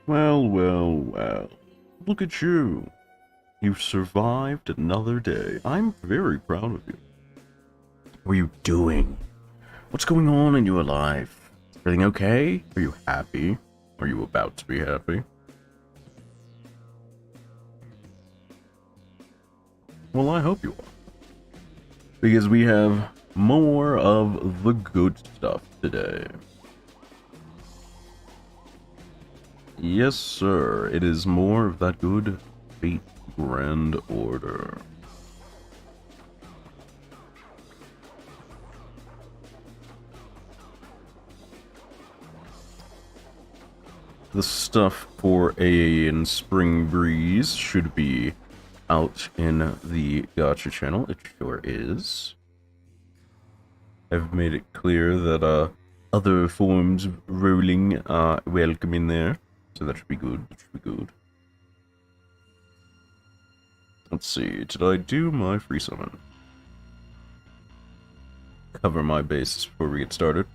Well, well, well. Look at you. You've survived another day. I'm very proud of you. What are you doing? What's going on in your life? Is everything okay? Are you happy? Are you about to be happy? Well, I hope you are. Because we have more of the good stuff today. Yes, sir. It is more of that good Fate Grand Order. The stuff for AA and Spring Breeze should be out in the Gacha channel. It sure is. I've made it clear that other forms of rolling are welcome in there. So that should be good. That should be good. Let's see. Did I do my free summon? Cover my bases before we get started.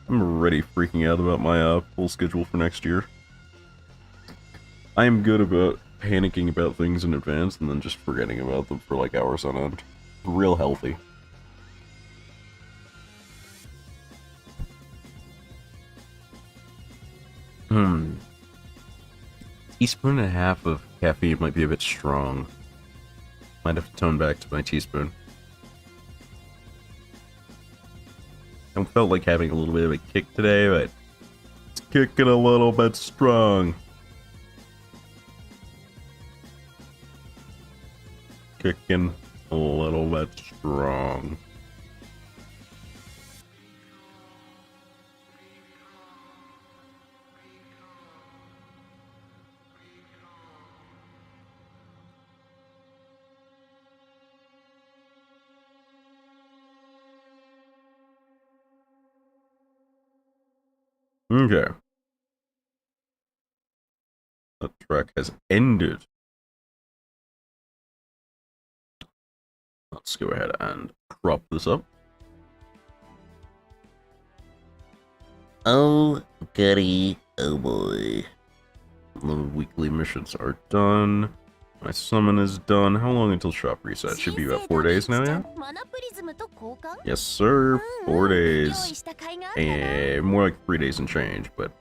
I'm already freaking out about my full schedule for next year. I am good about panicking about things in advance and then just forgetting about them for like hours on end. Real healthy. Teaspoon and a half of caffeine might be a bit strong. Might have to tone back to my teaspoon. I felt like having a little bit of a kick today, but it's kicking a little bit strong. Kicking a little bit strong. Okay. That track has ended. Let's go ahead and crop this up. Oh, goody. Oh boy. The weekly missions are done. My summon is done. How long until shop reset? Should be about 4 days now, yeah? Yes, sir. 4 days. And more like 3 days and change, but...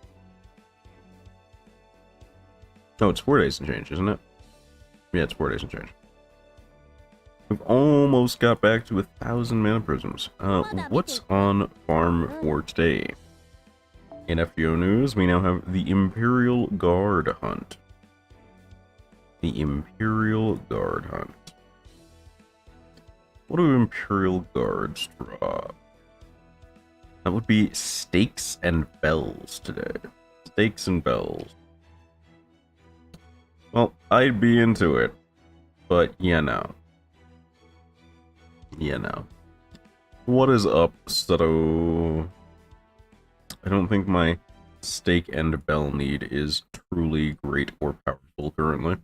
Oh, it's 4 days and change, isn't it? Yeah, it's 4 days and change. We've almost got back to 1,000 mana prisms. What's on farm for today? In FBO news, we now have the Imperial Guard Hunt. The Imperial Guard Hunt. What do Imperial Guards drop? That would be Stakes and Bells today. Stakes and Bells. Well, I'd be into it, but yeah, no. Yeah, no. What is up, Sutto? I don't think my Stake and Bell need is truly great or powerful currently.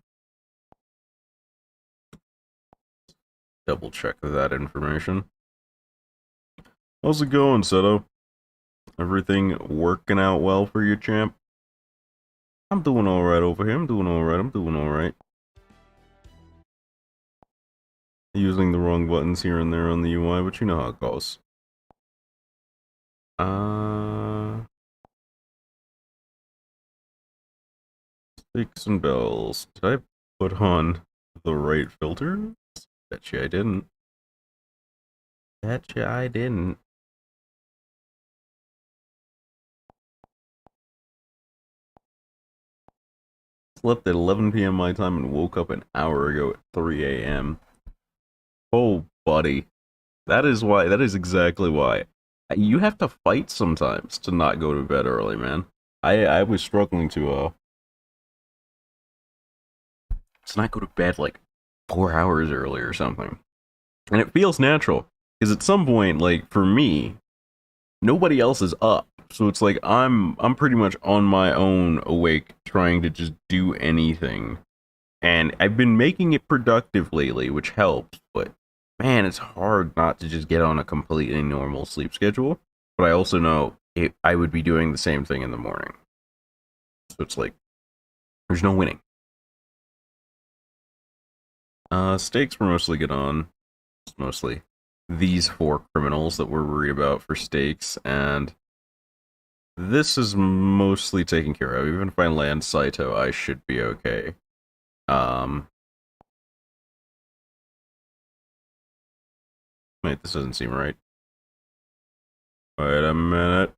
Double check that information. How's it going, Sutto? Everything working out well for you, champ? I'm doing alright over here. I'm doing alright. Using the wrong buttons here and there on the UI, but you know how it goes. Stakes and Bells. Did I put on the right filter? Betcha I didn't. Betcha I didn't. Slept at 11 p.m. my time and woke up an hour ago at 3 a.m. Oh, buddy. That is why. That is exactly why. You have to fight sometimes to not go to bed early, man. I was struggling to not go to bed like 4 hours early or something. And it feels natural. Because at some point, like, for me, nobody else is up. So it's like I'm pretty much on my own awake trying to just do anything. And I've been making it productive lately, which helps, but man, it's hard not to just get on a completely normal sleep schedule. But I also know I would be doing the same thing in the morning. So it's like, there's no winning. Stakes were mostly good on. Mostly these 4 criminals that we're worried about for stakes, and this is mostly taken care of. Even if I land Saito, I should be okay. Wait, this doesn't seem right. Wait a minute.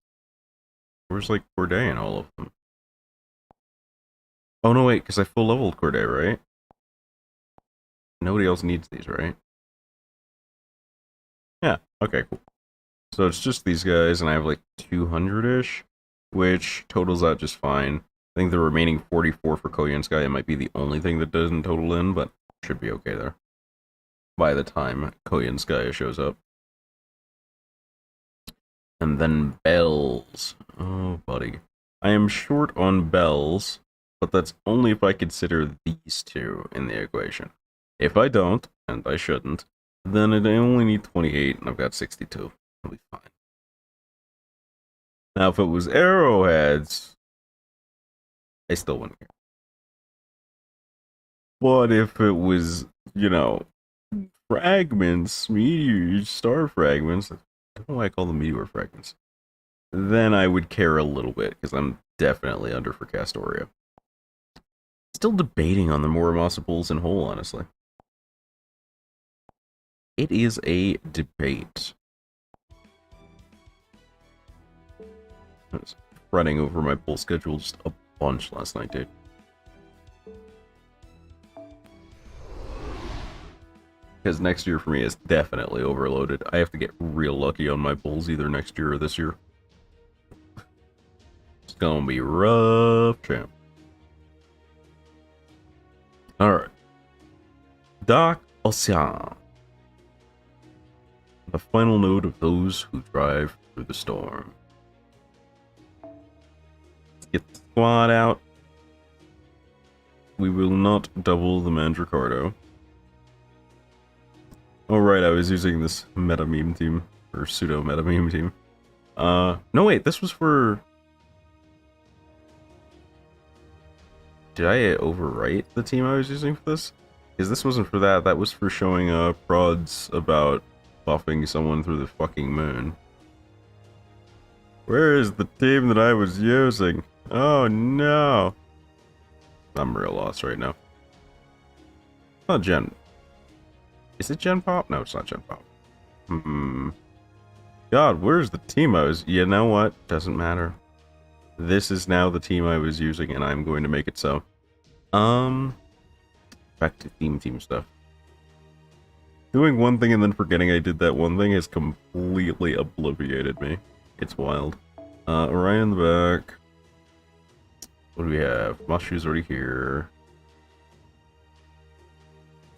Where's, like, Corday and all of them? Oh, no, wait, because I full leveled Corday, right? Nobody else needs these, right? Yeah, okay, cool. So it's just these guys, and I have, like, 200-ish, which totals out just fine. I think the remaining 44 for Koyansky might be the only thing that doesn't total in, but should be okay there. By the time Koyansky shows up. And then bells. Oh, buddy. I am short on bells, but that's only if I consider these 2 in the equation. If I don't, and I shouldn't, then I only need 28, and I've got 62. I'll be fine. Now, if it was arrowheads, I still wouldn't care. But if it was, you know, fragments, meteor, star fragments, I don't know why I call them meteor fragments, then I would care a little bit, because I'm definitely under for Castoria. Still debating on the Muramasa pools in whole, honestly. It is a debate. I was running over my pool schedule just a bunch last night, dude. Because next year for me is definitely overloaded. I have to get real lucky on my pulls either next year or this year. It's gonna be rough, champ. Alright. Dark Ocean. The final note of those who drive through the storm. Let's get the squad out. We will not double the Mandricardo. Oh right, I was using this meta meme team, or pseudo meta meme team. No wait, this was for... Did I overwrite the team I was using for this? Because this wasn't for that, that was for showing prods about buffing someone through the fucking moon. Where is the team that I was using? Oh no! I'm real lost right now. Not Gen... Is it Gen Pop? No, it's not Gen Pop. God, where's the team I was... You know what? Doesn't matter. This is now the team I was using, and I'm going to make it so. Back to team stuff. Doing one thing and then forgetting I did that one thing has completely obliviated me. It's wild. Right in the back. What do we have? Mushu's already here.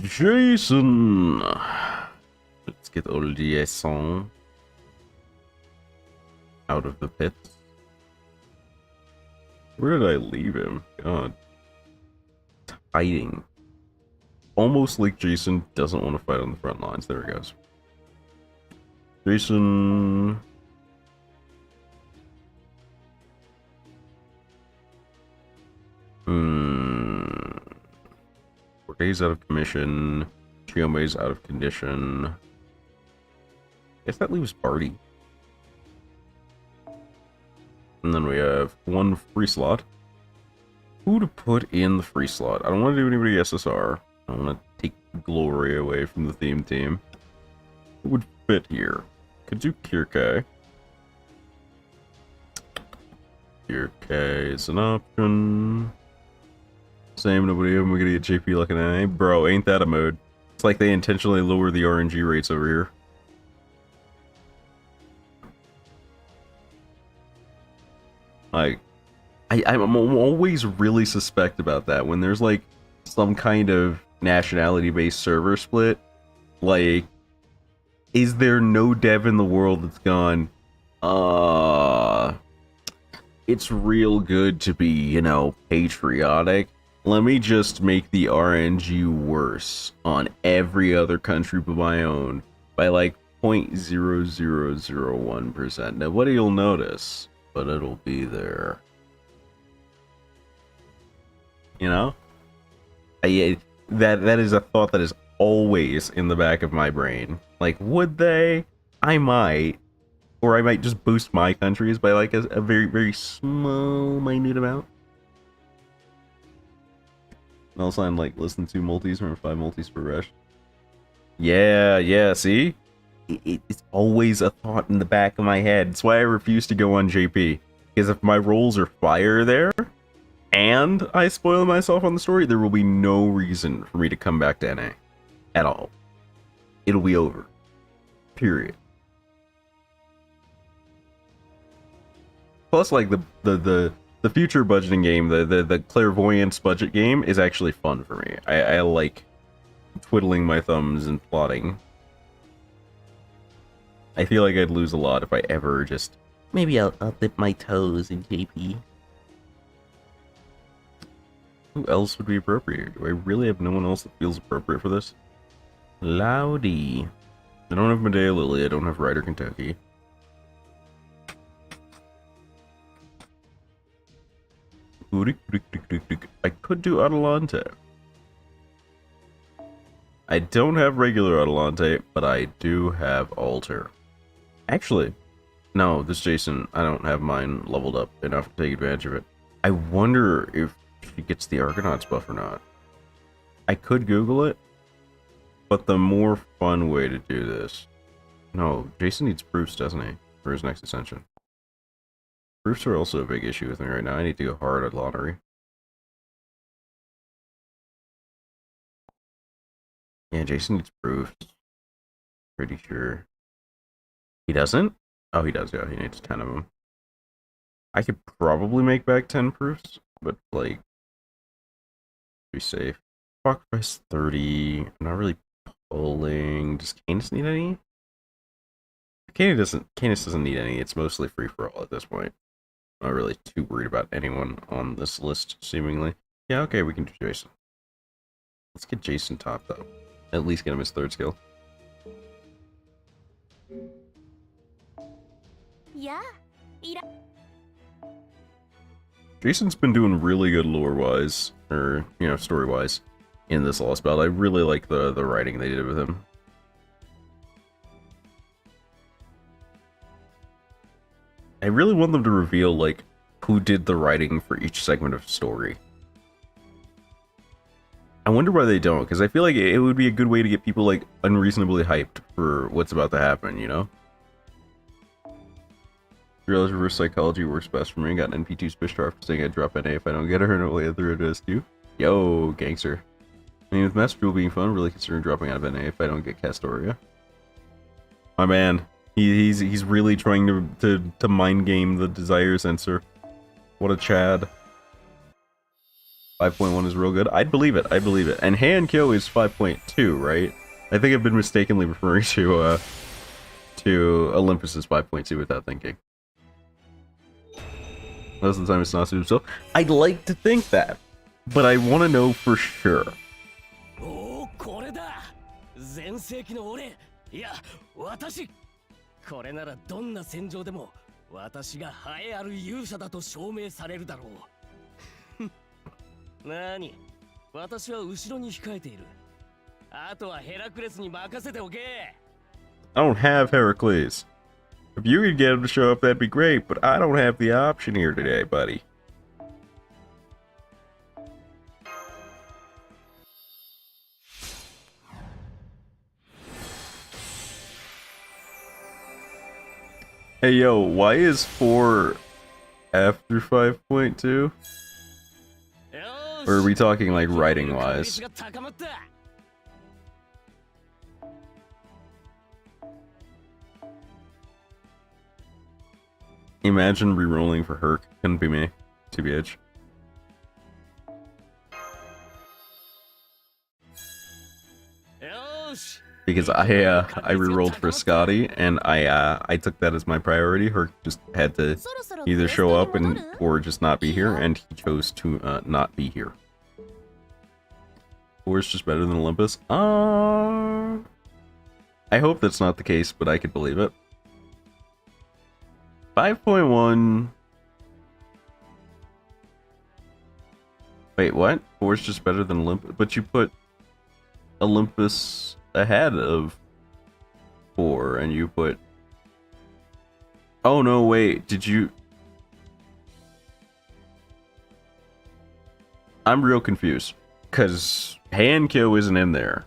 Jason! Let's get old Jason out of the pit. Where did I leave him? God. Hiding. Almost like Jason doesn't want to fight on the front lines. There he goes. Jason... Corday's out of commission. Chiome's out of condition. Guess that leaves Barty. And then we have one free slot. Who to put in the free slot? I don't want to do anybody SSR. I don't want to take glory away from the theme team. Who would fit here? Could do Kirke. Kirke is an option. Same, nobody of them. We're gonna get JP looking at it. Bro, ain't that a mode? It's like they intentionally lower the RNG rates over here. Like, I'm always really suspect about that when there's like some kind of nationality-based server split. Like, is there no dev in the world that's gone, it's real good to be, you know, patriotic. Let me just make the RNG worse on every other country but my own by like 0.0001%. Now what you'll notice but it'll be there. You know? That is a thought that is always in the back of my brain. Like, would they? I might. Or I might just boost my countries by like a very, very small, minute amount. And also I'm like, listen to multis or 5 multis per rush. Yeah, see? It's always a thought in the back of my head. That's why I refuse to go on JP. Because if my rolls are fire there, and I spoil myself on the story, there will be no reason for me to come back to NA. At all. It'll be over. Period. Plus, like, the future budgeting game, the clairvoyance budget game is actually fun for me. I like twiddling my thumbs and plotting. I feel like I'd lose a lot if I ever just... Maybe I'll dip my toes in JP. Who else would be appropriate? Do I really have no one else that feels appropriate for this? Loudy. I don't have Medea Lily, I don't have Ryder Kentucky. I could do Adelante. I don't have regular Adelante, but I do have Alter. Actually, no, this Jason, I don't have mine leveled up enough to take advantage of it. I wonder if she gets the Argonauts buff or not. I could Google it, but the more fun way to do this... No, Jason needs proofs, doesn't he? For his next ascension. Proofs are also a big issue with me right now. I need to go hard at lottery. Yeah, Jason needs proofs. Pretty sure. He doesn't? Oh, he does, yeah. He needs 10 of them. I could probably make back 10 proofs, but, like, be safe. Fuck price 30. I'm not really pulling. Does Canis need any? Canis doesn't need any. It's mostly free for all at this point. I'm not really too worried about anyone on this list, seemingly. Yeah, okay, we can do Jason. Let's get Jason top, though. At least get him his 3rd skill. Yeah. Jason's been doing really good lore-wise, or, you know, story-wise, in this Lost Belt. I really like the writing they did with him. I really want them to reveal, like, who did the writing for each segment of story. I wonder why they don't, because I feel like it would be a good way to get people, like, unreasonably hyped for what's about to happen, you know? Realize reverse psychology works best for me. Got an NP2 Spishtar for saying I'd drop NA if I don't get her, and only through it as too. Yo, gangster. I mean, with Master Duel being fun, I'm really considering dropping out of NA if I don't get Castoria. My man. He's really trying to mind game the desire sensor. What a Chad. 5.1 is real good. I'd believe it. I believe it. And Heian-kyo is 5.2, right? I think I've been mistakenly referring to Olympus's 5.2 without thinking. Most of the time it's not himself. I'd like to think that, but I want to know for sure. Oh, Corday! 全盛期の俺、いや、私。これならどんな戦場でも私が栄えある勇者だと証明されるだろう。なに、私は後ろに控えている。あとはヘラクレスに任せておけ。I don't have Heracles. If you could get him to show up, that'd be great, but I don't have the option here today, buddy. Hey yo, why is 4 after 5.2? Or are we talking like writing wise? Imagine re-rolling for Herc. Couldn't be me, TBH. Because I re-rolled for Scotty, and I took that as my priority. Herc just had to either show up or just not be here, and he chose to not be here. 4 is just better than Olympus. I hope that's not the case, but I could believe it. 5.1 Wait, what? 4 is just better than Olympus? But you put Olympus ahead of 4, and you put... Oh, no, wait. Did you... I'm real confused. Because Hankyo isn't in there.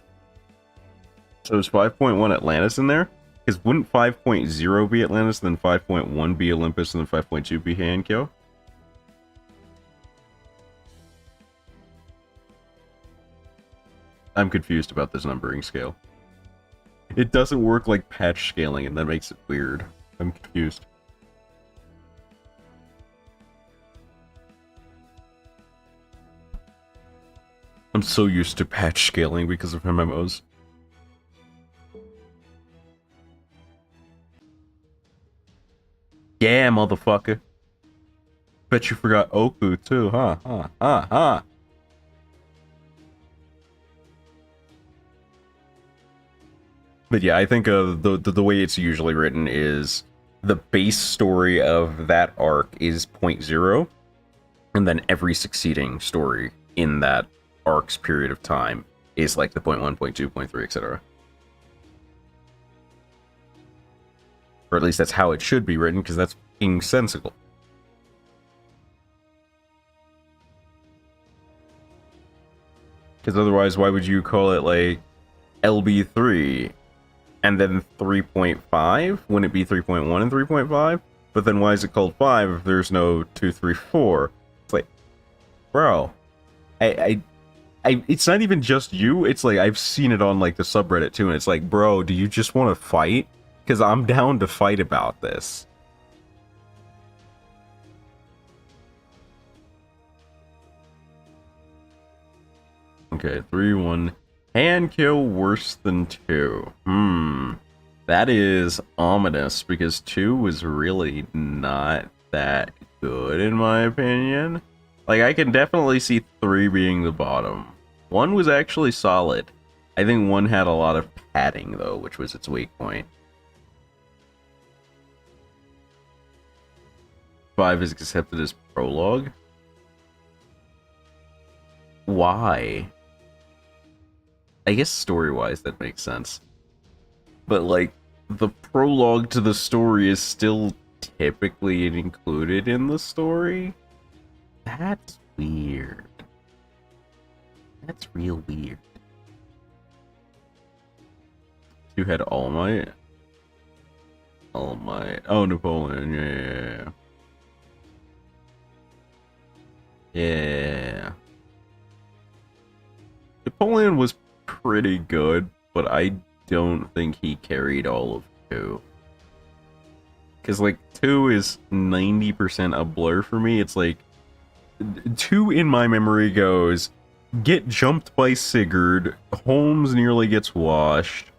So is 5.1 Atlantis in there? Because wouldn't 5.0 be Atlantis, then 5.1 be Olympus, and then 5.2 be Hankyo? I'm confused about this numbering scale. It doesn't work like patch scaling, and that makes it weird. I'm confused. I'm so used to patch scaling because of MMOs. Yeah, motherfucker. Bet you forgot Oku too, huh? But yeah, I think the way it's usually written is the base story of that arc is 0.0, and then every succeeding story in that arc's period of time is like the 0.1, 0.2, 0.3, etc. Or at least that's how it should be written, because that's fucking sensible. Because otherwise, why would you call it like LB3 and then 3.5? Wouldn't it be 3.1 and 3.5? But then why is it called 5 if there's no 2, 3, 4? It's like, bro, it's not even just you. It's like I've seen it on like the subreddit too, and it's like, bro, do you just want to fight? Because I'm down to fight about this. Okay, 3, 1. Hankyo worse than 2. That is ominous, because 2 was really not that good in my opinion. Like, I can definitely see 3 being the bottom. 1 was actually solid. I think 1 had a lot of padding, though, which was its weak point. 5 is accepted as prologue. Why? I guess story-wise that makes sense. But, like, the prologue to the story is still typically included in the story? That's weird. That's real weird. 2 had All Might. All Might. Oh, Napoleon. Yeah. Yeah. Napoleon was pretty good, but I don't think he carried all of 2. Because, like, 2 is 90% a blur for me. It's like, 2 in my memory goes, get jumped by Sigurd, Holmes nearly gets washed,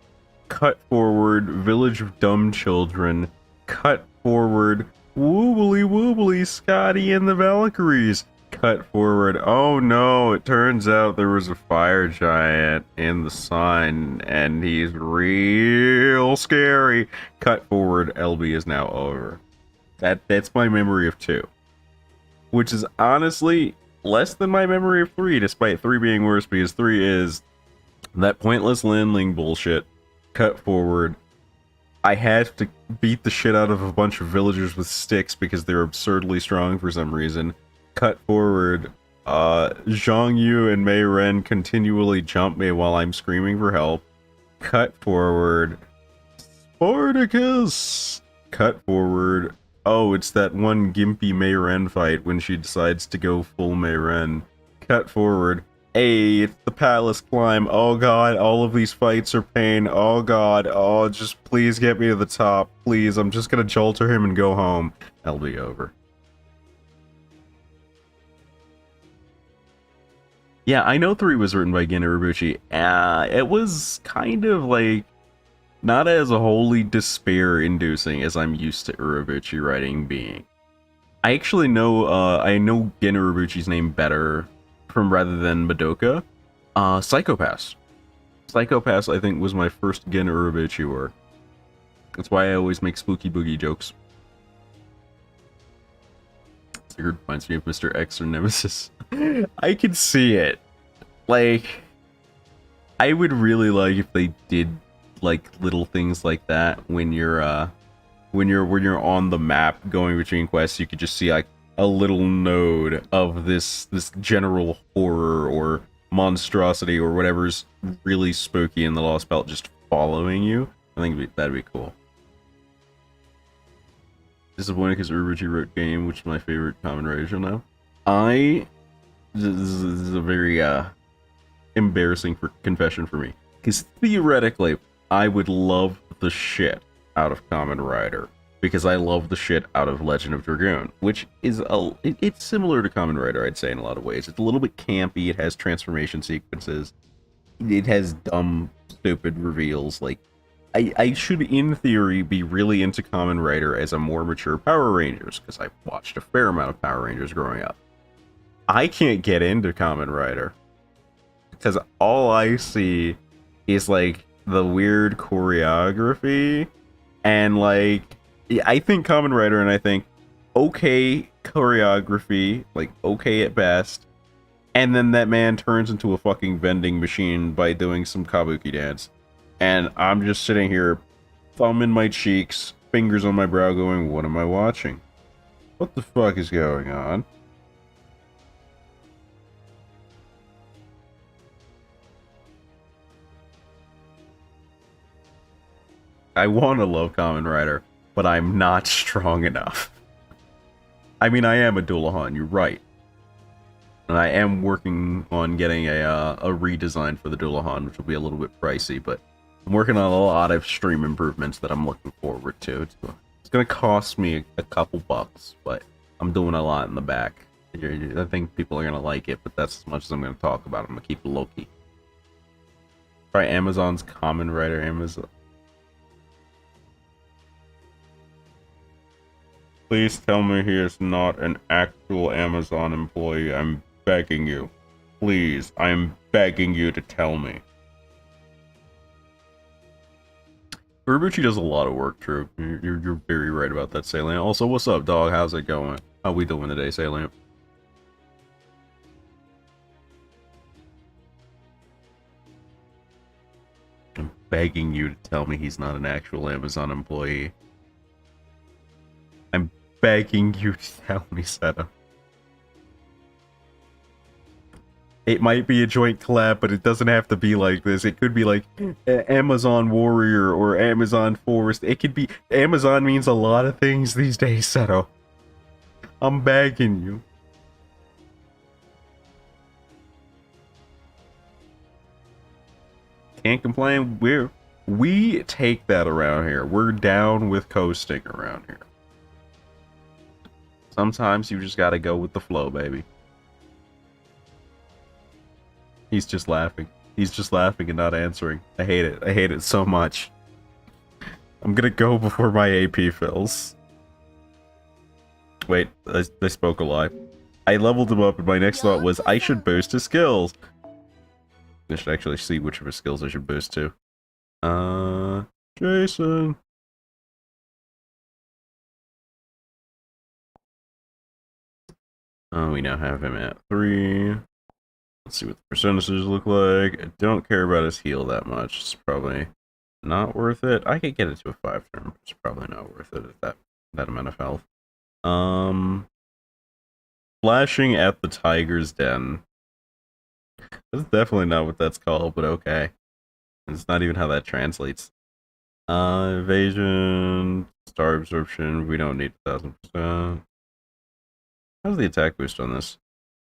cut forward, village of dumb children, cut forward, woobly woobly, Scotty and the Valkyries, cut forward, oh no, it turns out there was a fire giant in the sun, and he's real scary, cut forward, LB is now over. That's my memory of 2. Which is honestly less than my memory of 3, despite 3 being worse, because 3 is that pointless landling bullshit. Cut forward. I had to beat the shit out of a bunch of villagers with sticks because they're absurdly strong for some reason. Cut forward. Zhang Yu and Mei Ren continually jump me while I'm screaming for help. Cut forward. Spartacus! Cut forward. Oh, it's that one gimpy Mei Ren fight when she decides to go full Mei Ren. Cut forward. Hey, it's the palace climb. Oh god, all of these fights are pain. Oh god, oh, just please get me to the top. Please, I'm just gonna jolter him and go home. I'll be over. Yeah, I know 3 was written by Gen Urobuchi. It was kind of like not as wholly despair-inducing as I'm used to Urobuchi writing being. I actually know, I know Gen Urobuchi's name better from rather than Madoka. Psychopaths. Psychopaths, I think, was my first Gen Urobuchi work. That's why I always make spooky boogie jokes. Sigurd reminds me of Mr. X or Nemesis. I can see it. Like, I would really like if they did like little things like that when you're on the map going between quests. You could just see like a little node of this general horror or monstrosity or whatever's really spooky in the Lost Belt just following you. I think that'd be cool. Disappointed because Urubuchi wrote game, which is my favorite common writer now. This is a very embarrassing confession for me, because theoretically I would love the shit out of Kamen Rider, because I love the shit out of Legend of Dragoon, which is it's similar to Kamen Rider, I'd say, in a lot of ways. It's a little bit campy, it has transformation sequences, it has dumb, stupid reveals. Like, I should, in theory, be really into Kamen Rider as a more mature Power Rangers, because I watched a fair amount of Power Rangers growing up. I can't get into Kamen Rider, because all I see is, like, the weird choreography, and, like, I think Kamen Rider, and I think, okay choreography, like, okay at best, and then that man turns into a fucking vending machine by doing some kabuki dance. And I'm just sitting here, thumb in my cheeks, fingers on my brow going, what am I watching? What the fuck is going on? I want to love Kamen Rider, but I'm not strong enough. I mean, I am a Dullahan, you're right. And I am working on getting a redesign for the Dullahan, which will be a little bit pricey, but I'm working on a lot of stream improvements that I'm looking forward to. It's going to cost me a couple bucks, but I'm doing a lot in the back. I think people are going to like it, but that's as much as I'm going to talk about it. I'm going to keep it low-key. Try Amazon's Kamen Rider. Amazon. Please tell me he is not an actual Amazon employee. I'm begging you. Please, I'm begging you to tell me. Urubuchi does a lot of work, True. You're very right about that, Salient. Also, what's up, dog? How's it going? How we doing today, Salient? I'm begging you to tell me he's not an actual Amazon employee. I'm begging you to tell me, Seta. It might be a joint collab, but it doesn't have to be like this. It could be like Amazon Warrior or Amazon Forest. It could be... Amazon means a lot of things these days, Seto. I'm begging you. Can't complain. We take that around here. We're down with coasting around here. Sometimes you just gotta go with the flow, baby. He's just laughing. He's just laughing and not answering. I hate it. I hate it so much. I'm gonna go before my AP fills. Wait, I spoke a lie. I leveled him up and my next thought was I should boost his skills. I should actually see which of his skills I should boost to. Jason. We now have him at 3. Let's see what the percentages look like. I don't care about his heal that much. It's probably not worth it. I could get it to a 5 turn, but it's probably not worth it at that amount of health. Flashing at the Tiger's Den. That's definitely not what that's called, but okay. It's not even how that translates. Evasion, star absorption, we don't need 1000%. How's the attack boost on this?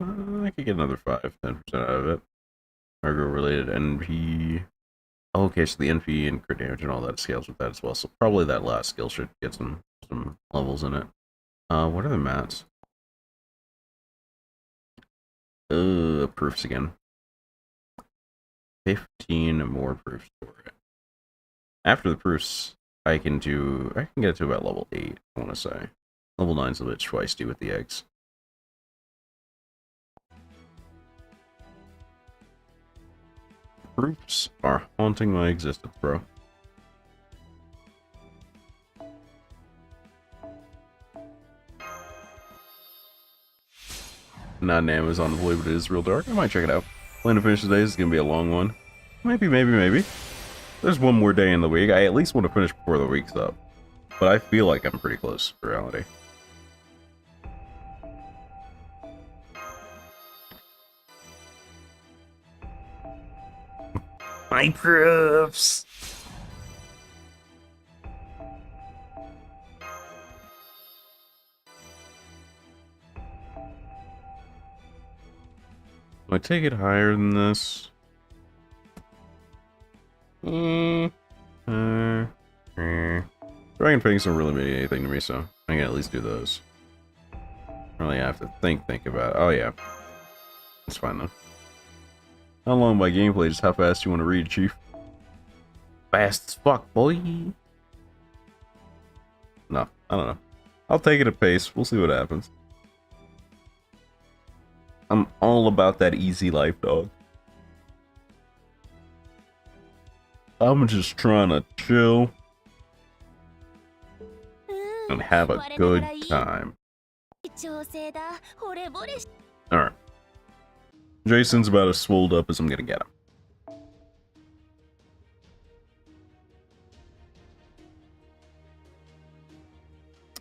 I could get another 5-10% out of it. Cargo related NP. Oh, okay, so the NP and crit damage and all that scales with that as well. So probably that last skill should get some levels in it. What are the mats? Proofs again. 15 more proofs for it. After the proofs, I can get it to about level 8, I want to say. Level 9's a bit twisty with the eggs. Proofs are haunting my existence, bro. not an Amazon employee, but it is real dark. I might check it out. Plan to finish today. This is gonna be a long one. Maybe. There's one more day in the week. I at least want to finish before the week's up. But I feel like I'm pretty close to reality. My proofs! Do I take it higher than this? Dragon Fangs don't really mean anything to me, so I can at least do those. Really have to think about it. Oh yeah. It's fine though. How long by gameplay? Just how fast you want to read, Chief? Fast as fuck, boy. No, I don't know. I'll take it at pace. We'll see what happens. I'm all about that easy life, dog. I'm just trying to chill and have a good time. Alright. Jason's about as swolled up as I'm gonna get him.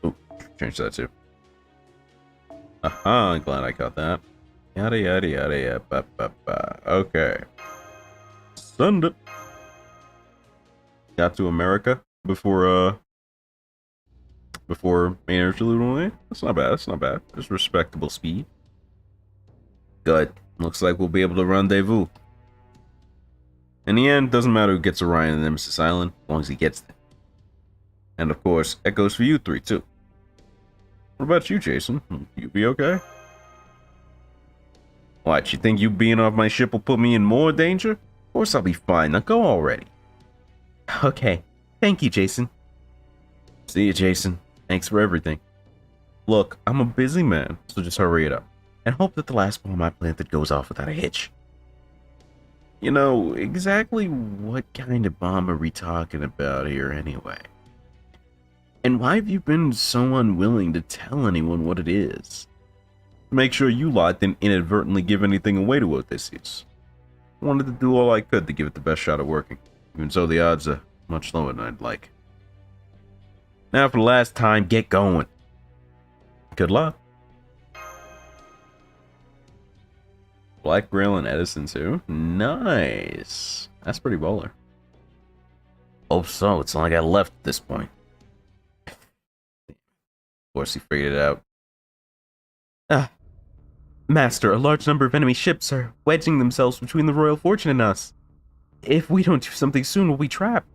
Oh, change that too. Aha, glad I got that. Yada yada yada yada ba ba ba. Okay. Send it. Got to America before main interlude only. That's not bad, that's not bad. There's respectable speed. Good. Looks like we'll be able to rendezvous. In the end, doesn't matter who gets Orion and Nemesis Island, as long as he gets them. And of course, that goes for you three too. What about you, Jason? You be okay? What, you think you being off my ship will put me in more danger? Of course I'll be fine, now go already. Okay, thank you, Jason. See you, Jason. Thanks for everything. Look, I'm a busy man, so just hurry it up. And hope that the last bomb I planted goes off without a hitch. You know, exactly what kind of bomb are we talking about here anyway? And why have you been so unwilling to tell anyone what it is? Make sure you lot didn't inadvertently give anything away to Odysseus. I wanted to do all I could to give it the best shot at working. Even so, the odds are much lower than I'd like. Now for the last time, get going. Good luck. Black Grail and Edison too? Nice. That's pretty baller. Hope so. It's all I got left at this point. Of course he figured it out. Master, a large number of enemy ships are wedging themselves between the Royal Fortune and us. If we don't do something soon, we'll be trapped.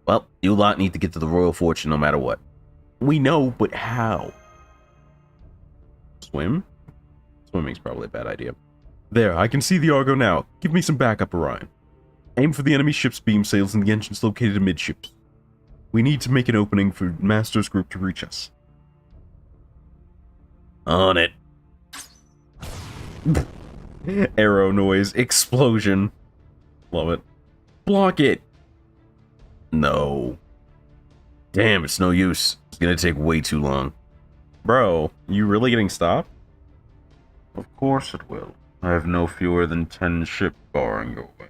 Well, you lot need to get to the Royal Fortune no matter what. We know, but how? Swim? Swimming's probably a bad idea. There, I can see the Argo now. Give me some backup, Orion. Aim for the enemy ship's beam sails and the engines located amidships. We need to make an opening for Master's group to reach us. On it. Arrow noise. Explosion. Love it. Block it. No. Damn, it's no use. It's gonna take way too long. Bro, you really getting stopped? Of course it will. I have no fewer than 10 ships barring your way.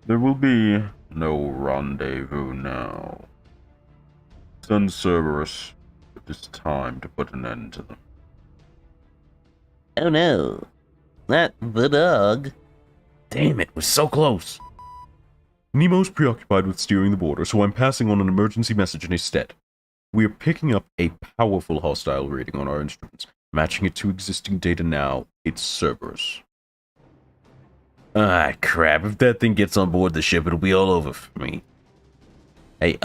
There will be no rendezvous now. Send Cerberus. It is time to put an end to them. Oh no. Not the dog. Damn it, we're so close. Nemo's preoccupied with steering the border, so I'm passing on an emergency message in his stead. We are picking up a powerful hostile reading on our instruments. Matching it to existing data now, it's Cerberus. Ah, crap. If that thing gets on board the ship, it'll be all over for me. Hey,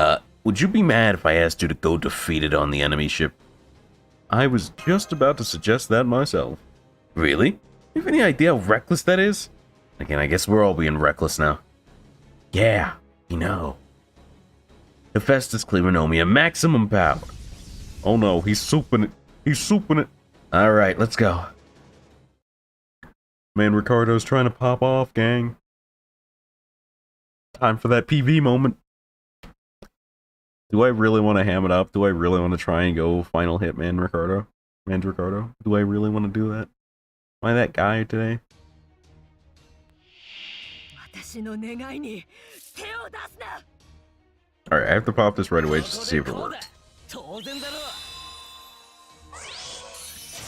would you be mad if I asked you to go defeat it on the enemy ship? I was just about to suggest that myself. Really? You have any idea how reckless that is? Again, I guess we're all being reckless now. Yeah, you know. Hephaestus Clearonomia, maximum power. Oh no, he's souping it. He's souping it. Alright, let's go. Man, Ricardo's trying to pop off, gang. Time for that PV moment. Do I really want to ham it up? Do I really want to try and go final hit Man Ricardo? Do I really want to do that? Am I that guy today? Alright, I have to pop this right away just to see if it works.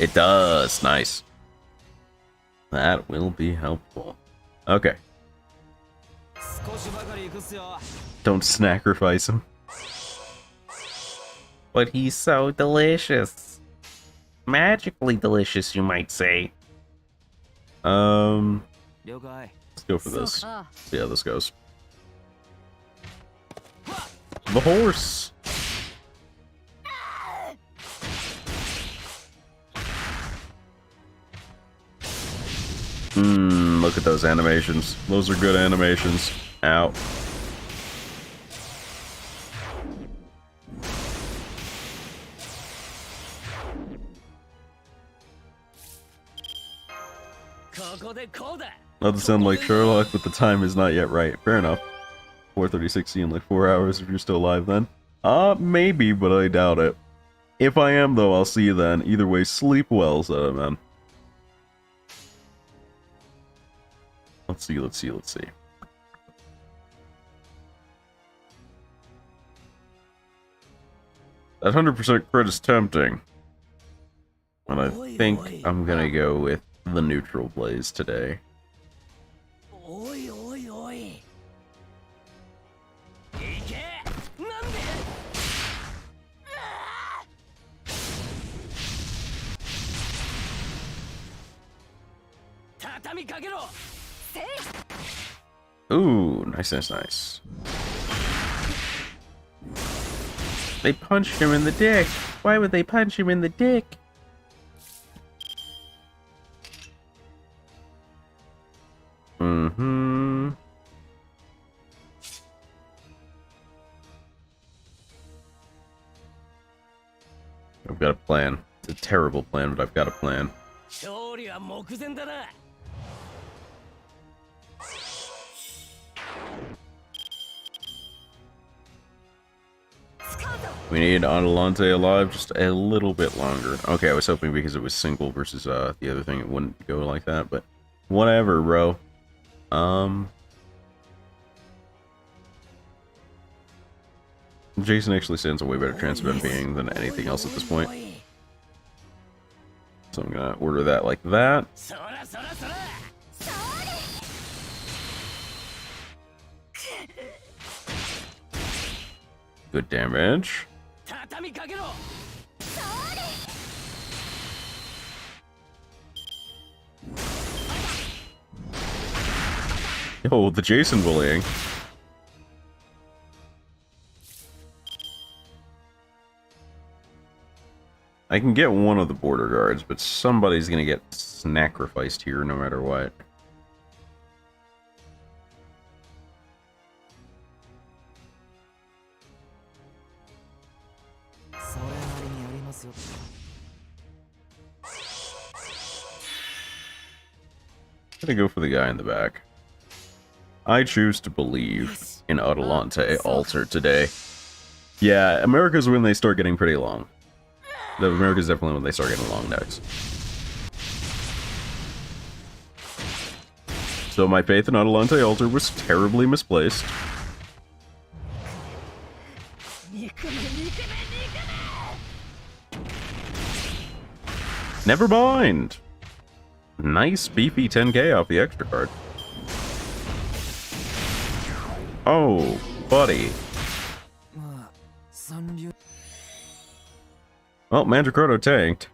It does. Nice. That will be helpful. Okay. Don't sacrifice him. But he's so delicious. Magically delicious, you might say. Let's go for this. See how this goes. The horse! Look at those animations. Those are good animations. Ow. Not to sound like Sherlock, but the time is not yet right. Fair enough. 4:36 in like 4 hours if you're still alive then. Maybe, but I doubt it. If I am though, I'll see you then. Either way, sleep well, so man. Let's see. That 100% crit is tempting. And I think I'm gonna go with the neutral plays today. Ooh, nice. They punched him in the dick. Why would they punch him in the dick? I've got a plan. It's a terrible plan, but I've got a plan. We need Adelante alive just a little bit longer. Okay, I was hoping because it was single versus the other thing it wouldn't go like that, but whatever, bro. Jason actually stands a way better chance of him being than anything else at this point. So I'm gonna order that like that. Good damage. Oh, the Jason bullying. I can get one of the border guards, but somebody's gonna get sacrificed here no matter what. I'm gonna go for the guy in the back. I choose to believe in Adelante Alter today. Yeah, America's when they start getting pretty long. America's definitely when they start getting long necks. So my faith in Adelante Alter was terribly misplaced. Never mind! Nice beefy 10k off the extra card. Oh, buddy. Well, Mandrakoto tanked.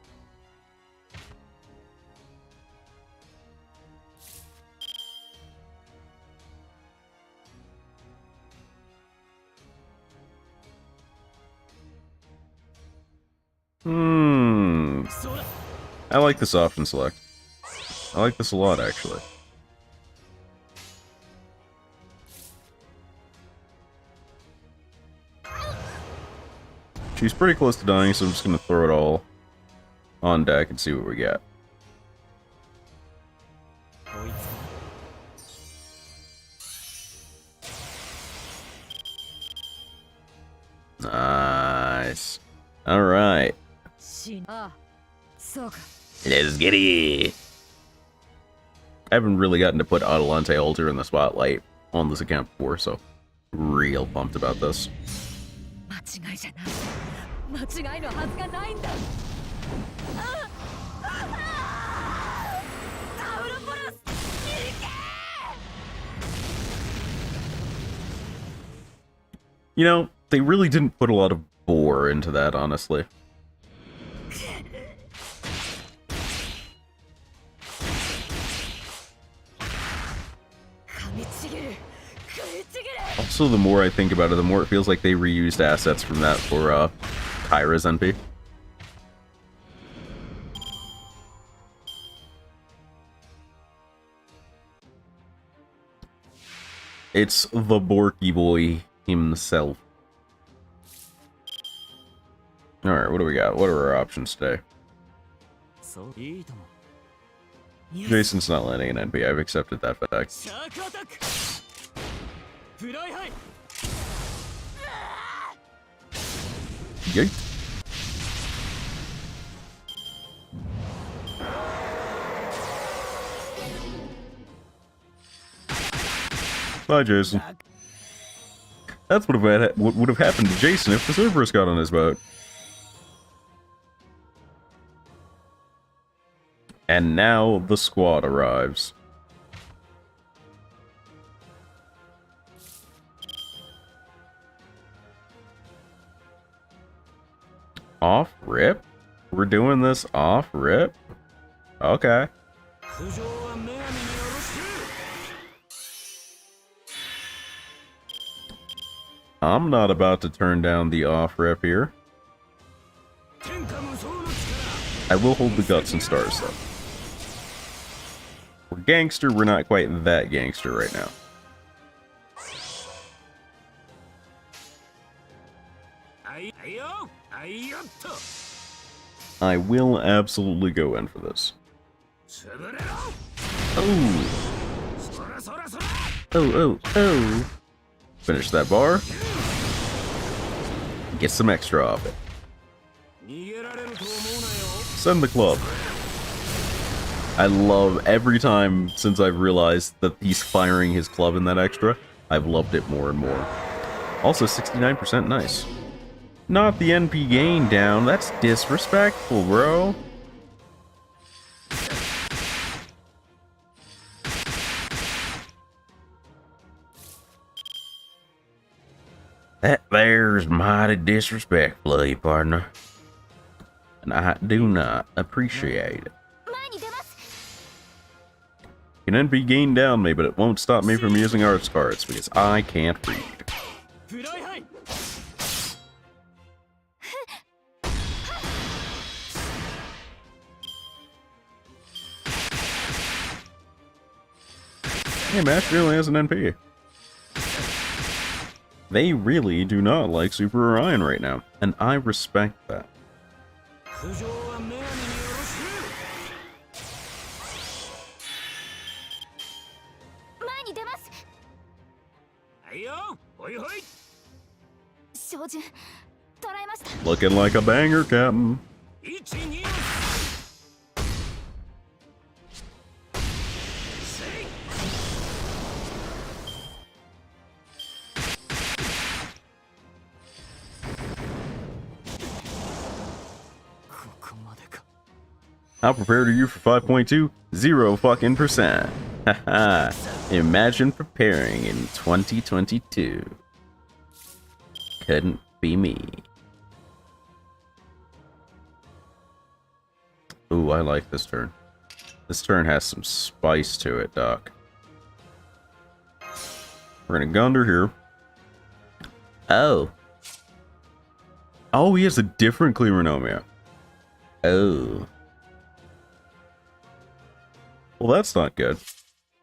I like this option select. I like this a lot, actually. She's pretty close to dying, so I'm just gonna throw it all on deck and see what we get. Nice. Alright. Let's get it. I haven't really gotten to put Adelante Alter in the spotlight on this account before, so real pumped about this. 間違いじゃない。間違いのはずがないんだ。タウロポラス、行け！ You know, they really didn't put a lot of bore into that, honestly. Also, the more I think about it, the more it feels like they reused assets from that for Kyra's NP. It's the Borky boy himself. Alright, what do we got? What are our options today? Jason's not landing an NP. I've accepted that fact. Yeet. Bye, Jason. That's what would have happened to Jason if the Cerberus got on his boat. And now the squad arrives. Off rip? We're doing this off rip? Okay. I'm not about to turn down the off rip here. I will hold the guts and stars though. We're gangster, we're not quite that gangster right now. I will absolutely go in for this. Oh! Oh! Finish that bar. Get some extra off it. Send the club. I love every time since I've realized that he's firing his club in that extra, I've loved it more and more. Also 69% nice. Not the NP gain down, that's disrespectful, bro. That there's mighty disrespectful, eh, partner. And I do not appreciate it. You can NP gain down me, but it won't stop me from using arts cards because I can't read. Hey, Master only has an NP. They really do not like Super Orion right now, and I respect that. Looking like a banger, Captain. How prepared are you for 5.2? 0 fucking percent. Haha. Imagine preparing in 2022. Couldn't be me. Ooh, I like this turn. This turn has some spice to it, Doc. We're gonna Gunder here. Oh. Oh, he has a different Clearonomia. Oh. Well, that's not good.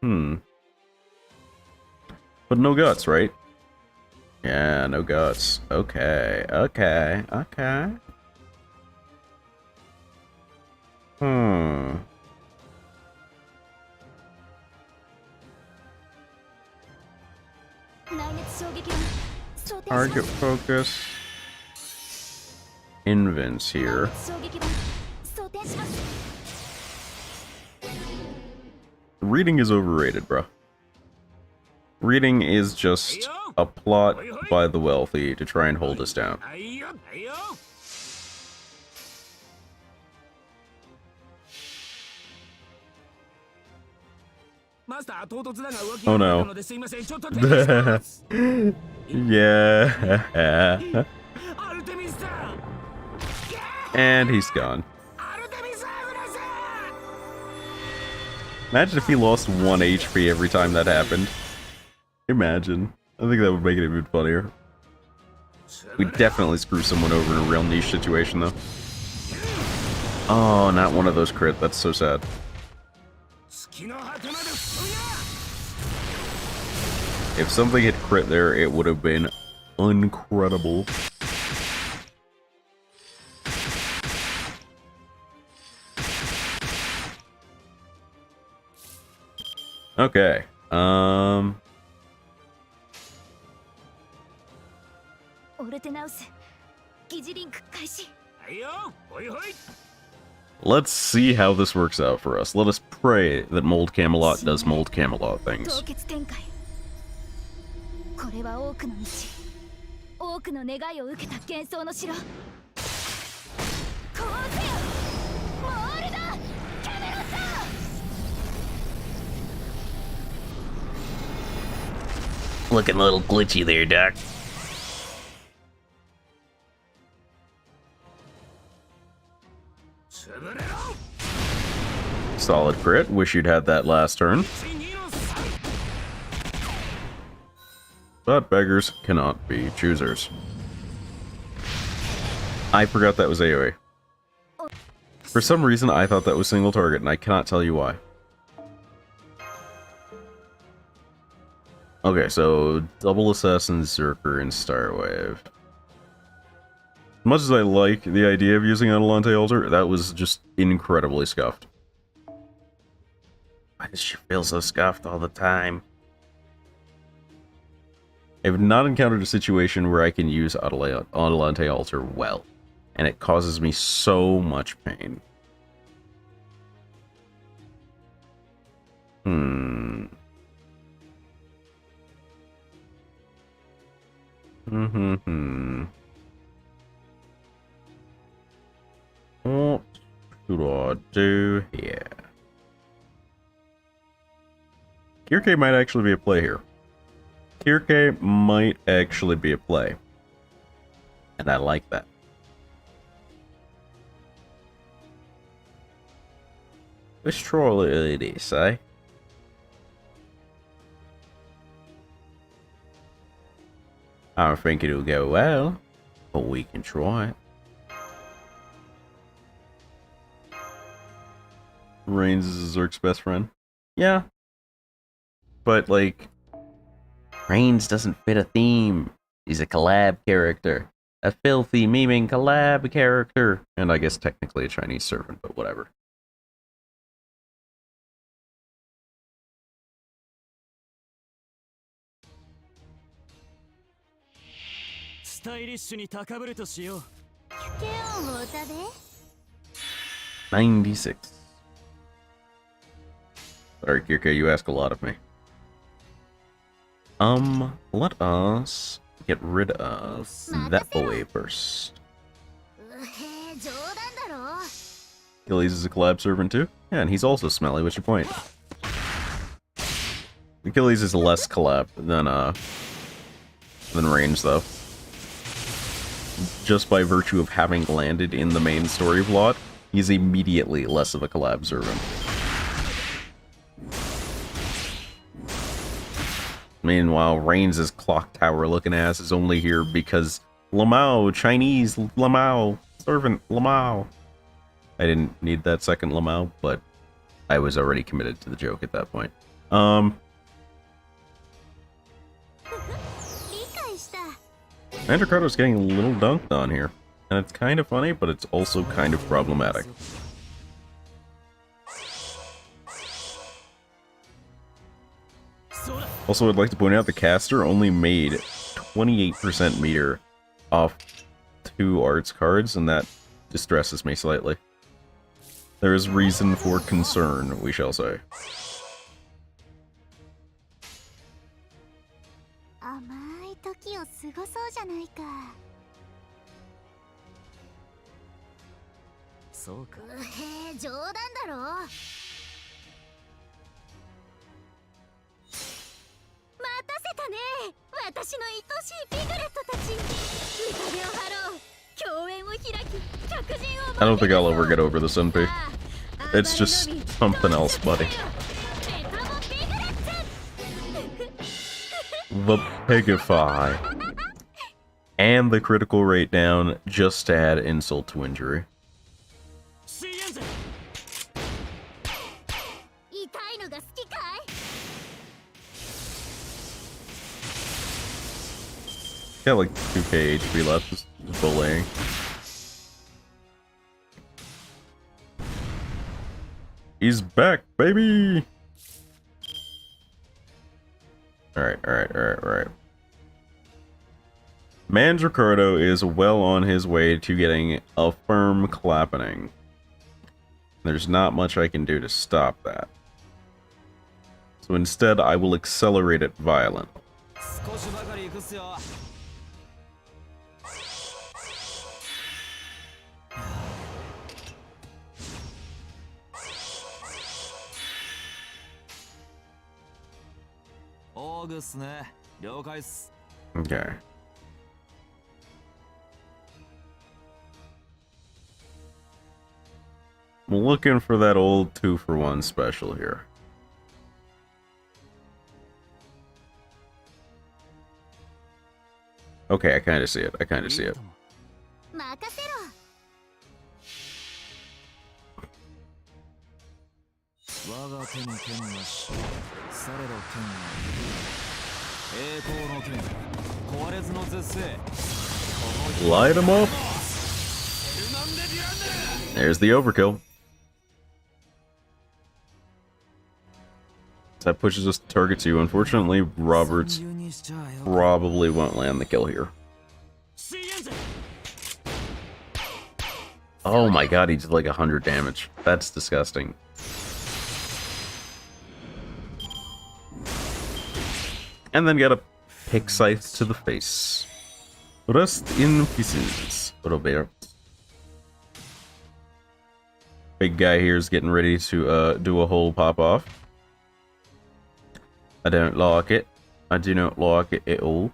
But no guts, right? Yeah, no guts. Okay. Target focus. Invents here. reading is overrated, bro. Reading is just a plot by the wealthy to try and hold us down. Oh no. Yeah. And he's gone. Imagine if he lost 1 HP every time that happened. Imagine. I think that would make it even funnier. We'd definitely screw someone over in a real niche situation, though. Oh, not one of those crit. That's so sad. If something had crit there, it would have been incredible. Okay. Let's see how this works out for us. Let us pray that Mold Camelot does Mold Camelot things. Looking a little glitchy there, Doc. Solid crit. Wish you'd had that last turn. But beggars cannot be choosers. I forgot that was AoE. For some reason, I thought that was single target, and I cannot tell you why. Okay, so double Assassin, Zerker, and Starwave. As much as I like the idea of using Adelante Altar, that was just incredibly scuffed. Why does she feel so scuffed all the time? I have not encountered a situation where I can use Adelante Altar well, and it causes me so much pain. What should I do here? Kirke might actually be a play here. Kirke might actually be a play. And I like that. Let's try this, eh? I don't think it'll go well, but we can try it. Reigns is Zerk's best friend. Yeah. But, like, Reigns doesn't fit a theme. He's a collab character. A filthy, memeing collab character. And I guess technically a Chinese servant, but whatever. $96. Sorry, Kirke, you ask a lot of me. Let us get rid of that boy first. Achilles is a collab servant too? Yeah, and he's also smelly, what's your point? Achilles is less collab than Reigns, though. Just by virtue of having landed in the main story plot, he's immediately less of a collab servant. Meanwhile, Reigns' clock tower looking ass is only here because Lamau, Chinese Lamau, servant Lamau. I didn't need that second Lamau, but I was already committed to the joke at that point. Mandracotta's getting a little dunked on here. And it's kind of funny, but it's also kind of problematic. Also, I'd like to point out the caster only made 28% meter off 2 arts cards, and that distresses me slightly. There is reason for concern, we shall say. い時を過ごそうじゃないか。そうか。へえ、冗談だろ。待たせたね、私の愛しいピグレットたち。宴を張ろう。共演を開き、客人を。 I don't think I'll ever get over this NP. It's just something else, buddy. The Pigify. And the critical rate down just to add insult to injury. Got like 2k HP left, just bullying. He's back, baby! Alright. Mans Ricardo is well on his way to getting a firm clapping. There's not much I can do to stop that. So instead, I will accelerate it violently. Okay. I'm looking for that old 2-for-1 special here. Okay, I kind of see it. Light him up. There's the overkill. That pushes us to target 2. Unfortunately, Roberts probably won't land the kill here. Oh my god, he did like 100 damage. That's disgusting. And then got a pick scythe to the face. Rest in pieces, Robert. Big guy here is getting ready to do a whole pop off. I don't like it. I do not like it at all.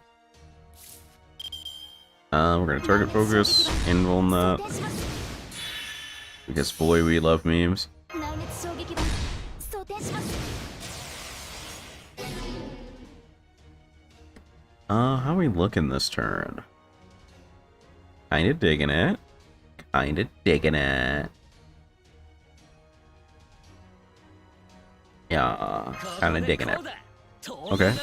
We're gonna target focus, invuln that. Because boy, we love memes. How we looking this turn? Kinda digging it. Yeah, kinda digging it. Okay.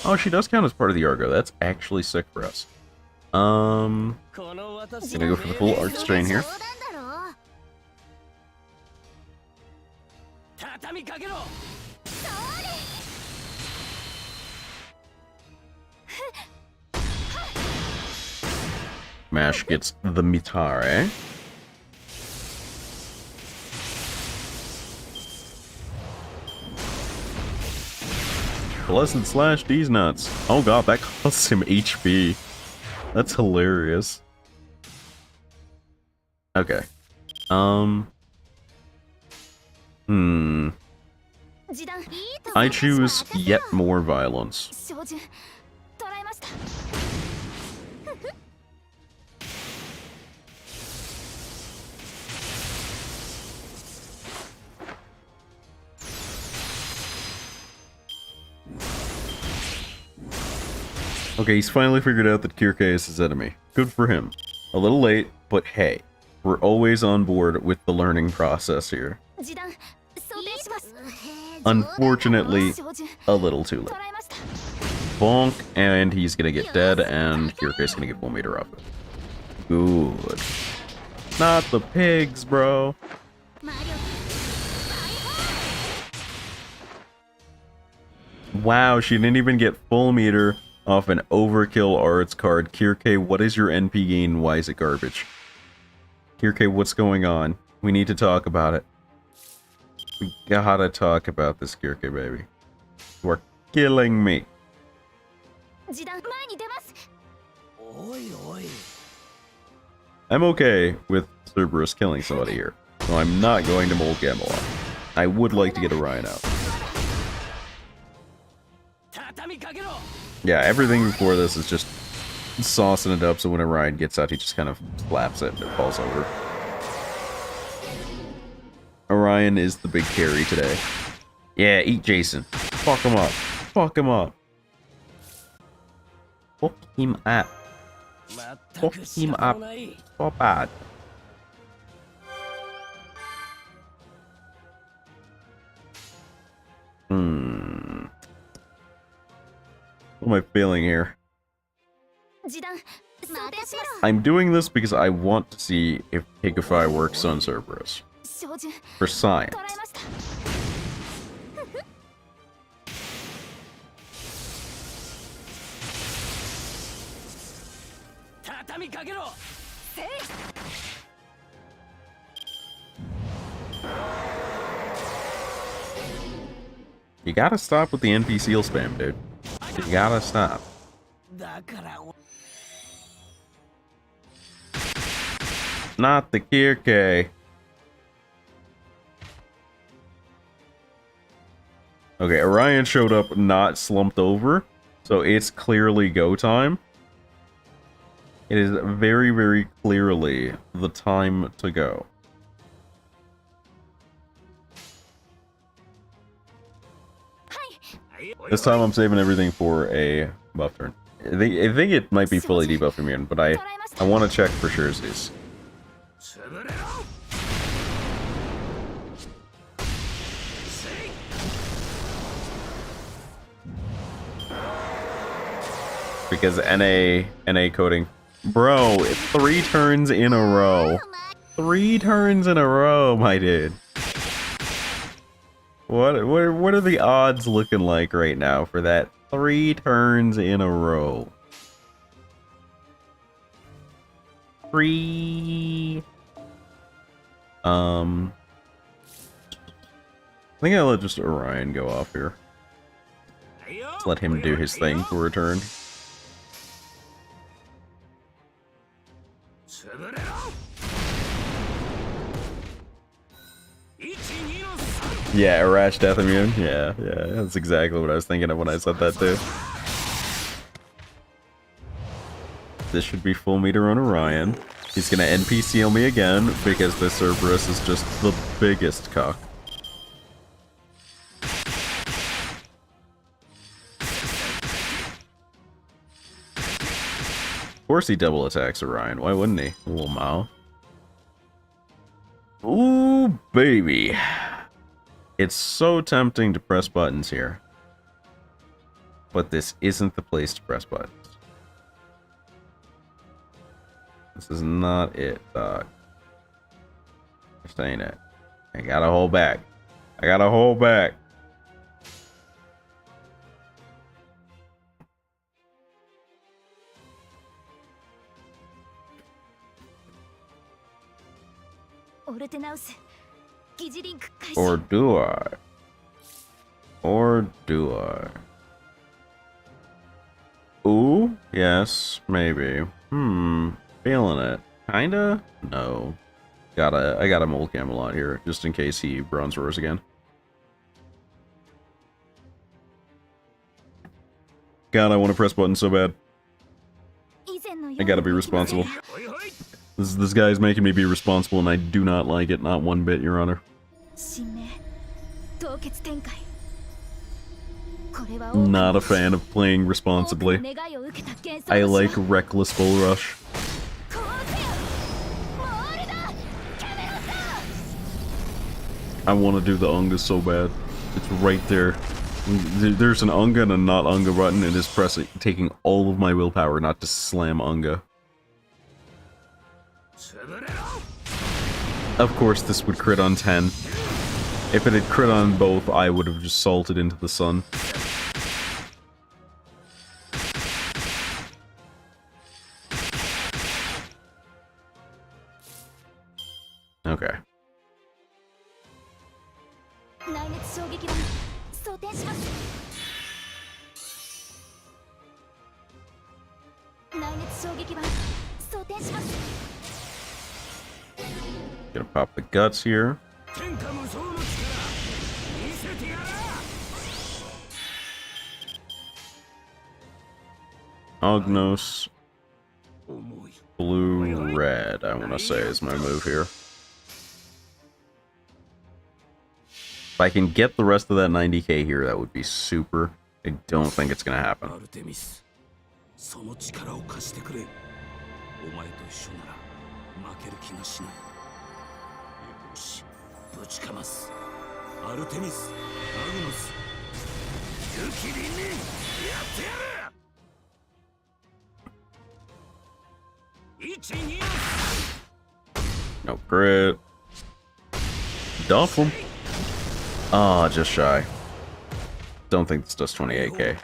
Oh, she does count as part of the Argo. That's actually sick for us. Gonna go for the full Arc Strain here. Mash gets the Mitare. Blessed slash these nuts. Oh god, that costs him HP. That's hilarious. Okay. I choose yet more violence. Okay, he's finally figured out that Kirke is his enemy. Good for him. A little late, but hey, we're always on board with the learning process here. Unfortunately, a little too late. Bonk, and he's gonna get dead, and Kirke's gonna get full meter off it. Good. Not the pigs, bro. Wow, she didn't even get full meter off an overkill arts card. Kirke, what is your NP gain? Why is it garbage? Kirke, what's going on? We need to talk about it. We gotta talk about this, Kirke, baby. You are killing me. 示弾前に出ます。おいおい I'm okay with Cerberus killing somebody here, so I'm not going to mold Gamelon. I would like to get Orion out. 畳みかけろ Yeah, everything before this is just saucing it up, so when Orion gets out, he just kind of slaps it and it falls over. Orion is the big carry today. Yeah, eat Jason. Fuck him up. Fuck him up. Fuck him up. まったく Fuck 仕 him 方 up. もない So bad. What am I feeling here? 示弾想定します。 I'm doing this because I want to see if Higify works on Cerberus. 照準 For science. 捉えました。 畳みかけろ You gotta stop with the NPC spam, dude. You gotta stop. だからお Not the Kirke. Okay, Orion showed up not slumped over, so it's clearly go time. It is very, very clearly the time to go. This time I'm saving everything for a buff turn. I think it might be fully debuff immune, but I want to check for sure. 潰れろ Because NA coding. Bro, 3 turns in a row. 3 turns in a row, my dude. What are the odds looking like right now for that 3 turns in a row? 3. I think I'll let just Orion go off here. Just let him do his thing for a turn. 潰れろ Yeah, Arash Death Immune. Yeah, that's exactly what I was thinking of when I said that too. This should be full meter on Orion. He's gonna NPC'll me again because this Cerberus is just the biggest cuck. Of course he double attacks Orion. Why wouldn't he? Little Mao. Ooh, baby. It's so tempting to press buttons here. But this isn't the place to press buttons. This is not it, dog. Just ain't it. I gotta hold back. I gotta hold back. Or do I? Or do I? Ooh, yes, maybe. Feeling it. Kinda? No. I gotta mold Camelot here, just in case he bronze roars again. God, I want to press buttons so bad. I gotta be responsible. This guy's making me be responsible, and I do not like it, not one bit, Your Honor. Not a fan of playing responsibly. I like reckless bull rush. I want to do the Unga so bad. It's right there. There's an Unga and a not Unga button, and it's pressing, taking all of my willpower not to slam Unga. Of course, this would crit on 10. If it had crit on both, I would have just salted into the sun. Okay. 衝撃は装填します。 Gonna pop the guts here. 天下無双の力見せてやら Ognos, 重い blue, red, I want to say is my move here. If I can get the rest of that 90k here, that would be super. I don't think it's going to happen. アルテミスその力を貸してくれお前と一緒なら負ける気がしないよしぶちかますアルテミスアグノス勇気凛々やってやる 1,2 No crit. Duff him. Ah, just shy. Don't think this does 28k.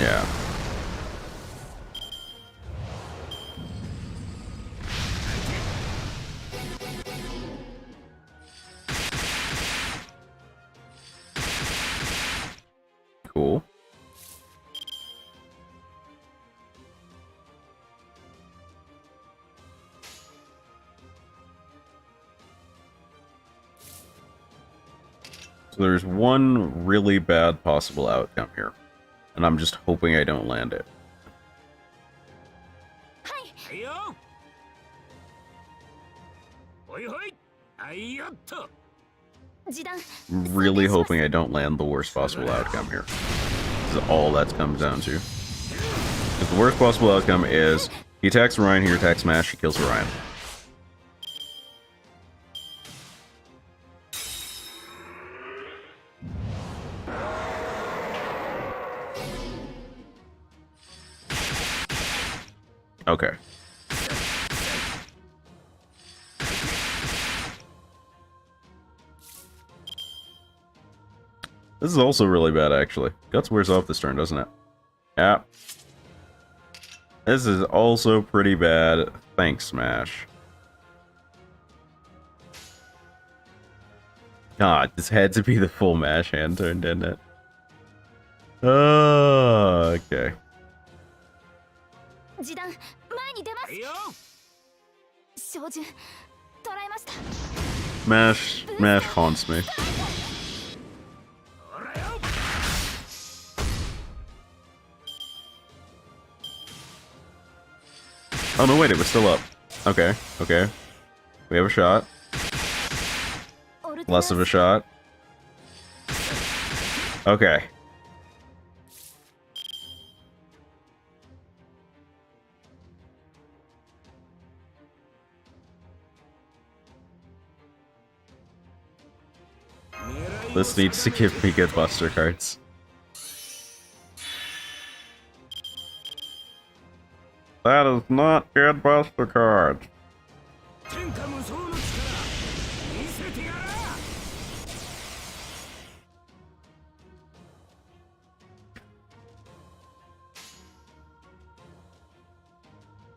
Yeah. Cool. So there's one really bad possible outcome here, and I'm just hoping I don't land it. はいよほいほいはいよっと 示弾 Really hoping I don't land the worst possible outcome here. This is all that comes down to. If the worst possible outcome is he attacks Orion, he attacks Smash, he kills Orion. Okay. This is also really bad, actually. Guts wears off this turn, doesn't it? Yeah. This is also pretty bad. Thanks, Smash. God, this had to be the full Mash hand turn, didn't it? Oh, okay. 示弾前に出まはいよす照準捉えました Mash haunts me. ほらよ Oh no, wait, it was still up. Okay, okay. We have a shot. Less of a shot. Okay. This needs to give me good Buster cards. That is not good Buster cards. 天下無双の力見せてやら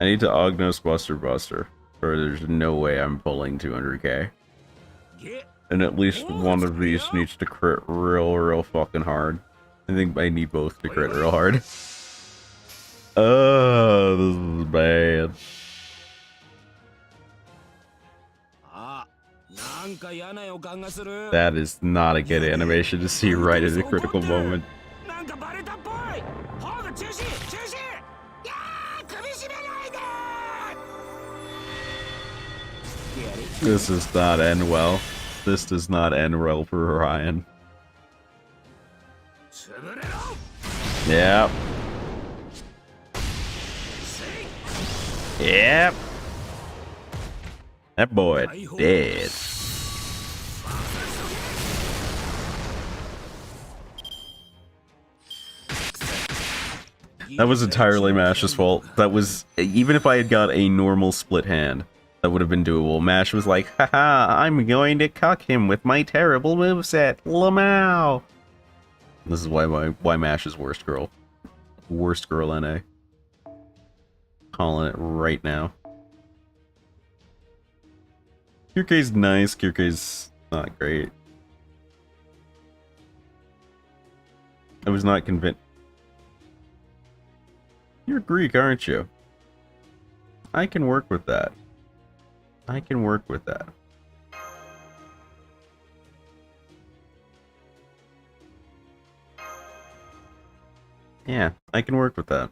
I need to Ognos Buster, or there's no way I'm pulling 200k. And at least one of these needs to crit real fucking hard. I think I need both to crit real hard. Oh, this is bad. あなんか嫌な予感がする That is not a good animation to see right at a critical moment. なんかバレたっぽいほうが中止中止いやー首絞めないで This does not end well. This does not end well for Orion. 潰れろ Yep. Yep. That boy dead. That was entirely Mash's fault. That was, even if I had got a normal split hand, that would have been doable. Mash was like, haha, I'm going to cuck him with my terrible moveset, Lamau. This is why Mash is worst girl. Worst girl NA. Calling it right now. Kirke's nice, Kirke's not great. I was not convinced. You're Greek, aren't you? I can work with that. I can work with that. Yeah, I can work with that.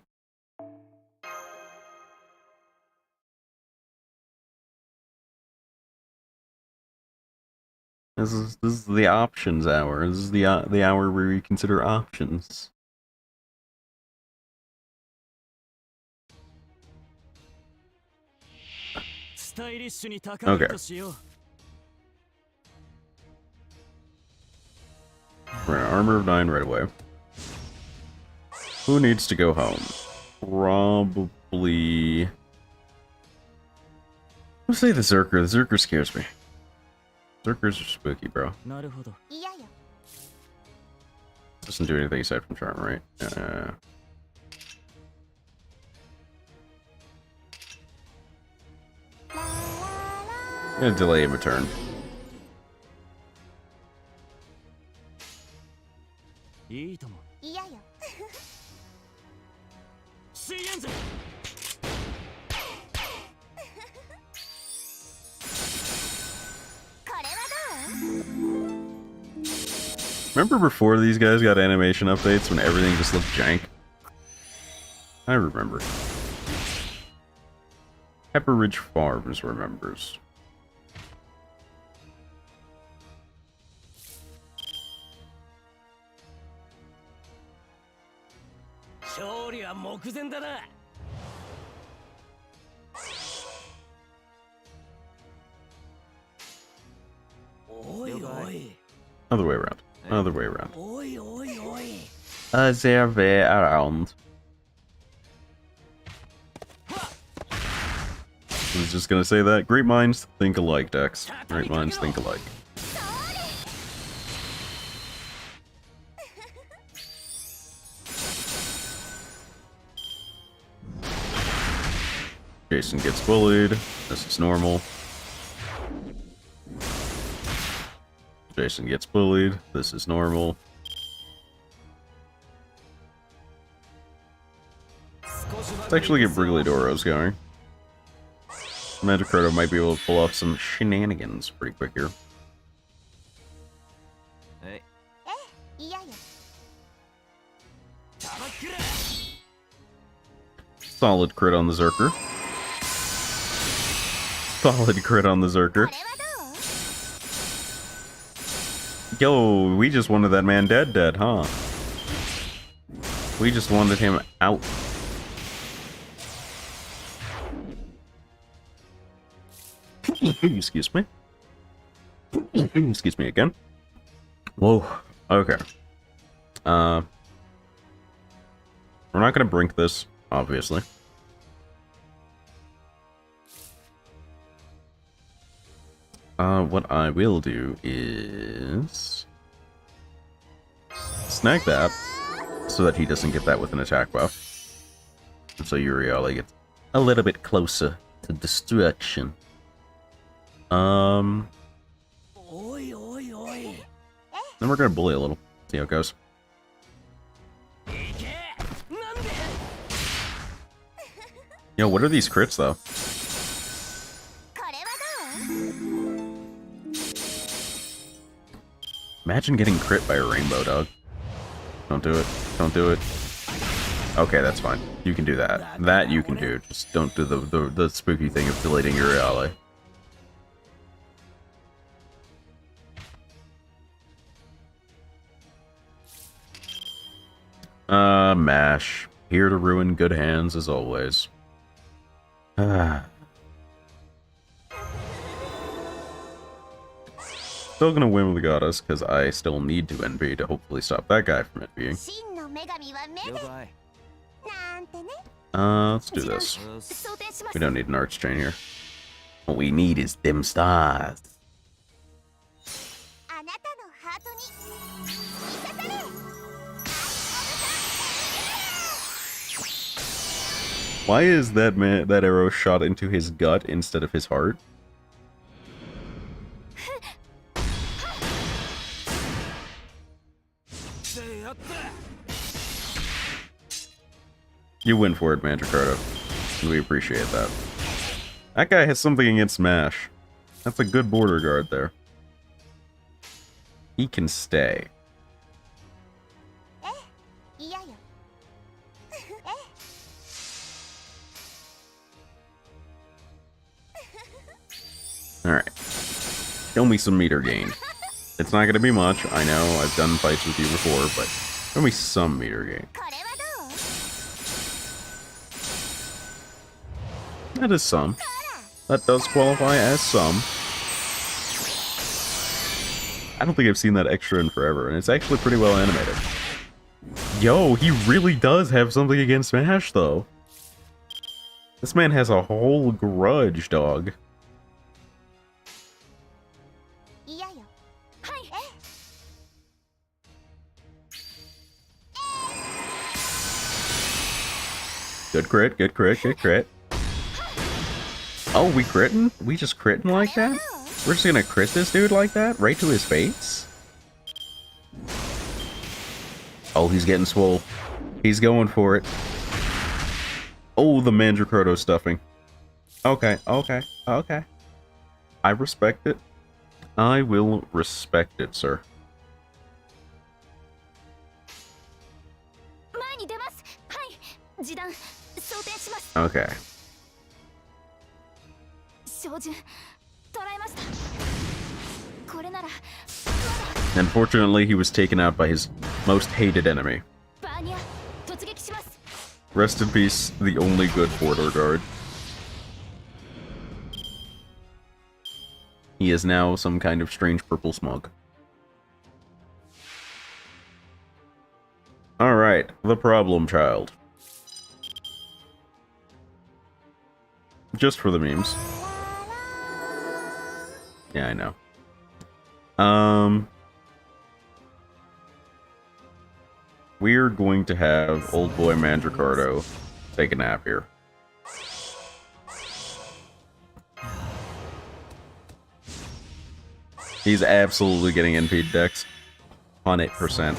This is the options hour. This is the hour where we consider options. Okay. We're in armor of 9 right away. Who needs to go home? Probably... I'll say the Zerker. The Zerker scares me. Zerkers are spooky, bro. Doesn't do anything aside from charm, right? I'm gonna delay him a turn. Remember before these guys got animation updates when everything just looked jank? I remember. Pepperidge Farms remembers. Other way around. Other way around. Other way around. I was just gonna say that. Great minds think alike, Dex. Great minds think alike. Jason gets bullied. This is normal. Jason gets bullied. This is normal. Let's actually get Briglidoros going. Magicroto might be able to pull off some shenanigans pretty quick here. Solid crit on the Zerker. Solid crit on the Zerker. Yo, we just wanted that man dead, huh? We just wanted him out. Excuse me. Excuse me again. Whoa. Okay. We're not gonna brink this, obviously. What I will do is snag that so that he doesn't get that with an attack buff. And so Uriala gets a little bit closer to destruction. Then we're gonna bully a little. See how it goes. Yo, what are these crits though? Imagine getting crit by a rainbow, dog. Don't do it. Don't do it. Okay, that's fine. You can do that. That you can do. Just don't do the spooky thing of deleting your ally. Mash. Here to ruin good hands as always. Still gonna win with the goddess, because I still need to envy to hopefully stop that guy from envying. Let's do this. We don't need an archchain here. What we need is them stars. Why is that arrow shot into his gut instead of his heart? You win for it, Mandracardo. We appreciate that. That guy has something against Smash. That's a good border guard there. He can stay. Alright. Show me some meter gain. It's not gonna be much, I know, I've done fights with you before, but show me some meter gain. That is some. That does qualify as some. I don't think I've seen that extra in forever, and it's actually pretty well animated. Yo, he really does have something against Smash, though. This man has a whole grudge, dog. Good crit, good crit, good crit. Oh, we critting? We just critting like that? We're just gonna crit this dude like that? Right to his face? Oh, he's getting swole. He's going for it. Oh, the Mandracardo stuffing. Okay, okay, okay. I respect it. I will respect it, sir. Okay. Unfortunately, he was taken out by his most hated enemy. Rest in peace, the only good border guard. He is now some kind of strange purple smog. Alright, the problem child. Just for the memes. Yeah, I know. We're going to have old boy Mandracardo take a nap here. He's absolutely getting NP'd decks. 100%.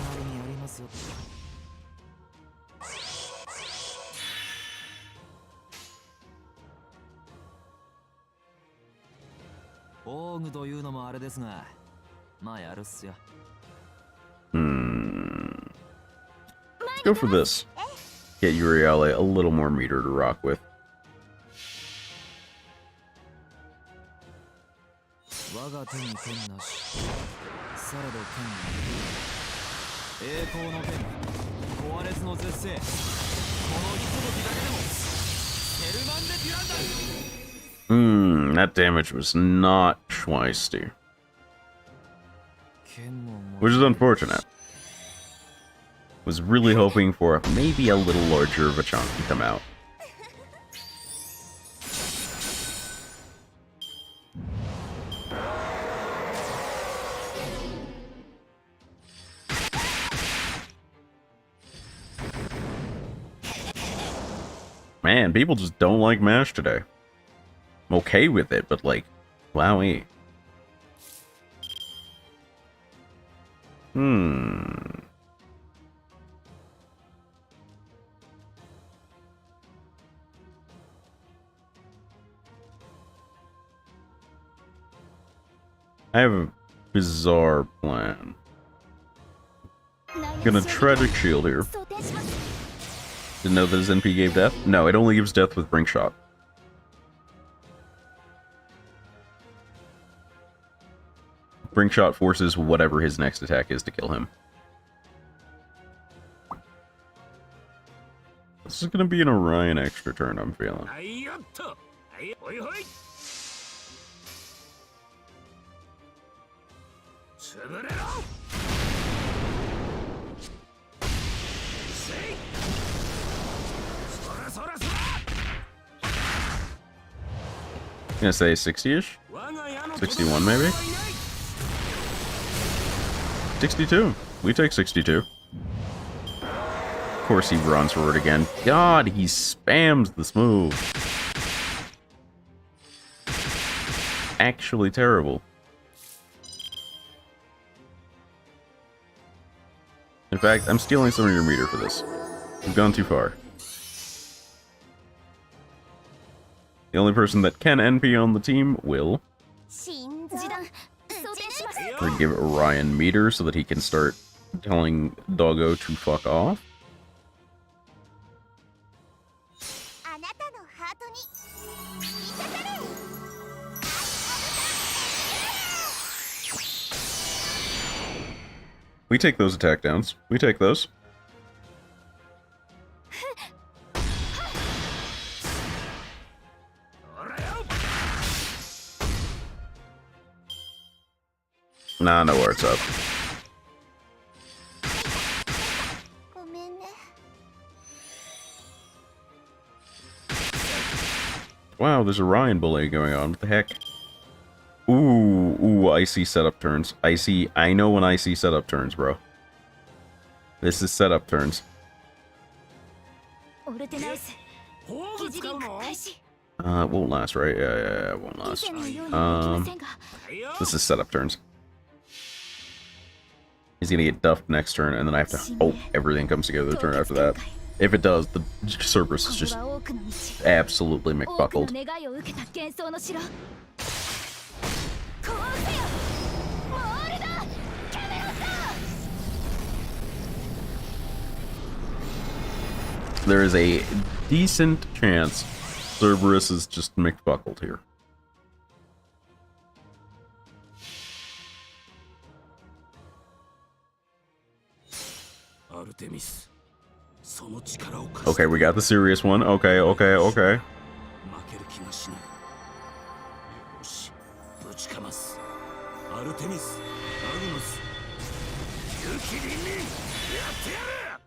Let's go for this. Get Uriale a little more meter to rock with. That damage was not schweisty. Which is unfortunate. Was really hoping for maybe a little larger of a chunk to come out. Man, people just don't like MASH today. I'm okay with it, but like, wowee. I have a bizarre plan. Gonna tragic shield here. Didn't know that his NP gave death? No, it only gives death with Brink Shot. Brink Shot forces whatever his next attack is to kill him. This is gonna be an Orion extra turn, I'm feeling. I'm gonna say 60-ish? 61 maybe? 62. We take 62. Of course he runs for it again. God, he spams this move. Actually terrible. In fact, I'm stealing some of your meter for this. We've gone too far. The only person that can NP on the team will. 心臓そうします We give Orion meter so that he can start telling Doggo to fuck off. あなたのハートに引っかかれ We take those attack downs. We take those. Nah, no where it's up. ごめんね Wow, there's Orion bullying going on. What the heck? Ooh, I see setup turns. I know when I see setup turns, bro. This is setup turns. オルテナウス 宝具使うの 開始 It won't last, right? Yeah, it won't 以 last. 前のようにはできませんが This is setup turns. He's gonna get duffed next turn, and then I have to hope everything comes together the turn after that. If it does, the Cerberus is こ just こは多くの道 absolutely 多くの McBuckled. 願いを受けた幻想の城こうせよモールだキャメロット There is a decent chance Cerberus is just McBuckled here. アルテミスその力を貸 Okay, we got the serious one. Okay. 負ける気がしないよしぶちかますアルテミスアグノスユキリンにやってやる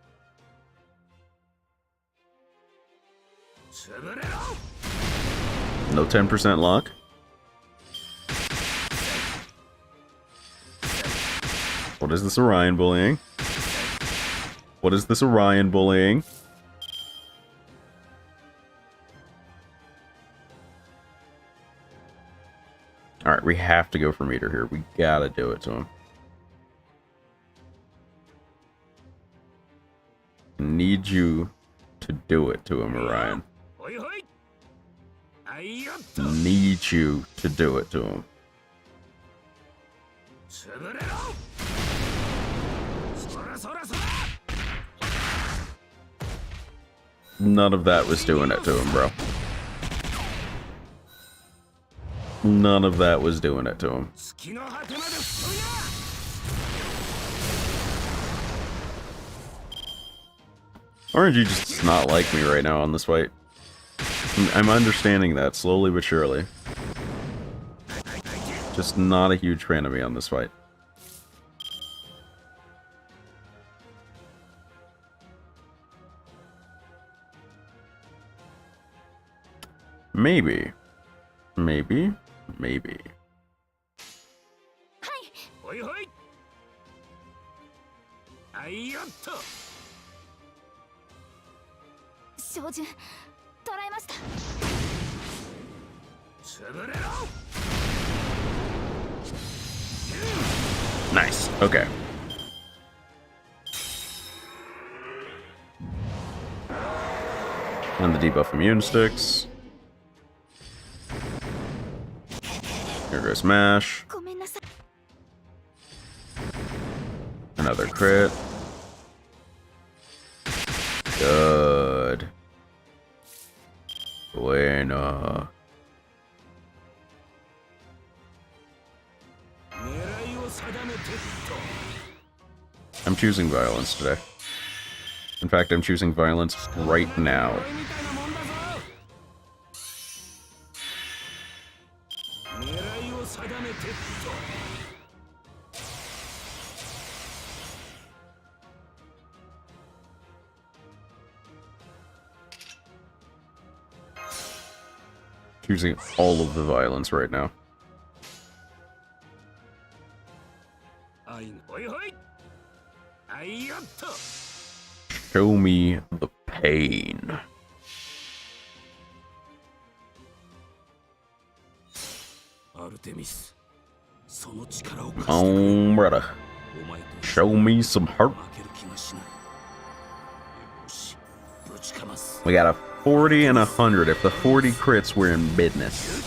潰れろ No 10% lock. What is this Orion bullying? What is this Orion bullying? Alright, we have to go for meter here. We gotta do it to him. Need you to do it to him, Orion. ほいほいあいよっと Need you to do it to him. 潰れろそらそらそら None of that was doing it to him, bro. None of that was doing it to him. 月の果てまで吹っ飛びな RNG just does not like me right now on this fight. I'm understanding that slowly but surely. Just not a huge fan of me on this fight. Maybe. Maybe. ほいほいあいよっと照準捉えました 潰れろ Nice. Okay. And the debuff immune sticks. Here goes Smash. ごめんなさい Another crit. Good. Bueno. 狙いを定めてっ I'm choosing violence today. In fact, I'm choosing violence right now. と俺みたいなもんだぞ狙いを定めてっと Choosing all of the violence right now. あいほいほいあいよっと Show me the pain. アルテミスその力を貸して Oh, brother. お前と Show me some heart. 負ける気がしないよし We got a 40 and a 100. If the 40 crits, we're in business.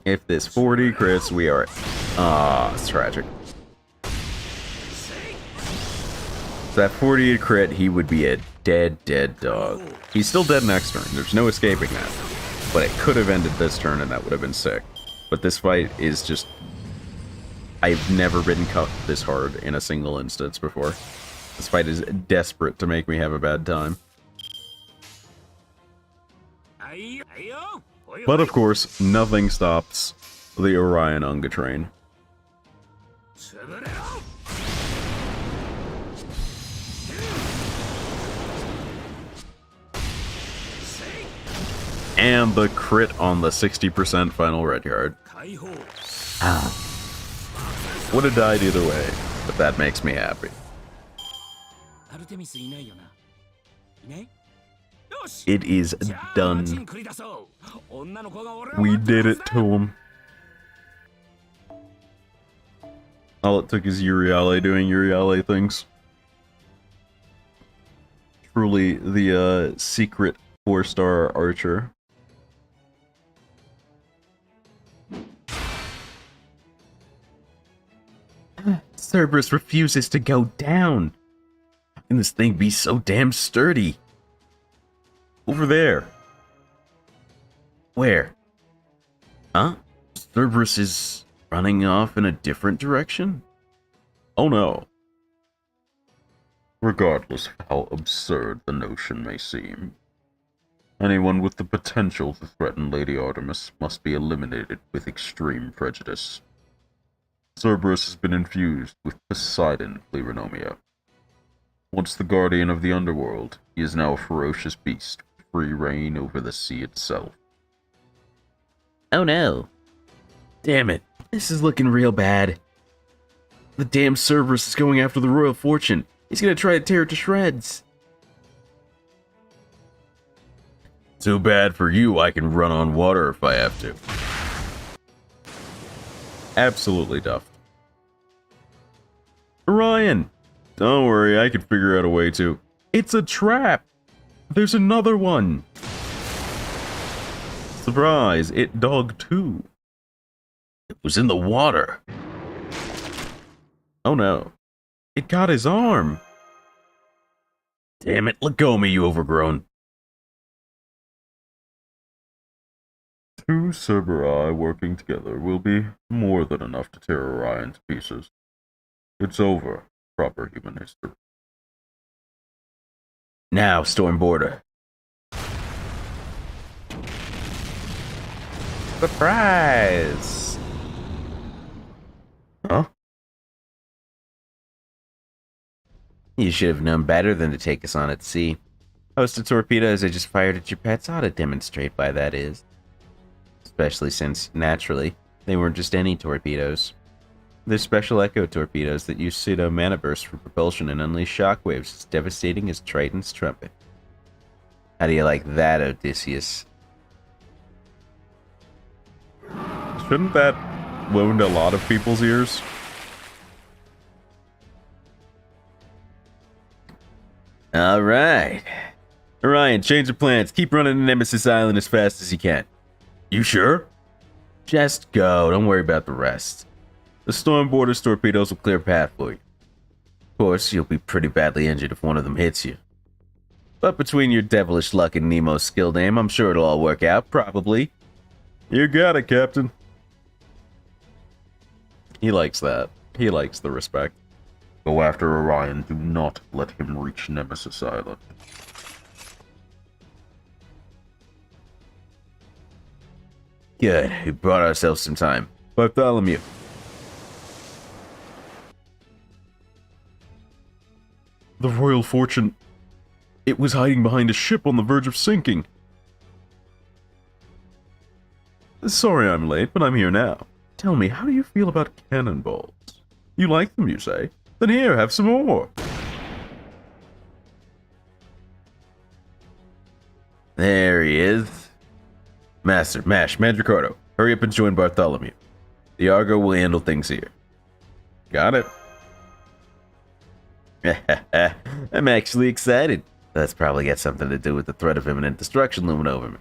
If this 40 crits, we are... it's tragic. So that 40 crit, he would be a dead dog. He's still dead next turn. There's no escaping that. But it could have ended this turn, and that would have been sick. But this fight is just... I've never been cut this hard in a single instance before. This fight is desperate to make me have a bad time. But of course, nothing stops the Orion Unga train. And the crit on the 60% final red card. Would have died either way, but that makes me happy. It is done. We did it to him. All it took is Uriale doing Uriale things. Truly the secret 4-star archer. Cerberus refuses to go down. How can this thing be so damn sturdy? Over there. Where? Huh? Cerberus is running off in a different direction? Oh no. Regardless of how absurd the notion may seem, anyone with the potential to threaten Lady Artemis must be eliminated with extreme prejudice. Cerberus has been infused with Poseidon Pleronomia. Once the guardian of the underworld, he is now a ferocious beast with free reign over the sea itself. Oh no. Damn it. This is looking real bad. The damn Cerberus is going after the royal fortune. He's gonna try to tear it to shreds. Too bad for you, I can run on water if I have to. Absolutely duffed. Orion! Don't worry, I can figure out a way to. It's a trap! There's another one! Surprise, it dog too. It was in the water. Oh no. It got his arm. Damn it, let go of me, you overgrown. Two Cerberus working together will be more than enough to tear Orion to pieces. It's over, proper human history. Now, Storm Border. Surprise! Huh? You should have known better than to take us on at sea. Host of torpedoes I just fired at your pets ought to demonstrate why that is. Especially since, naturally, they weren't just any torpedoes. They're special echo torpedoes that use pseudo-mana bursts for propulsion and unleash shockwaves as devastating as Triton's trumpet. How do you like that, Odysseus? Shouldn't that wound a lot of people's ears? Alright. Orion, change of plans. Keep running to Nemesis Island as fast as you can. You sure? Just go. Don't worry about the rest. The Storm Border's torpedoes will clear a path for you. Of course, you'll be pretty badly injured if one of them hits you. But between your devilish luck and Nemo's skilled aim, I'm sure it'll all work out, probably. You got it, Captain. He likes that. He likes the respect. Go after Orion. Do not let him reach Nemesis Island. Good. We brought ourselves some time. Bartholomew. The Royal Fortune. It was hiding behind a ship on the verge of sinking. Sorry I'm late, but I'm here now. Tell me, how do you feel about cannonballs? You like them, you say? Then here, have some more. There he is. Master, Mash, Mandricardo, hurry up and join Bartholomew. The Argo will handle things here. Got it. I'm actually excited. That's probably got something to do with the threat of imminent destruction looming over me.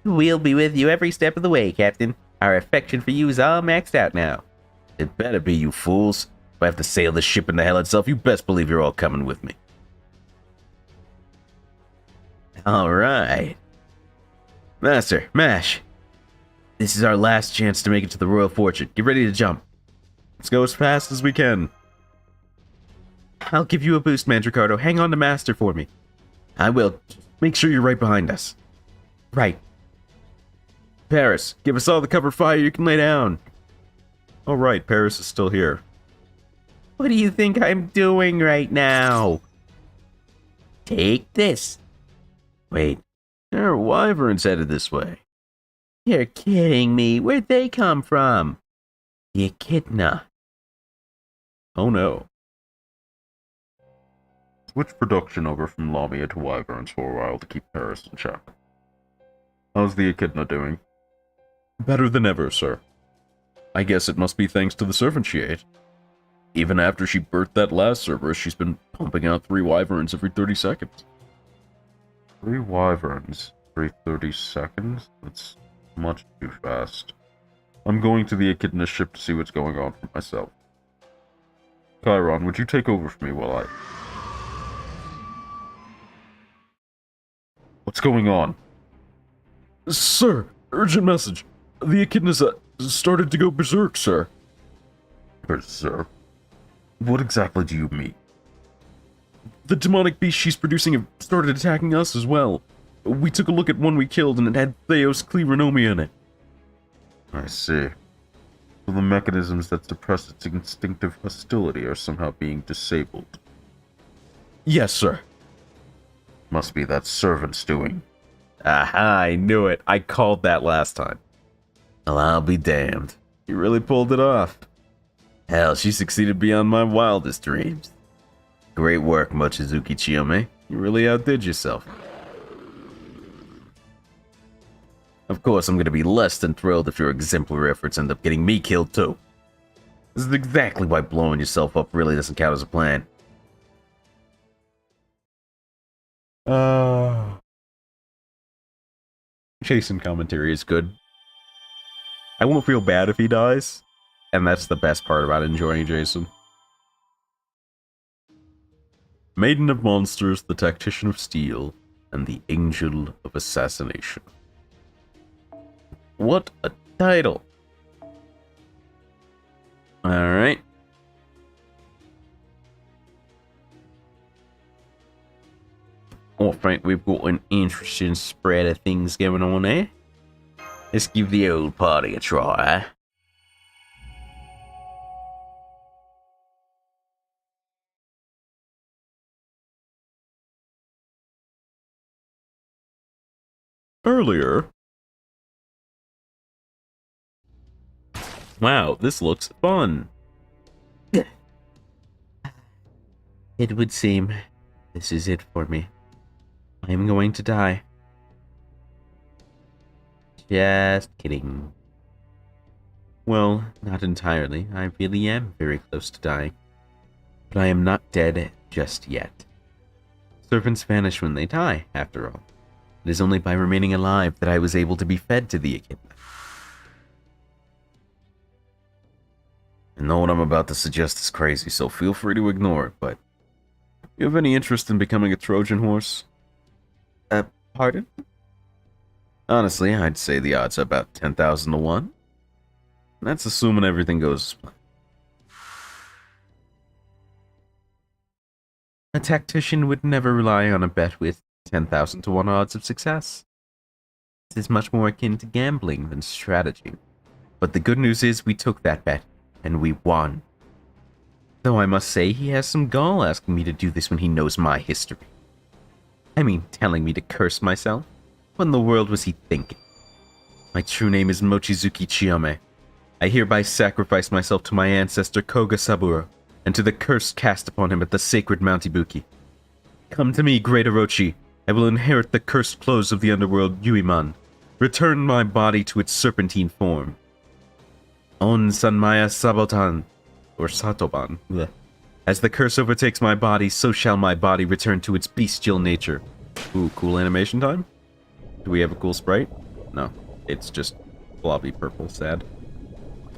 We'll be with you every step of the way, Captain. Our affection for you is all maxed out now. It better be, you fools. If I have to sail this ship into hell itself, you best believe you're all coming with me. Alright. Master, Mash. This is our last chance to make it to the Royal Fortune. Get ready to jump. Let's go as fast as we can. I'll give you a boost, Mandricardo. Hang on to Master for me. I will. Make sure you're right behind us. Right. Paris, give us all the cover fire you can lay down. Oh right, Paris is still here. What do you think I'm doing right now? Take this. Wait, there are wyverns headed this way. You're kidding me. Where'd they come from? The echidna. Oh no. Switch production over from Lamia to wyverns for a while to keep Paris in check. How's the echidna doing? Better than ever, sir. I guess it must be thanks to the servant she ate. Even after she birthed that last Cerberus, she's been pumping out 3 wyverns every 30 seconds. 3 wyverns every 30 seconds? That's much too fast. I'm going to the echidna ship to see what's going on for myself. Chiron, would you take over for me while I... What's going on? Sir, urgent message. The echidna's started to go berserk, sir. Berserk? What exactly do you mean? The demonic beast she's producing have started attacking us as well. We took a look at one we killed and it had Theos Kleronomia in it. I see. So the mechanisms that suppress its instinctive hostility are somehow being disabled. Yes, sir. Must be that servant's doing. Aha, I knew it. I called that last time. Well, I'll be damned. You really pulled it off. Hell, she succeeded beyond my wildest dreams. Great work, Mochizuki Chiyome. You really outdid yourself. Of course, I'm going to be less than thrilled if your exemplary efforts end up getting me killed too. This is exactly why blowing yourself up really doesn't count as a plan. Jason commentary is good. I won't feel bad if he dies, and that's the best part about enjoying Jason. Maiden of Monsters, the Tactician of Steel, and the Angel of Assassination. What a title! Alright. Alright, we've got an interesting spread of things going on there. Let's give the old party a try. Earlier. Wow, this looks fun. It would seem this is it for me. I am going to die. Just kidding. Well, not entirely. I really am very close to dying. But I am not dead just yet. Servants vanish when they die, after all. It is only by remaining alive that I was able to be fed to the echidna. I know what I'm about to suggest is crazy, so feel free to ignore it, but... You have any interest in becoming a Trojan horse? Pardon? Honestly, I'd say the odds are about 10,000 to 1. That's assuming everything goes as planned. A tactician would never rely on a bet with 10,000 to 1 odds of success. This is much more akin to gambling than strategy. But the good news is we took that bet, and we won. Though I must say he has some gall asking me to do this when he knows my history. I mean, telling me to curse myself? What in the world was he thinking? My true name is Mochizuki Chiyome. I hereby sacrifice myself to my ancestor Koga Saburo, and to the curse cast upon him at the sacred Mount Ibuki. Come to me, great Orochi. I will inherit the cursed clothes of the underworld Yuiman. Return my body to its serpentine form. On Sanmaya Sabotan, or Satoban. Blech. As the curse overtakes my body, so shall my body return to its bestial nature. Ooh, cool animation time? Do we have a cool sprite? No, it's just blobby purple sad.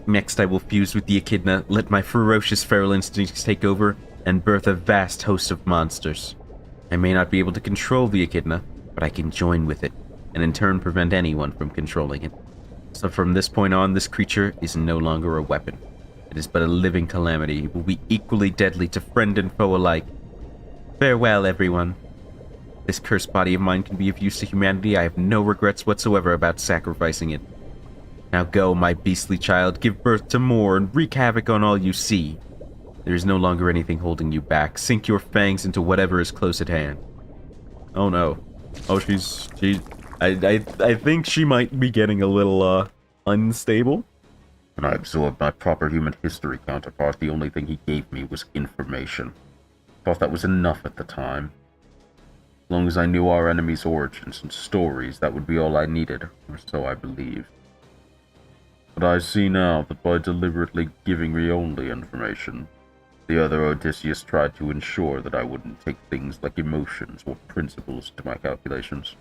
Next I will fuse with the echidna, let my ferocious feral instincts take over, and birth a vast host of monsters. I may not be able to control the echidna, but I can join with it, and in turn prevent anyone from controlling it. So from this point on, this creature is no longer a weapon. It is but a living calamity. It will be equally deadly to friend and foe alike. Farewell, everyone. This cursed body of mine can be of use to humanity. I have no regrets whatsoever about sacrificing it. Now go, my beastly child, give birth to more, and wreak havoc on all you see. There is no longer anything holding you back. Sink your fangs into whatever is close at hand. Oh no. Oh, I think she might be getting a little, unstable. When I absorbed my proper human history counterpart, the only thing he gave me was information. Thought that was enough at the time. As long as I knew our enemy's origins and stories, that would be all I needed, or so I believed. But I see now that by deliberately giving me only information, the other Odysseus tried to ensure that I wouldn't take things like emotions or principles into my calculations.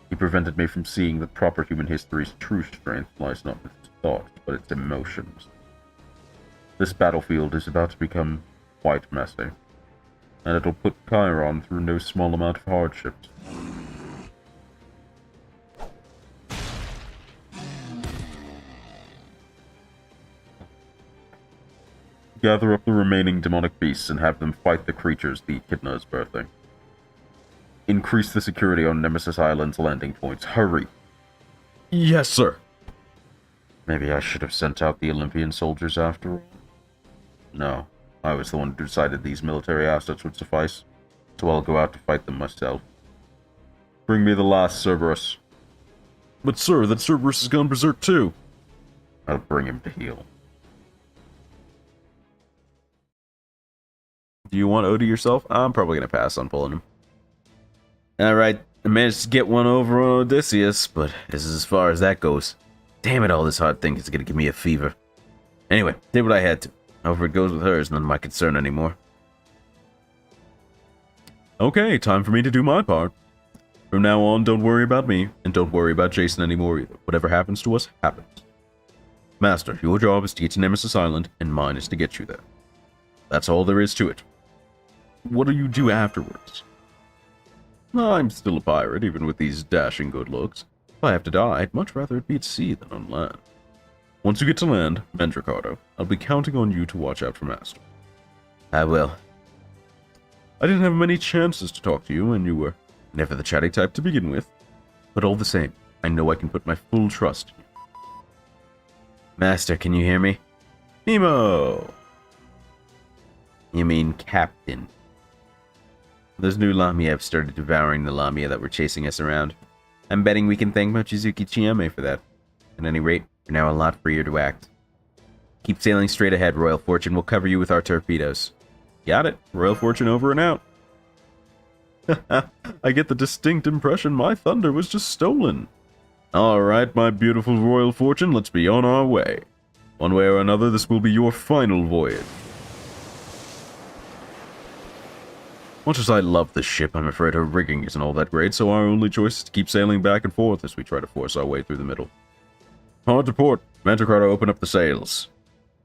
He prevented me from seeing that proper human history's true strength lies not with its thoughts, but its emotions. This battlefield is about to become quite messy, and it'll put Chiron through no small amount of hardships. Gather up the remaining demonic beasts and have them fight the creatures the echidna is birthing. Increase the security on Nemesis Island's landing points. Hurry! Yes, sir! Maybe I should have sent out the Olympian soldiers after all? No, I was the one who decided these military assets would suffice, so I'll go out to fight them myself. Bring me the last Cerberus. But sir, that Cerberus has gone berserk too! I'll bring him to heal. Do you want Odie yourself? I'm probably going to pass on pulling him. Alright, I managed to get one over on Odysseus, but this is as far as that goes. Damn it, all this hard thinking is going to give me a fever. Anyway, did what I had to. However it goes with her is none of my concern anymore. Okay, time for me to do my part. From now on, don't worry about me, and don't worry about Jason anymore either. Whatever happens to us, happens. Master, your job is to get to Nemesis Island, and mine is to get you there. That's all there is to it. What do you do afterwards? I'm still a pirate, even with these dashing good looks. If I have to die, I'd much rather it be at sea than on land. Once you get to land, Ricardo, I'll be counting on you to watch out for Master. I will. I didn't have many chances to talk to you, and you were never the chatty type to begin with. But all the same, I know I can put my full trust in you. Master, can you hear me? Nemo! You mean Captain. Those new Lamia have started devouring the Lamia that were chasing us around. I'm betting we can thank Mochizuki Chiyame for that. At any rate, we're now a lot freer to act. Keep sailing straight ahead, Royal Fortune. We'll cover you with our torpedoes. Got it. Royal Fortune over and out. I get the distinct impression my thunder was just stolen. Alright, my beautiful Royal Fortune, let's be on our way. One way or another, this will be your final voyage. Much as I love this ship, I'm afraid her rigging isn't all that great, so our only choice is to keep sailing back and forth as we try to force our way through the middle. Hard to port. Manticore, open up the sails.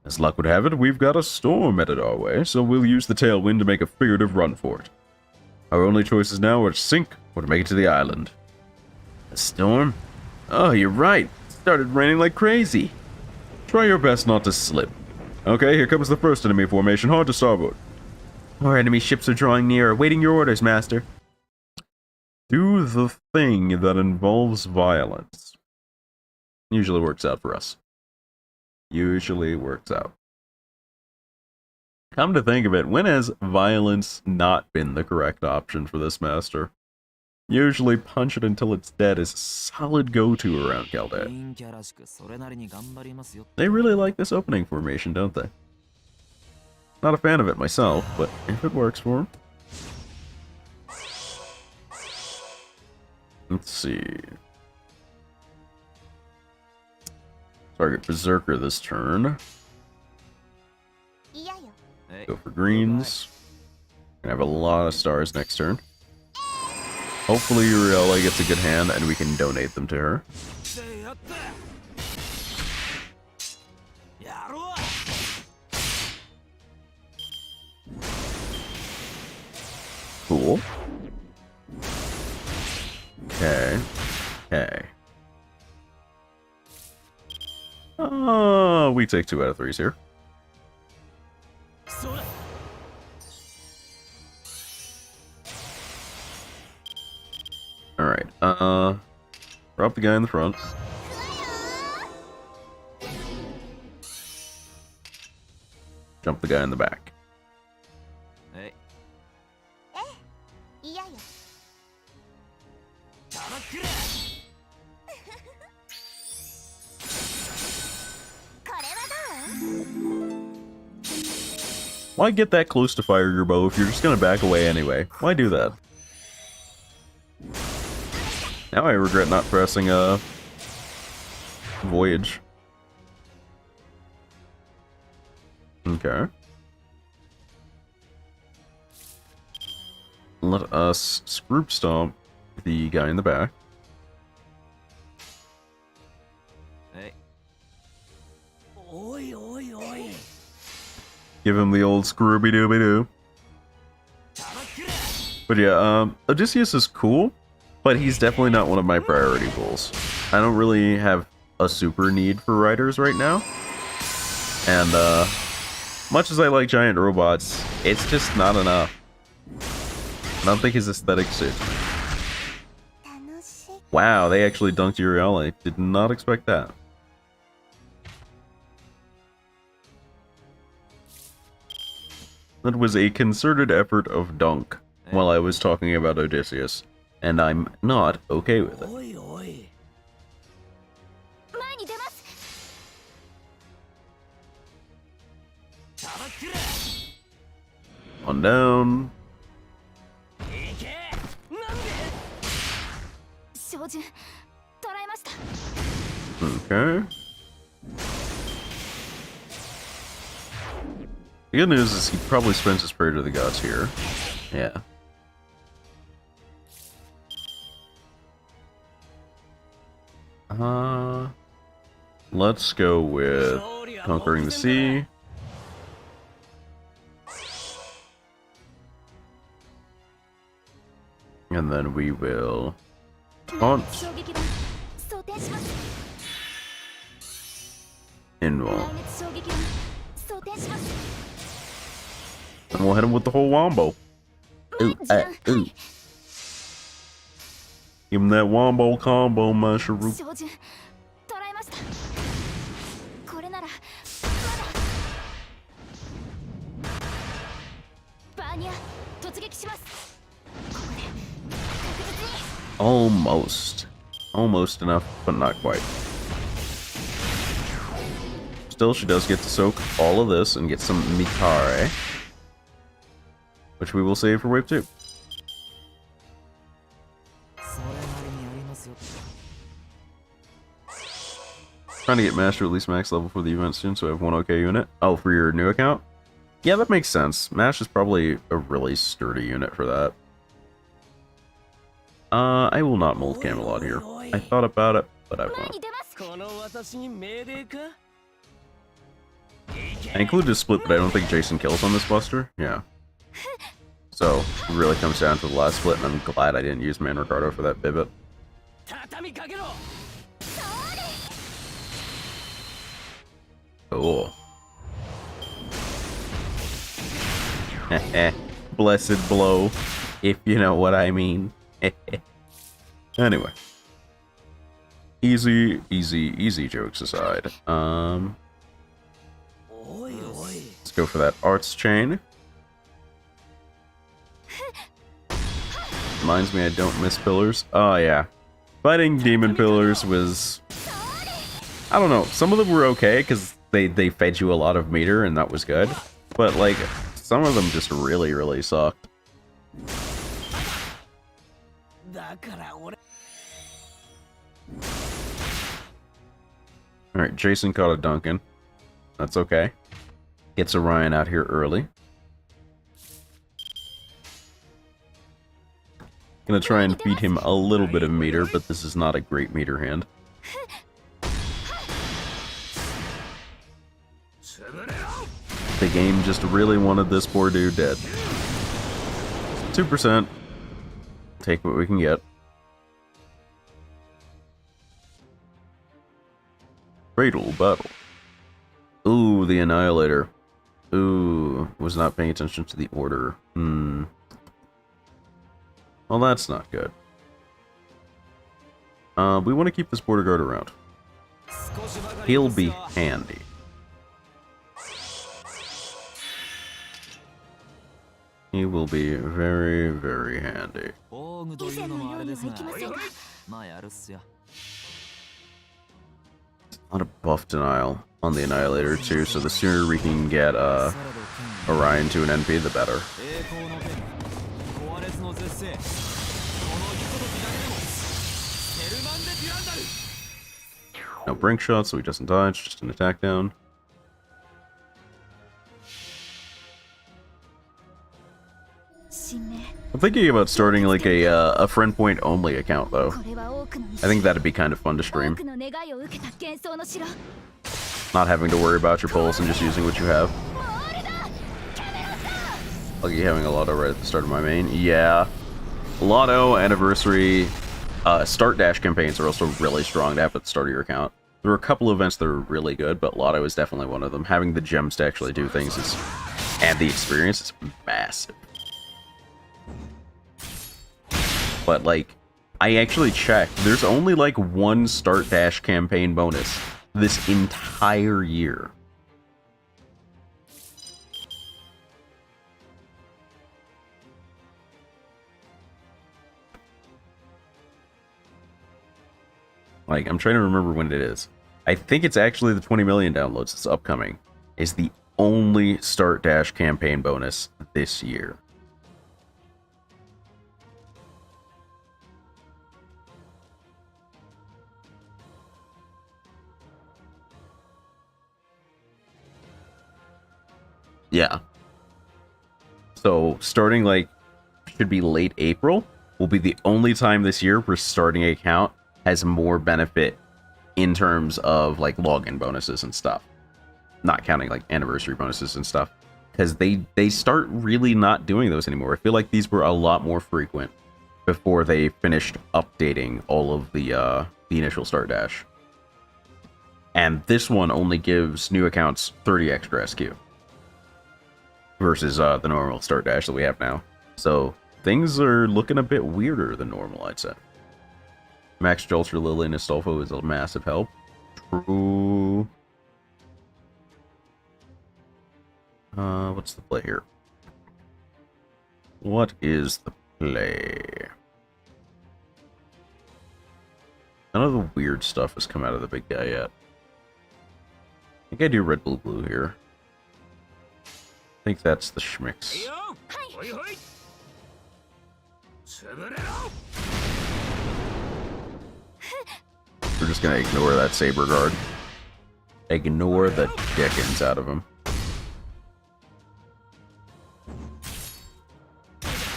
As luck would have it, we've got a storm headed our way, so we'll use the tailwind to make a figurative run for it. Our only choices now are to sink or to make it to the island. A storm? Oh, you're right. It started raining like crazy. Try your best not to slip. Okay, here comes the first enemy formation, hard to starboard. Our enemy ships are drawing near, awaiting your orders, Master. Do the thing that involves violence. Usually works out for us. Usually works out. Come to think of it, when has violence not been the correct option for this Master? Usually punch it until it's dead is a solid go-to around Corday. They really like this opening formation, don't they? Not a fan of it myself, but if it works for them. Let's see. Target Berserker this turn. Go for greens. Gonna have a lot of stars next turn. Hopefully Uriella gets a good hand and we can donate them to her. Cool. Okay. Okay. We take 2 out of 3s here. Alright, drop the guy in the front. Jump the guy in the back. Why get that close to fire your bow if you're just gonna back away anyway? Why do that? Now I regret not pressing Voyage. Okay. Let us Scroop Stomp the guy in the back. Give him the old Scrooby-Dooby-Doo. But yeah, Odysseus is cool, but he's definitely not one of my priority goals. I don't really have a super need for riders right now. And, much as I like giant robots, it's just not enough. I don't think his aesthetic suits. Wow, they actually dunked Uriel. I did not expect that. That was a concerted effort of dunk while I was talking about Odysseus, and I'm not okay with it. On down. Okay. The good news is he probably spends his prayer to the gods here. Yeah. Let's go with Conquering the Sea. And then we will taunt. Invul. And we'll hit him with the whole wombo. Ooh, ooh. Give him that wombo combo, mushroom. Almost. Almost enough, but not quite. Still, she does get to soak all of this and get some Mikare, which we will save for wave 2. Trying to get Master at least max level for the event soon, so I have 1 OK unit. Oh, for your new account? Yeah, that makes sense. Mash is probably a really sturdy unit for that. I will not mold Camelot here. I thought about it, but I won't. I included a split, but I don't think Jason kills on this Buster. Yeah. So, it really comes down to the last split, and I'm glad I didn't use Man Ricardo for that Bibbit. Cool. Blessed blow, if you know what I mean. Anyway. Easy jokes aside. Let's go for that arts chain. Reminds me I don't miss pillars. Oh yeah. Fighting demon pillars was... I don't know, some of them were okay, because they fed you a lot of meter and that was good. But like, some of them just really sucked. Alright, Jason caught a Duncan. That's okay. Gets Orion out here early. Gonna try and feed him a little bit of meter, but this is not a great meter hand. The game just really wanted this poor dude dead. 2%. Take what we can get. Fatal battle. Ooh, the Annihilator. Ooh, was not paying attention to the order. Well, that's not good. We want to keep this border guard around. He'll be handy. He will be very, very handy. A lot of buff denial on the Annihilator too, so the sooner we can get Orion to an NP, the better. No brink shot, so he doesn't dodge, just an attack down. I'm thinking about starting like a friend point only account though. I think that'd be kind of fun to stream. Not having to worry about your pulls and just using what you have. Lucky having a Lotto right at the start of my main. Yeah. Lotto, Anniversary, Start Dash campaigns are also really strong to have at the start of your account. There are a couple of events that are really good, but Lotto is definitely one of them. Having the gems to actually do things is, and the experience is massive. But like, I actually checked. There's only like one Start Dash campaign bonus this entire year. Like, I'm trying to remember when it is. I think it's actually the 20 million downloads that's upcoming. Is the only Start Dash campaign bonus this year. Yeah. So, starting like, should be late April, will be the only time this year where starting an account has more benefit in terms of like login bonuses and stuff. Not counting like anniversary bonuses and stuff. Because they start really not doing those anymore. I feel like these were a lot more frequent before they finished updating all of the initial Start Dash. And this one only gives new accounts 30 extra SQ. Versus the normal Start Dash that we have now. So things are looking a bit weirder than normal, I'd say. Max Jolter, Lily, and Astolfo is a massive help. True. What's the play here? What is the play? None of the weird stuff has come out of the big guy yet. I think I do red, blue, blue here. I think that's the schmicks. We're just gonna ignore that Saber Guard. Ignore the dickens out of him.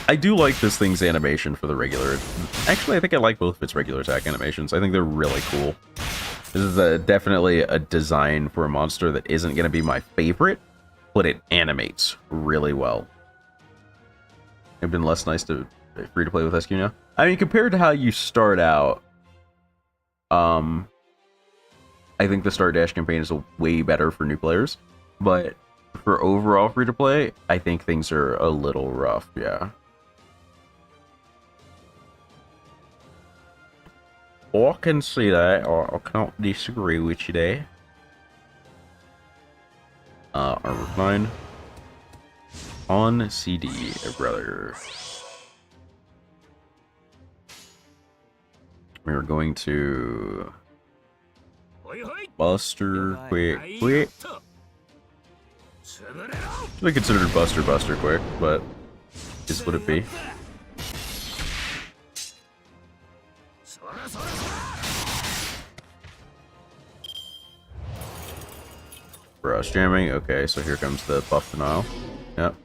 I do like this thing's animation for the regular. Actually, I think I like both of its regular attack animations. I think they're really cool. This is definitely a design for a monster that isn't going to be my favorite, but it animates really well. It's been less nice to free to play with SQ now. I mean, compared to how you start out, I think the Start Dash campaign is way better for new players, but for overall free to play, I think things are a little rough. Yeah. I can see that. I can't disagree with you there. Armor 9 on CD, brother. We're going to Buster quick. Should have considered Buster quick, but this would it be? for us. Jamming. Okay, so here comes the buff denial. Yep.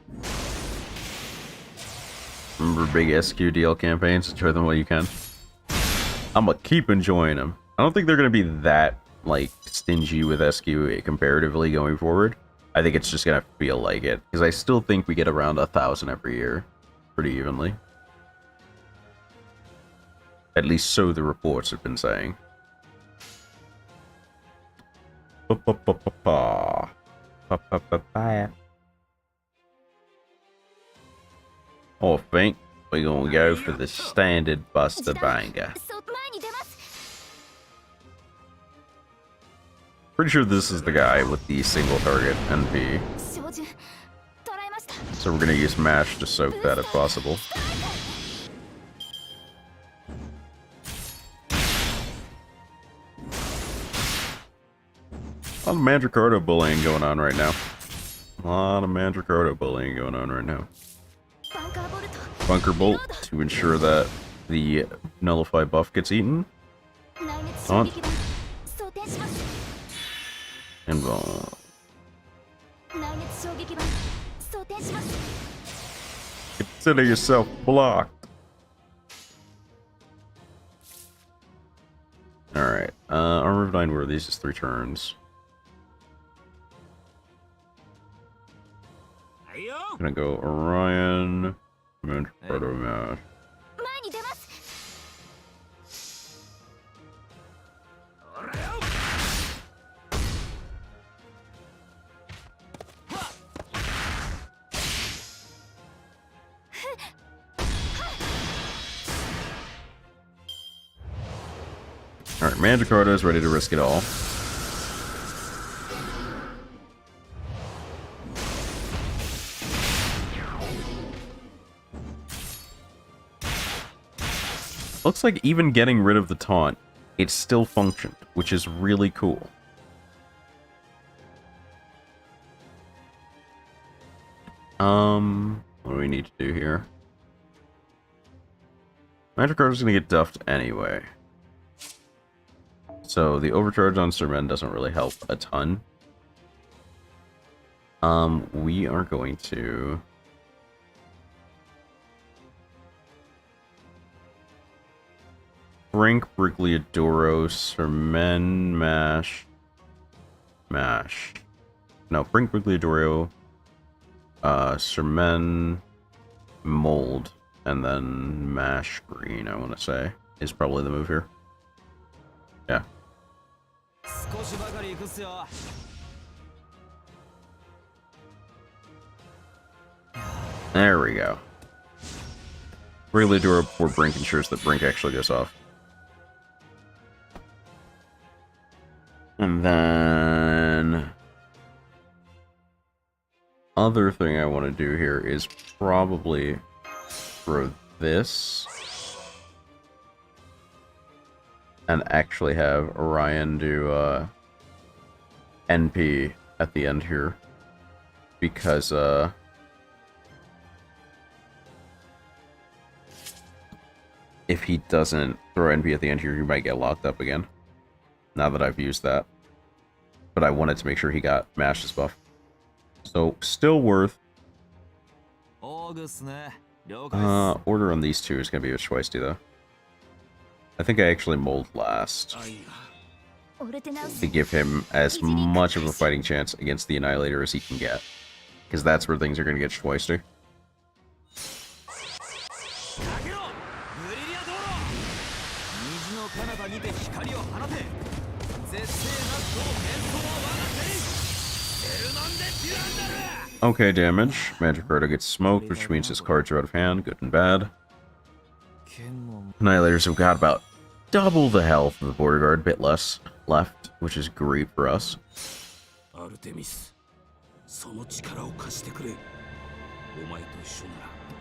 Remember big SQDL campaigns? Enjoy them while you can. I'm gonna keep enjoying them. I don't think they're gonna be that like stingy with SQ comparatively going forward. I think it's just gonna feel like it because I still think we get around 1,000 every year, pretty evenly. At least so the reports have been saying. Oh, I think we're gonna go for the standard Buster Banger. Pretty sure this is the guy with the single target NP. So we're gonna use MASH to soak that if possible. A lot of Mandricardo bullying going on right now. A lot of Mandricardo bullying going on right now. Bunker Bolt to ensure that the Nullify buff gets eaten. Taunt. Involve. Consider yourself blocked. Alright, Armor of 9 Worthies is 3 turns. Gonna go Orion, Mandricardo Mash. Alright, Mandricardo is ready to risk it all. Looks like even getting rid of the taunt, it still functioned, which is really cool. What do we need to do here? Mandricardo's gonna get duffed anyway. So the overcharge on Sermen doesn't really help a ton. We are going to... Brink, Brigliadoro, Sermen, Mash. No, Brink, Brigliadoro, Sermen, Mold, and then Mash Green, I want to say, is probably the move here. Yeah. There we go. Brigliadoro before Brink ensures that Brink actually goes off. And then... Other thing I want to do here is probably throw this. And actually have Orion do NP at the end here. Because if he doesn't throw NP at the end here, he might get locked up again. Now that I've used that. But I wanted to make sure he got Mash's buff. So, still worth. Order on these two is going to be a Schweisty, though. I think I actually mold last. To give him as much of a fighting chance against the Annihilator as he can get. Because that's where things are going to get Schweisty. Okay, damage. Mandricardo gets smoked, which means his cards are out of hand. Good and bad. Annihilators have got about double the health of the border guard, bit less left, which is great for us.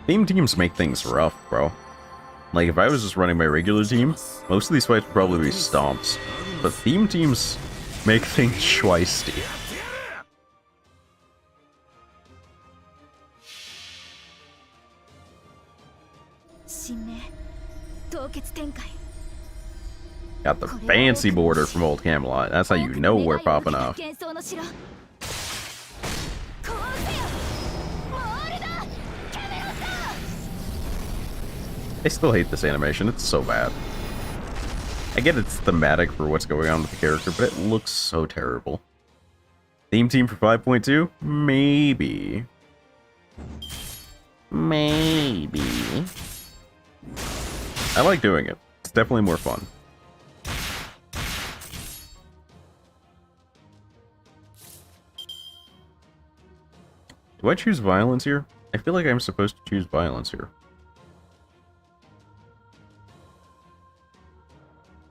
Theme teams make things rough, bro. Like, if I was just running my regular team, most of these fights would probably be stomps. But theme teams make things schweisty. Got the fancy border from Old Camelot. That's how you know we're popping off. I still hate this animation. It's so bad. I get it's thematic for what's going on with the character, but it looks so terrible. Theme team for 5.2? Maybe. Maybe. I like doing it. It's definitely more fun. Do I choose violence here? I feel like I'm supposed to choose violence here.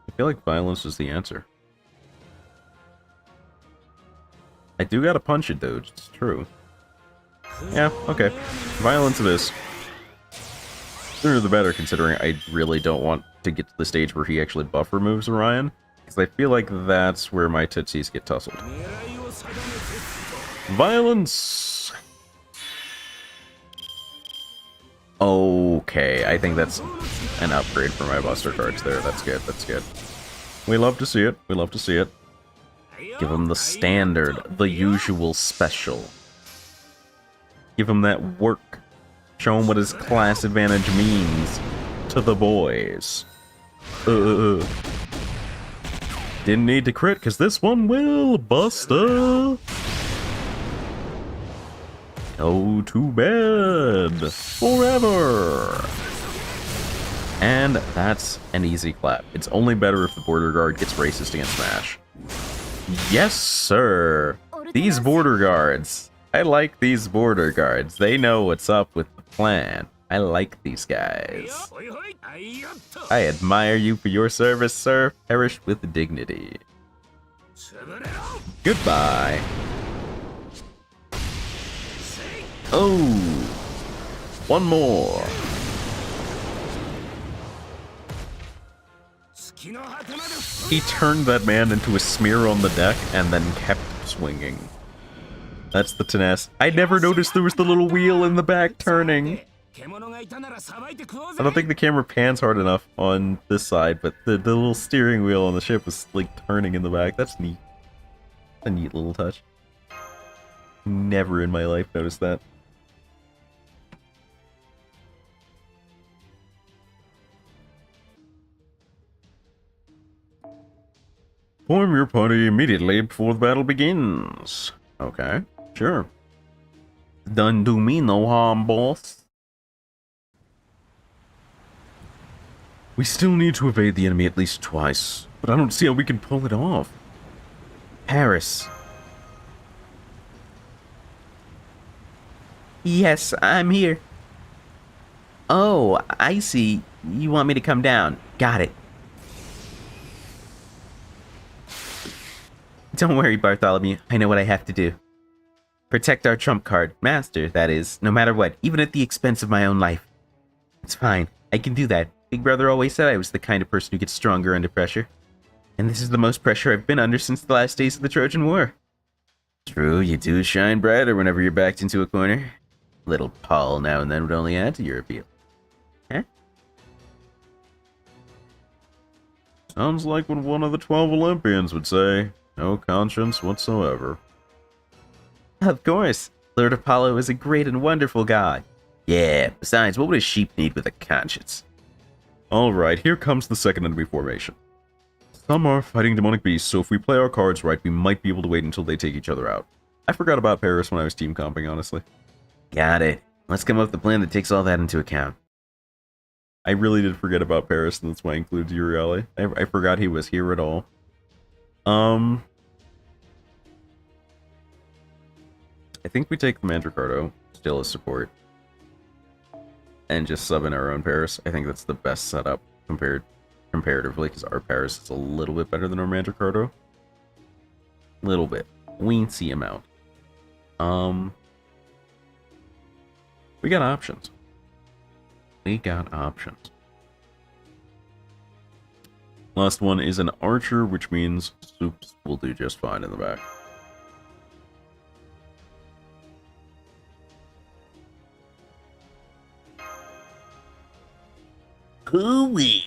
I feel like violence is the answer. I do gotta punch it though, it's true. Yeah, okay. Violence it is. Sooner the better, considering I really don't want to get to the stage where he actually buff removes Orion, because I feel like that's where my tootsies get tussled. Violence! Okay, I think that's an upgrade for my Buster cards there. That's good, that's good. We love to see it, we love to see it. Give him the standard, the usual special. Give him that work. Show him what his class advantage means to the boys. Didn't need to crit, because this one will, Buster. Oh, too bad. Forever. And that's an easy clap. It's only better if the border guard gets racist against Smash. Yes, sir. These border guards. I like these border guards. They know what's up with the plan. I like these guys. I admire you for your service, sir. Perish with dignity. Goodbye. Oh. One more. He turned that man into a smear on the deck and then kept swinging. That's the tenacity. I never noticed there was the little wheel in the back turning. I don't think the camera pans hard enough on this side, but the little steering wheel on the ship was like turning in the back. That's neat. A neat little touch. Never in my life noticed that. Form your party immediately before the battle begins. Okay, sure. Done do me no harm, boss. We still need to evade the enemy at least twice, but I don't see how we can pull it off. Paris. Yes, I'm here. Oh, I see. You want me to come down. Got it. Don't worry, Bartholomew. I know what I have to do. Protect our trump card. Master, that is. No matter what. Even at the expense of my own life. It's fine. I can do that. Big Brother always said I was the kind of person who gets stronger under pressure. And this is the most pressure I've been under since the last days of the Trojan War. True, you do shine brighter whenever you're backed into a corner. Little Paul now and then would only add to your appeal. Huh? Sounds like what one of the 12 Olympians would say. No conscience whatsoever. Of course. Lord Apollo is a great and wonderful god. Yeah, besides, what would a sheep need with a conscience? Alright, here comes the second enemy formation. Some are fighting demonic beasts, so if we play our cards right, we might be able to wait until they take each other out. I forgot about Paris when I was team comping, honestly. Got it. Let's come up with a plan that takes all that into account. I really did forget about Paris, and that's why I included Uriali. I forgot he was here at all. I think we take the Mandricardo, still as support, and just sub in our own Paris. I think that's the best setup comparatively, because our Paris is a little bit better than our Mandricardo. Little bit. Weensy amount. We got options. We got options. Last one is an archer, which means Soups will do just fine in the back. Hooey.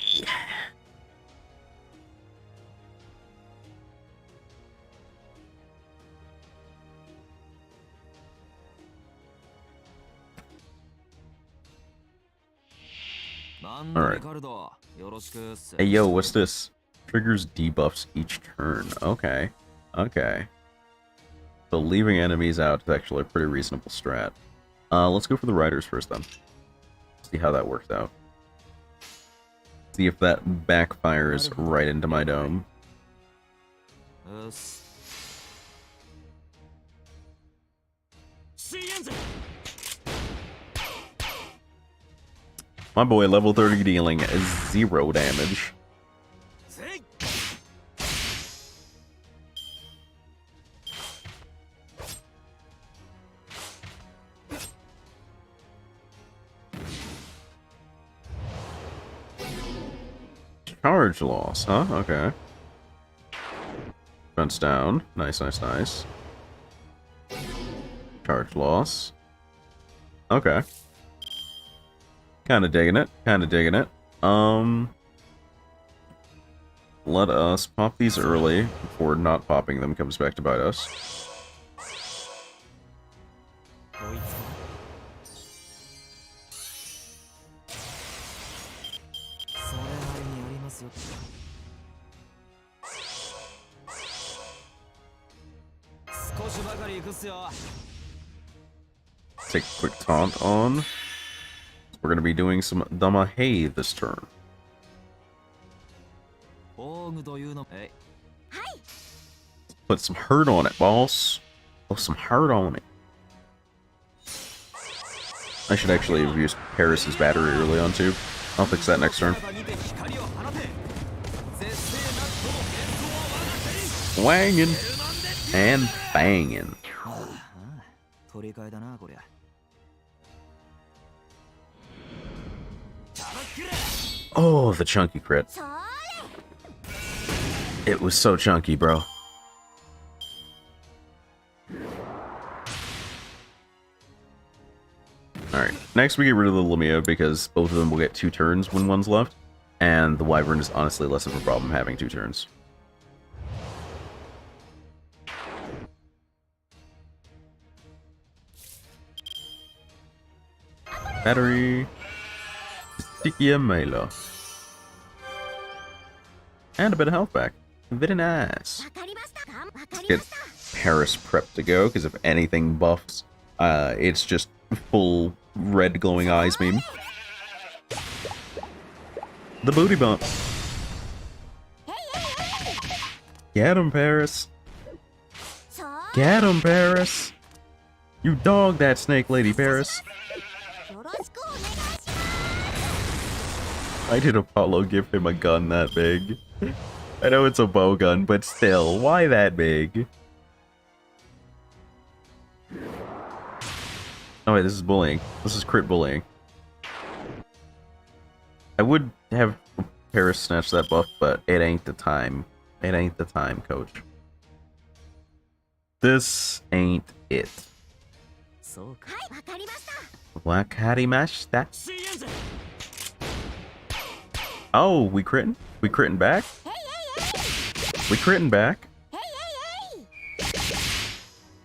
Alright. Hey, yo, what's this? Triggers debuffs each turn. Okay. Okay. So leaving enemies out is actually a pretty reasonable strat. Let's go for the riders first, then. See how that works out. See if that backfires right into my dome. My boy, level 30 dealing 0 damage. Charge loss, huh? Okay. Defense down. Nice, nice, nice. Charge loss. Okay. Kinda digging it. Kinda digging it. Let us pop these early before not popping them comes back to bite us. Take a quick taunt on. We're going to be doing some Damahe this turn. Put some hurt on it, boss. Put some hurt on it. I should actually have used Paris's battery early on too. I'll fix that next turn. Wangin' and bangin'. Oh, the chunky crit. It was so chunky, bro. Alright, next we get rid of the Lumia because both of them will get 2 turns when one's left, and the Wyvern is honestly less of a problem having 2 turns. Battery. Sticky Mela. And a bit of health back. Very nice. Let's get Paris prepped to go, because if anything buffs, it's just full red glowing eyes meme. The booty bump. Get him, Paris. Get him, Paris. You dog that snake lady, Paris. Why did Apollo give him a gun that big? I know it's a bow gun, but still, why that big? Oh wait, this is bullying. This is crit bullying. I would have Paris snatch that buff, but it ain't the time. It ain't the time, coach. This ain't it. Wakarimashita. Oh, we critting? We critting back? We critting back?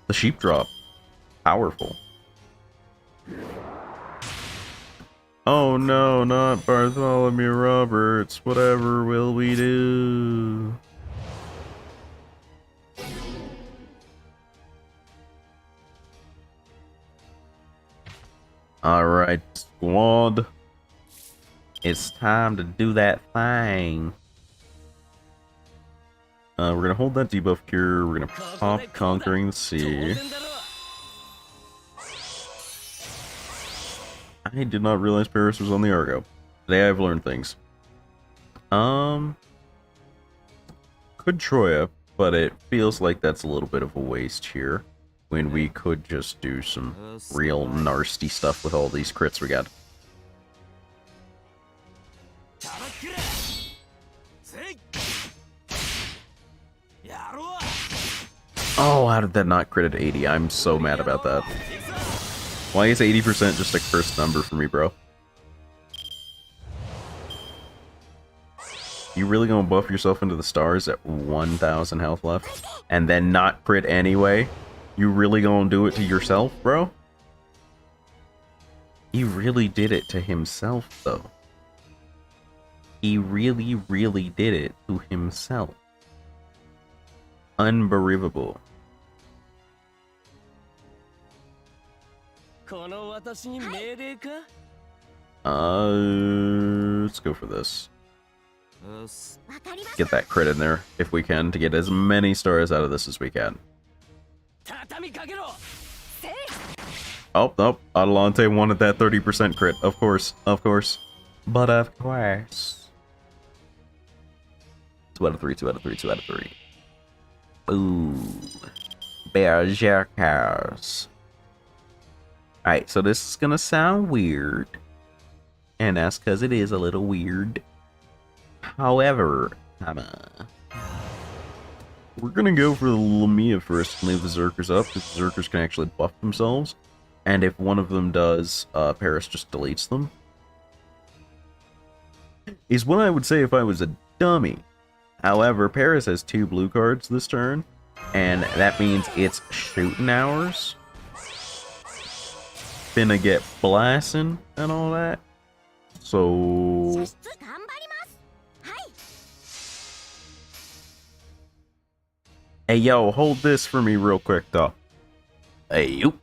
The sheep drop. Powerful. Oh no, not Bartholomew Roberts. Whatever will we do? Alright, squad. It's time to do that thing. We're gonna hold that debuff cure. We're gonna pop Conquering the Sea. I did not realize Paris was on the Argo. Today I've learned things. Could Troya, but it feels like that's a little bit of a waste here. When we could just do some real nasty stuff with all these crits we got. Oh, how did that not crit at 80? I'm so mad about that. Why is 80% just a cursed number for me, bro? You really gonna buff yourself into the stars at 1,000 health left? And then not crit anyway? You really gonna do it to yourself, bro? He really did it to himself, though. He really, really did it to himself. Unbelievable. この私に命令か Let's go for this. Get that crit in there if we can to get as many stars out of this as we can. 畳みかけろ Oh, nope. Adelante wanted that 30% crit. Of course. Of course. But of course. 2 out of 3, 2 out of 3, 2 out of 3. Ooh. Berserkers. Alright, so this is gonna sound weird. And that's because it is a little weird. However, we're gonna go for the Lamia first and leave the Zerkers up, because the Zerkers can actually buff themselves. And if one of them does, Paris just deletes them. Is what I would say if I was a dummy. However, Paris has 2 blue cards this turn, and that means it's shooting hours. Finna get blasting and all that. So... Hey, yo, hold this for me real quick, though. Hey, you.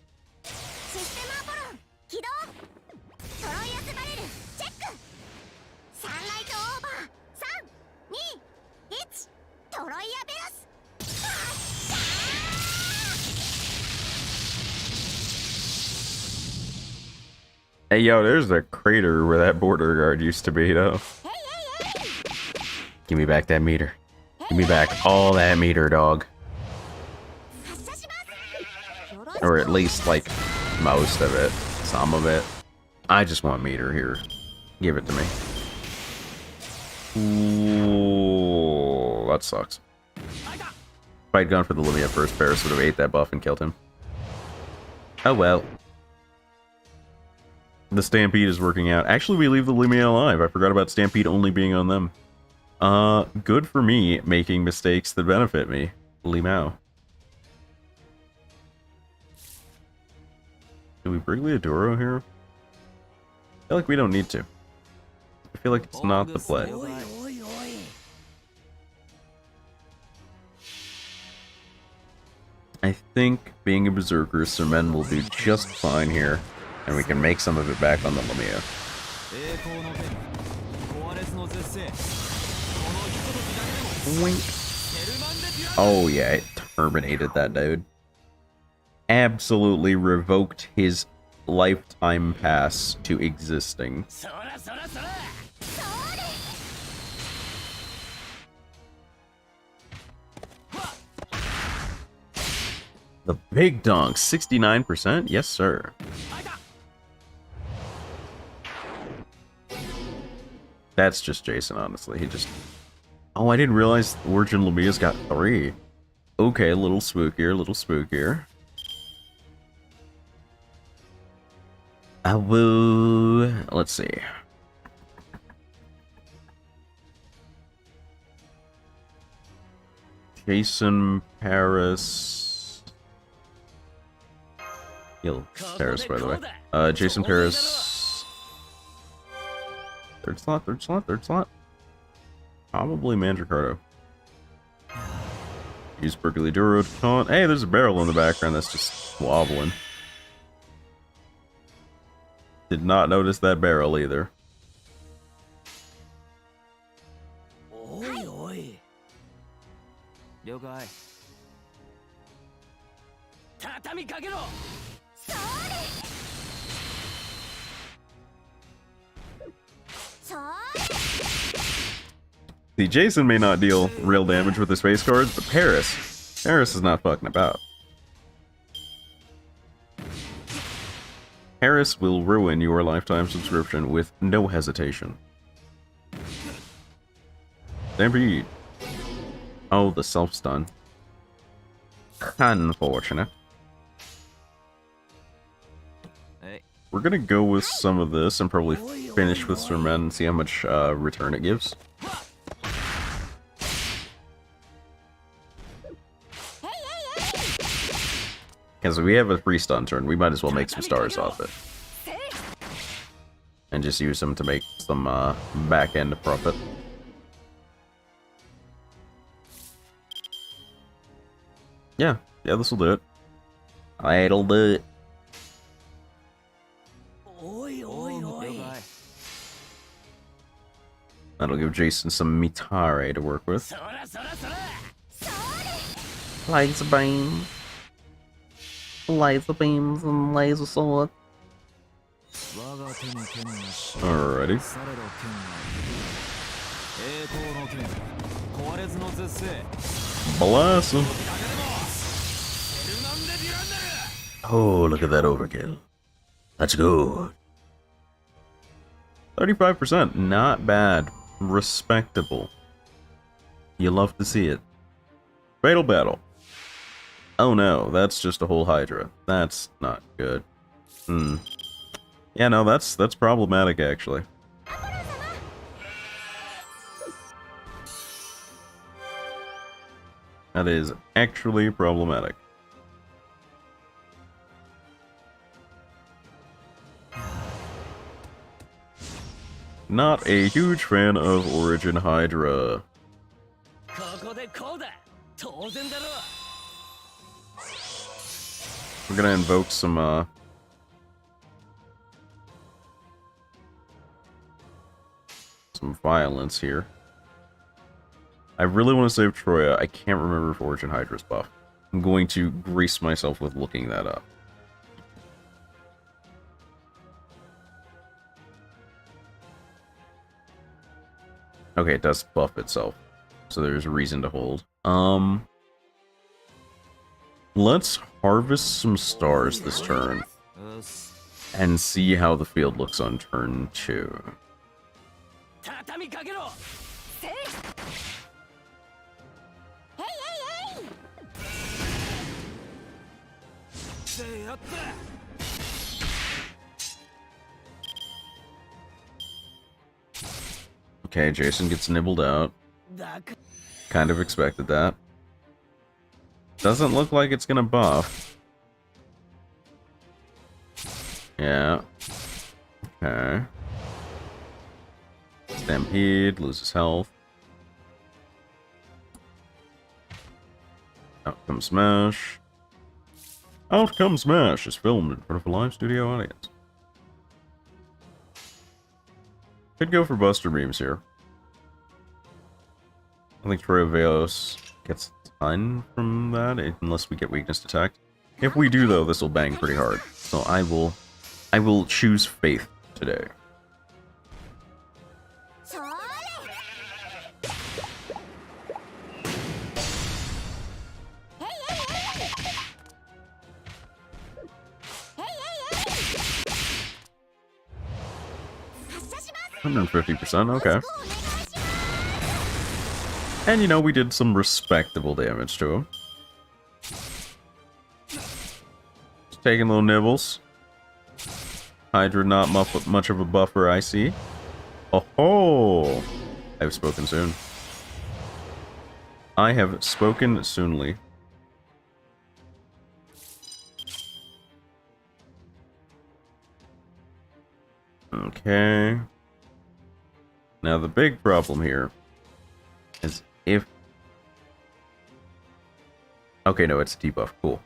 Hey, yo, there's the crater where that border guard used to be, though. Give me back that meter. Give me back all that meter, dog. Or at least, like, most of it. Some of it. I just want meter here. Give it to me. Ooh, that sucks. If I'd gone for the Lumia first, Paris would have ate that buff and killed him. Oh well. The Stampede is working out. Actually, we leave the Lumia alive. I forgot about Stampede only being on them. Good for me making mistakes that benefit me. Limao. Do we bring Leodoro here? I feel like we don't need to. I feel like it's not the play. I think being a Berserker, Sermen will do just fine here. And we can make some of it back on the Lamia. Wink. Oh yeah, it terminated that dude. Absolutely revoked his lifetime pass to existing. The big dunk, 69%? Yes, sir. That's just Jason, honestly. He just... Oh, I didn't realize Origin Lamia's got 3. Okay, a little spookier, a little spookier. Let's see. Jason, Paris... He'll Paris, by the way. Jason, Paris... Third slot, third slot, third slot. Probably Mandricardo. Use Berkeley Duro to taunt. Hey, there's a barrel in the background that's just wobbling. Did not notice that barrel either. See, Jason may not deal real damage with his face cards, but Paris is not fucking about. Paris will ruin your lifetime subscription with no hesitation. Stampede. Oh, the self-stun. Unfortunate. We're gonna go with some of this and probably finish with Sermen and see how much return it gives. Because we have a free stun turn, we might as well make some stars off it. and just use them to make some back-end profit. Yeah, this will do it. It'll do it. That'll give Jason some Mitare to work with. Laser beams. Laser beams and laser sword. Alrighty. Bless him. Oh, look at that overkill. That's good. 35%, not bad. Respectable. You love to see it. Fatal battle. Oh no, that's just a whole Hydra. That's not good. Yeah, no, that's problematic actually. That is actually problematic. Not a huge fan of Origin Hydra. We're gonna invoke some violence here. I really want to save Troya. I can't remember if Origin Hydra's buff. I'm going to grease myself with looking that up. Okay, it does buff itself, so there's a reason to hold. Let's harvest some stars this turn and see how the field looks on turn 2. Okay, Jason gets nibbled out. Kind of expected that. Doesn't look like it's gonna buff. Yeah. Okay. Stampede, loses health. Out comes Smash. Out Comes Smash is filmed in front of a live studio audience. Could go for Buster Beams here. I think Troya Veos gets a ton from that, unless we get weakness detect. If we do, though, this will bang pretty hard. So I will choose Faith today. $150%, okay. And you know, we did some respectable damage to him. Just taking little nibbles. Hydra not much of a buffer, I see. Oh, I've spoken soon. I have spoken soonly. Okay. Now the big problem here is if... Okay, no, it's a debuff. Cool.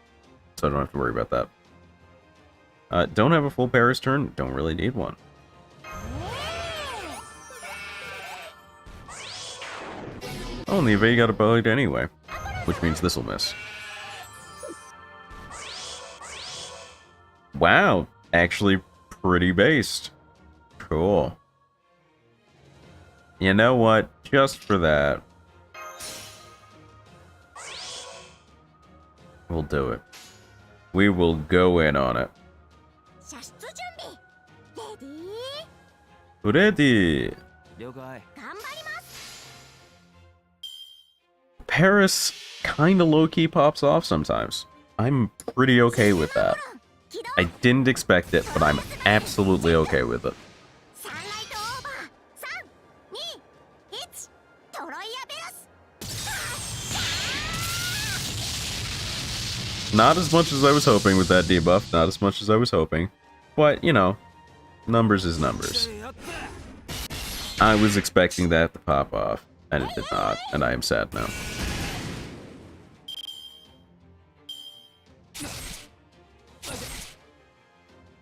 So I don't have to worry about that. Don't have a full Paris turn. Don't really need one. Oh, and the evade got ability anyway. Which means this will miss. Wow. Actually pretty based. Cool. You know what? Just for that, we'll do it. We will go in on it. Ready? Paris kinda low-key pops off sometimes. I'm pretty okay with that. I didn't expect it, but I'm absolutely okay with it. Not as much as I was hoping with that debuff, not as much as I was hoping. But, you know, Numbers is numbers. I was expecting that to pop off, and it did not, and I am sad now.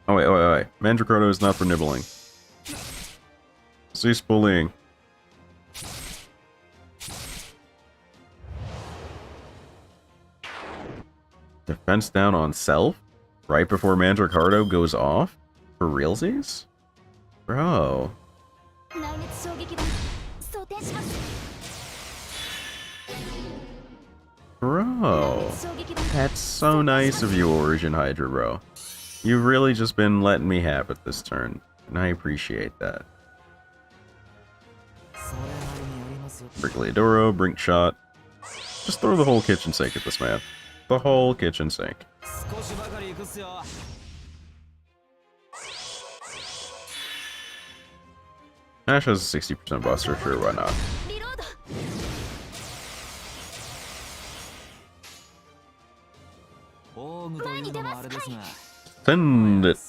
Oh wait. Mandracordo is not for nibbling. Cease bullying. Defense down on self? Right before Mandracordo goes off? For realsies? Bro. Bro. That's so nice of you, Origin Hydra, bro. You've really just been letting me have it this turn, and I appreciate that. Brickleadoro, Brink Shot. Just throw the whole kitchen sink at this man. The whole kitchen sink. Ash has a 60% buster, sure, why not? Send it.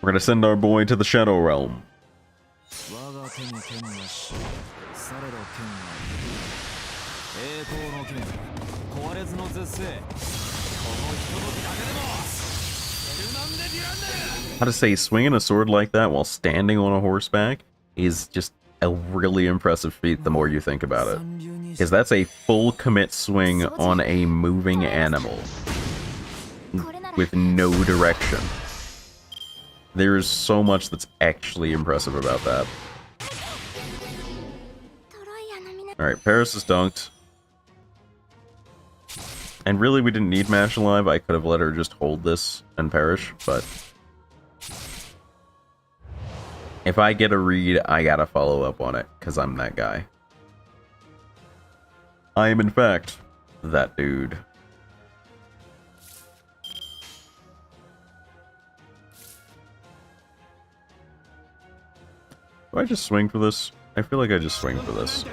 We're gonna send our boy to the Shadow Realm. How to say, swinging a sword like that while standing on a horseback is just a really impressive feat the more you think about it. Because that's a full commit swing on a moving animal with no direction. There is so much that's actually impressive about that. Alright, Paris is dunked. And really, we didn't need Mash Alive. I could have let her just hold this and perish, but if I get a read, I gotta follow up on it, because I'm that guy. I am, in fact, that dude. Do I just swing for this? I feel like I just swing for this.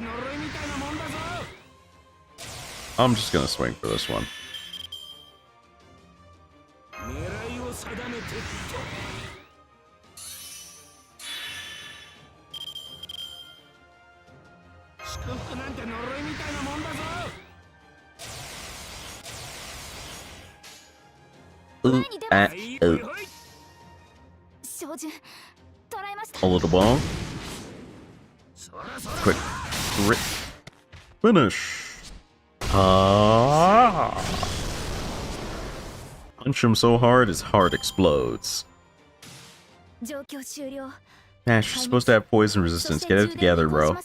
I'm just gonna swing for this one. Ooh, ooh. A little ball. Quick. Rip. Finish. Punch him so hard his heart explodes. Ash, you're supposed to have poison resistance. Get it together, bro.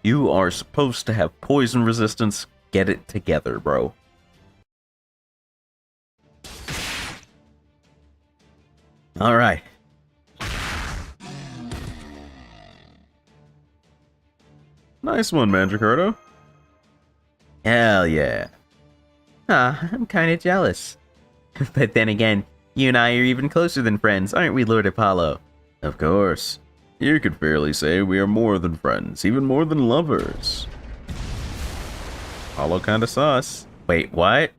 You are supposed to have poison resistance. Get it together, bro. Alright. Nice one, Mandracordo. Hell yeah. I'm kinda jealous. But then again, you and I are even closer than friends, aren't we, Lord Apollo? Of course. You could fairly say we are more than friends, even more than lovers. Apollo kinda sus. Wait, what?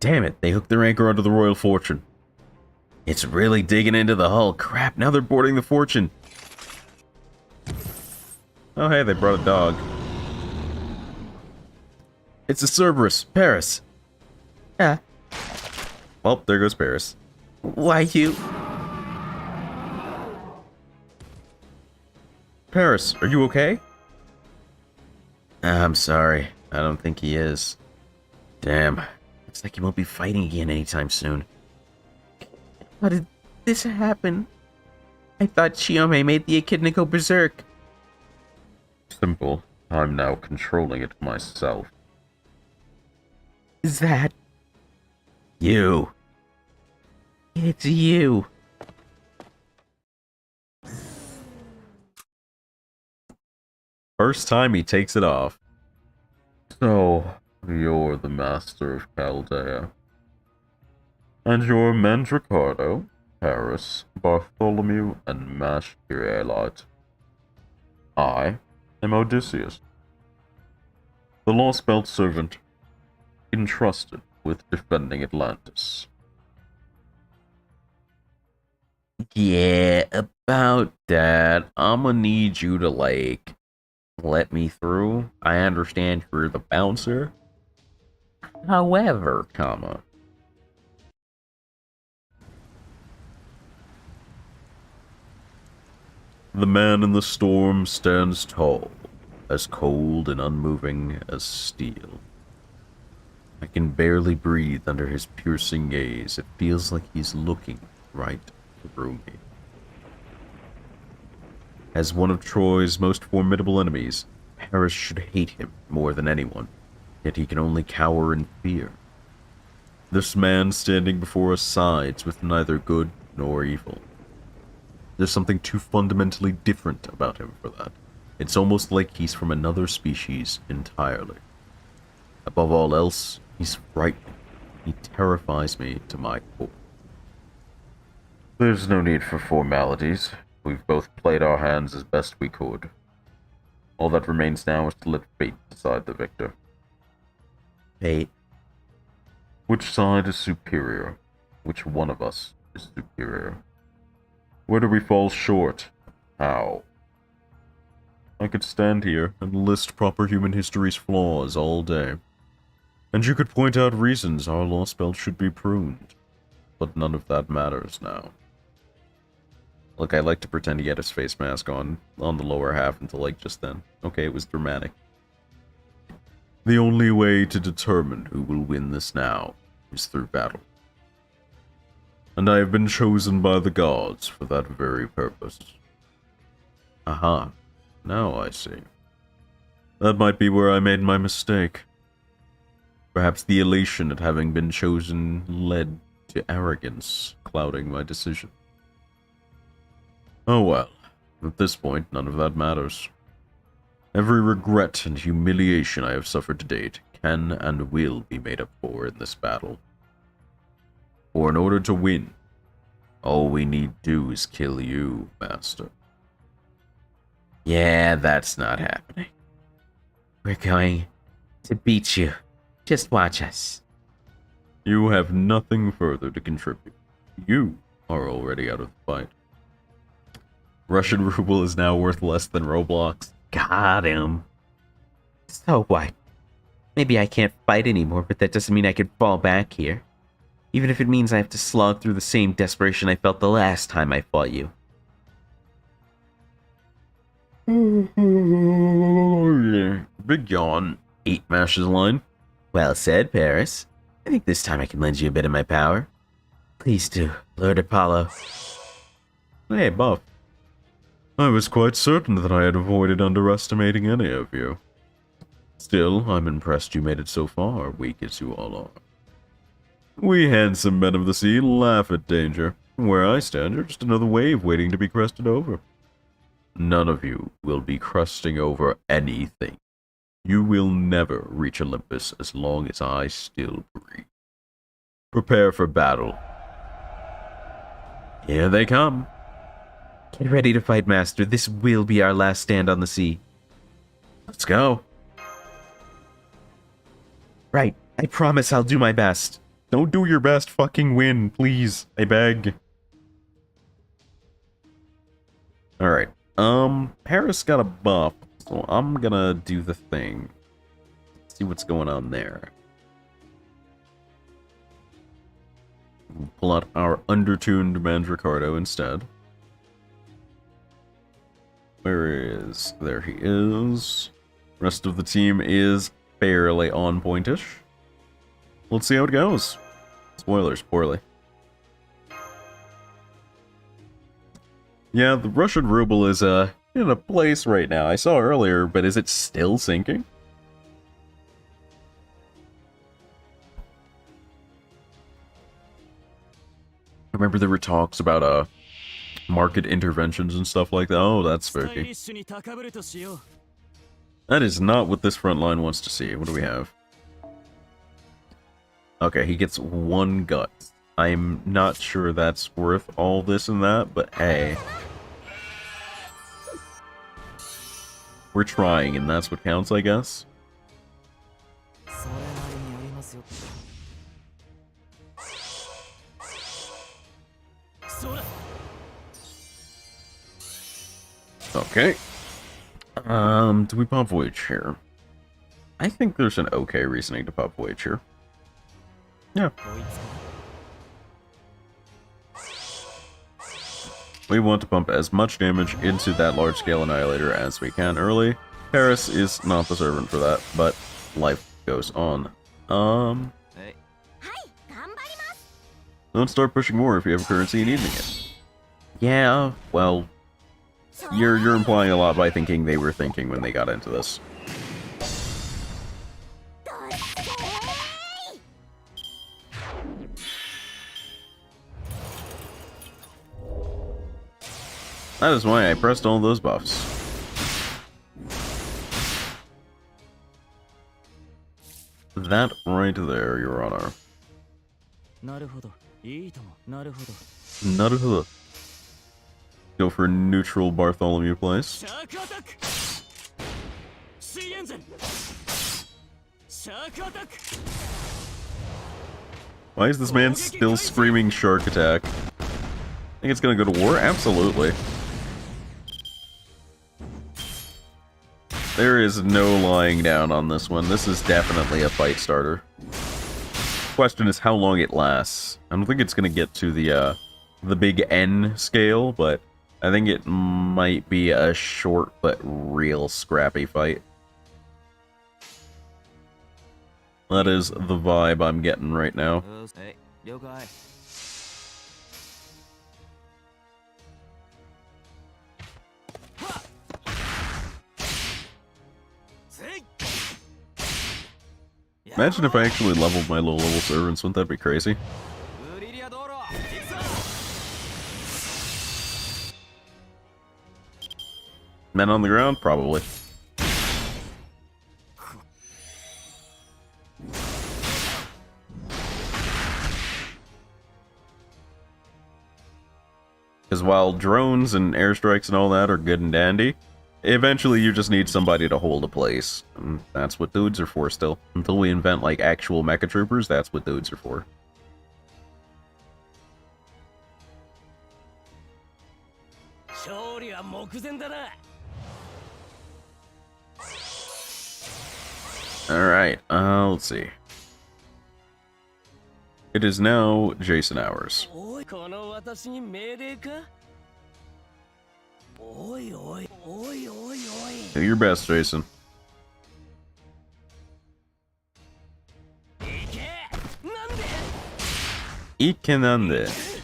Damn it, they hooked their anchor onto the Royal Fortune. It's really digging into the hull. Crap, now they're boarding the Fortune. Oh hey, they brought a dog. It's a Cerberus, Paris. Yeah. Well, there goes Paris. Why you? Paris, are you okay? I'm sorry. I don't think he is. Damn. Looks like he won't be fighting again anytime soon. How did this happen? I thought Chiome made the echidna go berserk. Simple. I'm now controlling it myself. Is that... you? It's you. First time he takes it off. So, you're the master of Chaldea. And you're Mandracordo, Paris, Bartholomew, and Mashkirelite. I am Odysseus, the lost belt servant. entrusted with defending Atlantis. Yeah, about that. I'm gonna need you to, like, let me through. I understand you're the bouncer. However, comma. The man in the storm stands tall, as cold and unmoving as steel. I can barely breathe under his piercing gaze. It feels like he's looking right through me. As one of Troy's most formidable enemies, Paris should hate him more than anyone, yet he can only cower in fear. This man standing before us sides with neither good nor evil. There's something too fundamentally different about him for that. It's almost like he's from another species entirely. Above all else, he's frightening. He terrifies me to my core. There's no need for formalities. We've both played our hands as best we could. All that remains now is to let fate decide the victor. Fate? Which side is superior? Which one of us is superior? Where do we fall short? How? I could stand here and list proper human history's flaws all day. And you could point out reasons our lost belt should be pruned. But none of that matters now. Look, I like to pretend he had his face mask on the lower half until, like, just then. Okay, it was dramatic. The only way to determine who will win this now is through battle. And I have been chosen by the gods for that very purpose. Aha. Now I see. That might be where I made my mistake. Perhaps the elation at having been chosen led to arrogance, clouding my decision. Oh well, at this point, none of that matters. Every regret and humiliation I have suffered to date can and will be made up for in this battle. For in order to win, all we need do is kill you, Master. Yeah, that's not happening. We're going to beat you. Just watch us. You have nothing further to contribute. You are already out of the fight. Russian ruble is now worth less than Roblox. Got him. So what? Maybe I can't fight anymore, but that doesn't mean I could fall back here. Even if it means I have to slog through the same desperation I felt the last time I fought you. Big yawn. 8 mashes line. Well said, Paris. I think this time I can lend you a bit of my power. Please do, Lord Apollo. Hey, Buff. I was quite certain that I had avoided underestimating any of you. Still, I'm impressed you made it so far, weak as you all are. We handsome men of the sea laugh at danger. Where I stand, you're just another wave waiting to be crested over. None of you will be cresting over anything. You will never reach Olympus as long as I still breathe. Prepare for battle. Here they come. Get ready to fight, Master. This will be our last stand on the sea. Let's go. Right. I promise I'll do my best. Don't do your best. Fucking win, please. I beg. Alright. Harris got a buff, so I'm gonna do the thing. See what's going on there. We'll pull out our undertuned Mandricardo instead. Where is... There he is. Rest of the team is fairly on pointish. Let's see how it goes. Spoilers, poorly. Yeah, the Russian ruble is in a place right now. I saw earlier, but is it still sinking? I remember there were talks about market interventions and stuff like that. Oh, that's spooky. That is not what this front line wants to see. What do we have? Okay, he gets 1 gut. I'm not sure that's worth all this and that, but hey. We're trying, and that's what counts, I guess. Okay. Do we pop Voyage here? I think there's an okay reasoning to pop Voyage here. Yeah. We want to pump as much damage into that large-scale annihilator as we can early. Paris is not the servant for that, but life goes on. Don't start pushing more if you have a currency and needing it. Yeah, well, you're implying a lot by thinking they were thinking when they got into this. That is why I pressed all those buffs. That right there, Your Honor. Naruhodo. Go for neutral Bartholomew place. Why is this man still screaming shark attack? Think it's gonna go to war? Absolutely. There is no lying down on this one. This is definitely a fight starter. Question is how long it lasts. I don't think it's gonna get to the big N scale, but I think it might be a short but real scrappy fight. That is the vibe I'm getting right now. Imagine if I actually leveled my low-level servants, wouldn't that be crazy? Men on the ground? Probably. Because while drones and airstrikes and all that are good and dandy, eventually you just need somebody to hold a place. And that's what dudes are for still. Until we invent, like, actual mecha troopers, that's what dudes are for. Alright, let's see. It is now Jason hours. Do your best, Jason. Ikenande.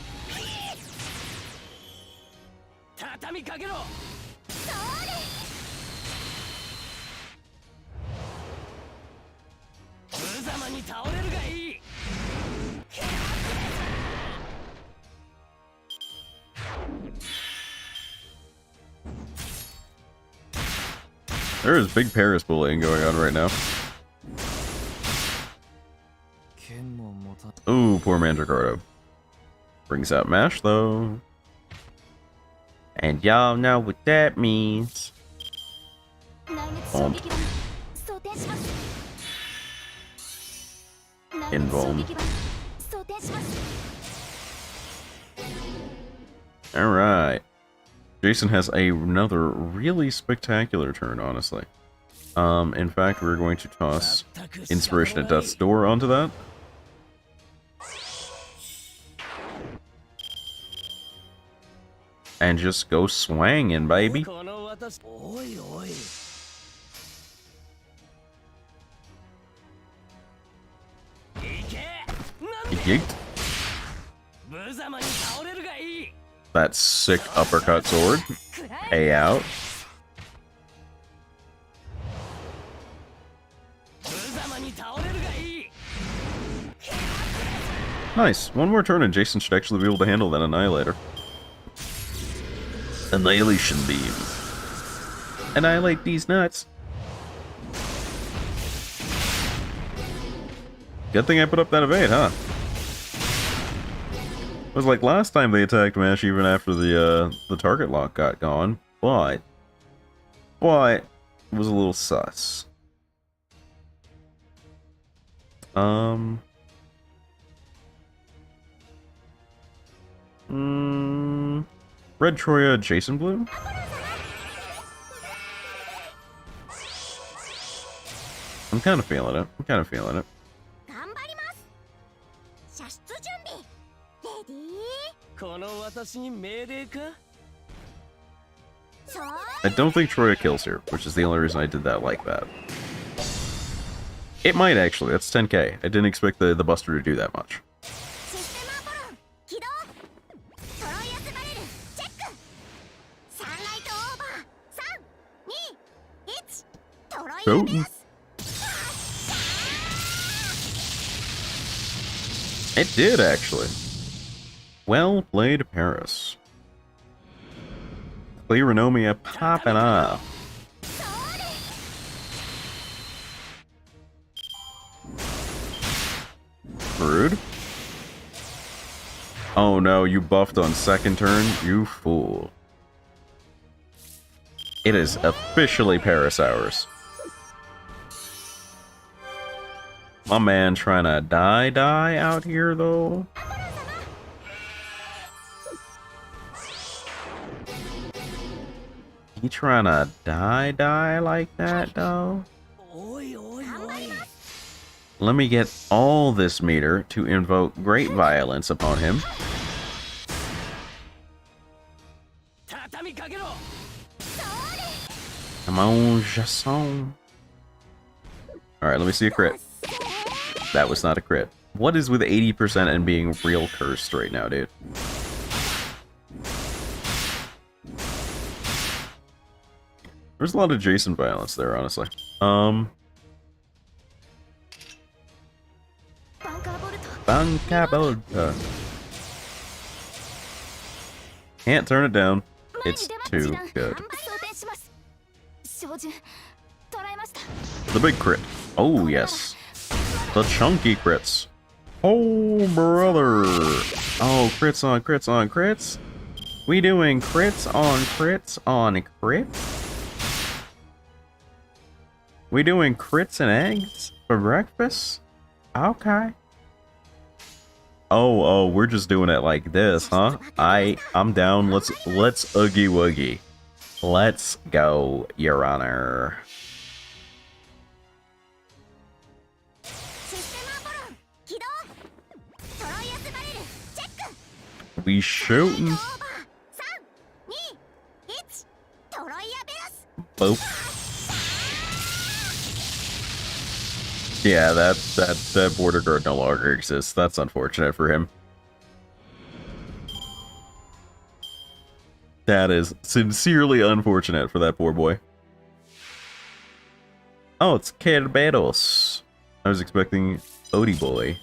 There is big Paris bullying going on right now. Ooh, poor Mandracardo. Brings out Mash, though. And y'all know what that means. Invuln. Alright. Jason has another really spectacular turn, honestly. In fact, we're going to toss Inspiration at Death's Door onto that. And just go swangin', baby. Yeet. That sick uppercut sword. Pay out. Nice. One more turn and Jason should actually be able to handle that Annihilator. Annihilation Beam. Annihilate these nuts. Good thing I put up that evade, huh? It was like last time they attacked Mash even after the target lock got gone, but it was a little sus. Red Troya, Jason Blue? kind of feeling it. I'm kind of feeling it. 頑張ります射出準備レディーこの私に命令か そう I don't think Troya kills here, which is the only reason I did that like that. It might actually. That's 10k. I didn't expect the Buster to do that much. システムアポロン起動トロイアスバレルチェックサンライトオーバー321トロイアベアス It did, actually. Well played, Paris. Clearonomia popping off. そうです Rude. Oh no, you buffed on second turn? You fool. It is officially Paris hours. My man trying to die out here, though. He trying to die like that, though? おいおいおい Let me get all this meter to invoke great violence upon him. 畳みかけろ Come on, Jasson. Alright, let me see a crit. That was not a crit. What is with 80% and being real cursed right now, dude? There's a lot of Jason violence there, honestly. バンカーボルト Bancabolta. Can't turn it down. It's too good. 想定します照準捉えました The big crit. Oh, yes. The chunky crits. Oh, brother. Oh, crits on crits on crits? We doing crits on crits on crits? We doing crits and eggs for breakfast? Okay. Oh, we're just doing it like this, huh? I'm down. Let's oogie woogie. Let's go, Your Honor. システムアポロン起動トロイアスバレルチェック We shooting. オーバー321トロイアベアス Boop. Yeah, that border guard no longer exists. That's unfortunate for him. That is sincerely unfortunate for that poor boy. Oh, it's Kerberos. I was expecting Odie boy.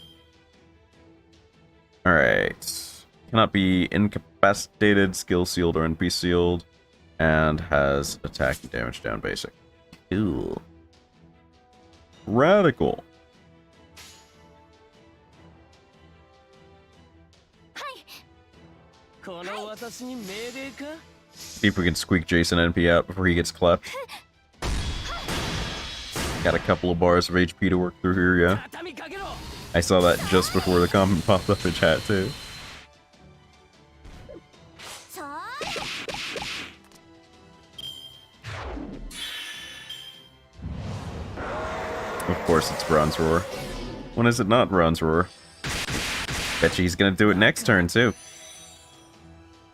Alright. Cannot be incapacitated, skill sealed, or NP sealed. And has attack and damage down basic. Cool. Radical. はいこの私に命令か See if we can squeak Jason NP out before he gets clapped. Got a couple of bars of HP to work through here, yeah. 畳みかけろ I saw that just before the comment popped up in chat, too. そう Of course it's Bronze Roar. When is it not Bronze Roar? Betcha he's gonna do it next turn, too.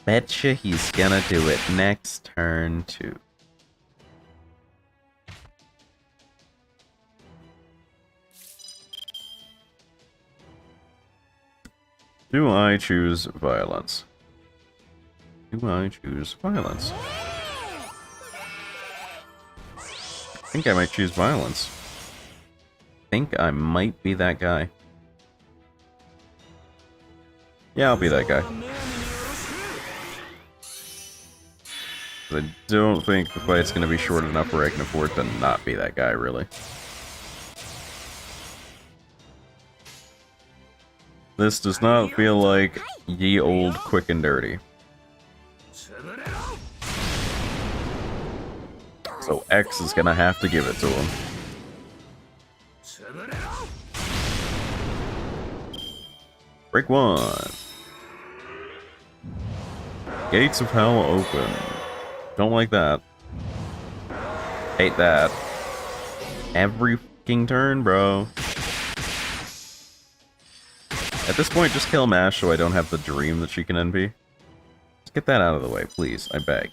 Betcha he's gonna do it next turn, too. Do I choose violence? Do I choose violence? I think I might choose violence. I think I might be that guy. Yeah, I'll be that guy. I don't think the fight's gonna be short enough where I can afford to not be that guy, really. This does not feel like ye old quick and dirty. So X is gonna have to give it to him. Break one. Gates of Hell open. Don't like that. Hate that. Every fucking turn, bro. At this point, just kill Mash so I don't have the dream that she can envy. Just get that out of the way, please. I beg.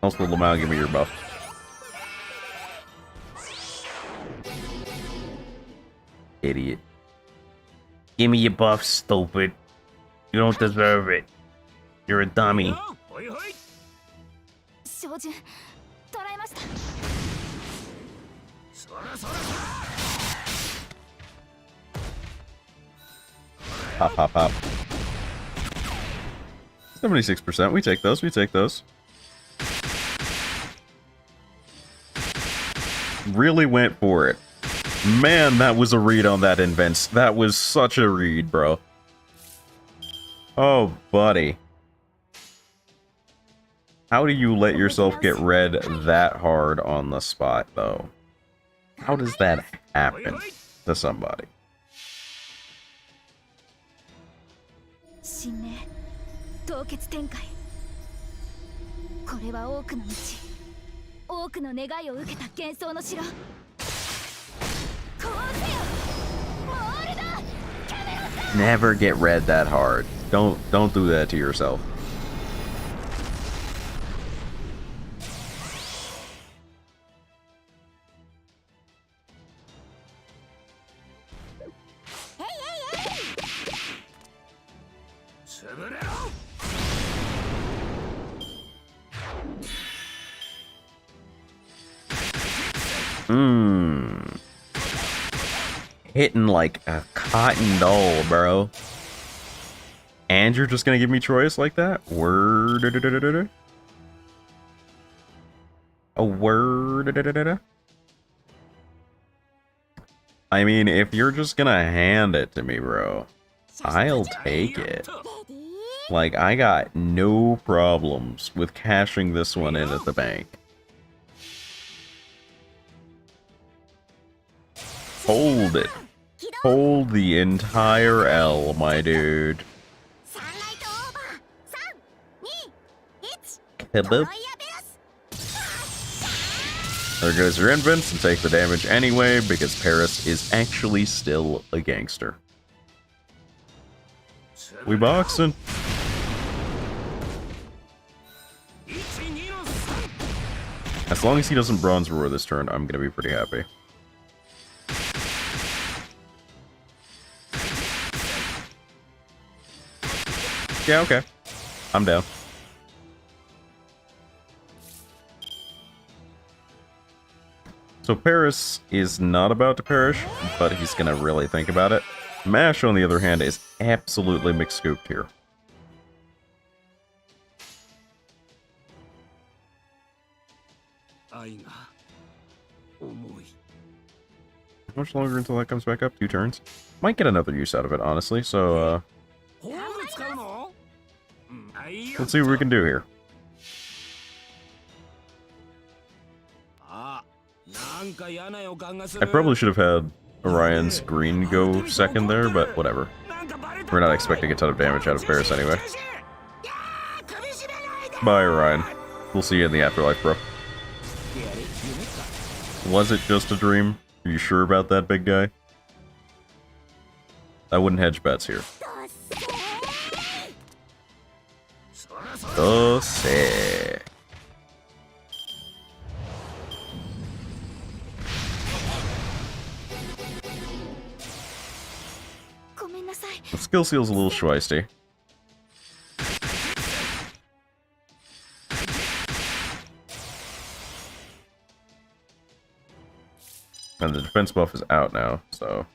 Also, Lamau, give me your buff. Idiot. Give me your buff, stupid. You don't deserve it. You're a dummy. Pop, pop, pop. 76%. We take those. We take those. Really went for it. Man, that was a read on that invents. That was such a read, bro. Oh, buddy. How do you let yourself get red that hard on the spot, though? How does that happen to somebody? 凍結展開これは多くの道多くの願いを受けた幻想の城こうせよモールだキャメロン Never get red that hard. Don't do that to yourself. Hitting like a cotton doll, bro. And you're just gonna give me choice like that? Word. A word. I mean, if you're just gonna hand it to me, bro, I'll take it. Like, I got no problems with cashing this one in at the bank. Hold it. Hold the entire L, my dude. Kebab. There goes your invents and take the damage anyway, because Paris is actually still a gangster. We boxing. As long as he doesn't Bronze Roar this turn, I'm gonna be pretty happy. Yeah, okay. I'm down. So Paris is not about to perish, but he's gonna really think about it. Mash, on the other hand, is absolutely McScooped here. How much longer until that comes back up? 2 turns? Might get another use out of it, honestly, so, let's see what we can do here. I probably should have had Orion's green go second there, but whatever. We're not expecting a ton of damage out of Paris anyway. Bye, Orion. We'll see you in the afterlife, bro. Was it just a dream? Are you sure about that, big guy? I wouldn't hedge bets here. Say. The skill seal's a little schweisty. And the defense buff is out now, so...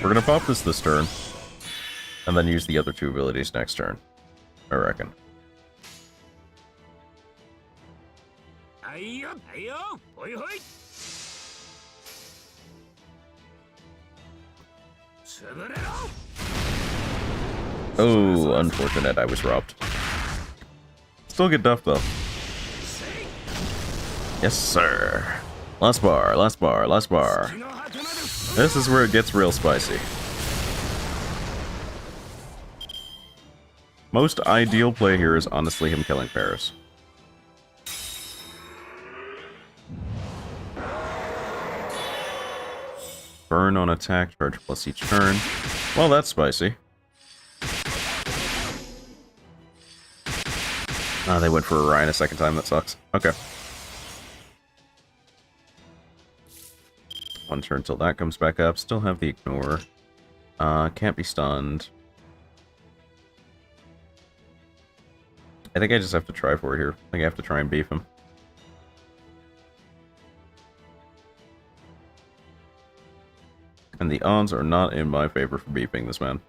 We're gonna pop this turn, and then use the other 2 abilities next turn, I reckon. Oh, unfortunate, I was robbed. Still get duff though. Yes, sir. Last bar, last bar, last bar. This is where it gets real spicy. Most ideal play here is honestly him killing Paris. Burn on attack, charge plus each turn. Well, that's spicy. Ah, they went for Orion a second time, that sucks. Okay. One turn till that comes back up. Still have the ignore. Can't be stunned. I think I just have to try for it here. I think I have to try and beef him. And the odds are not in my favor for beefing this man.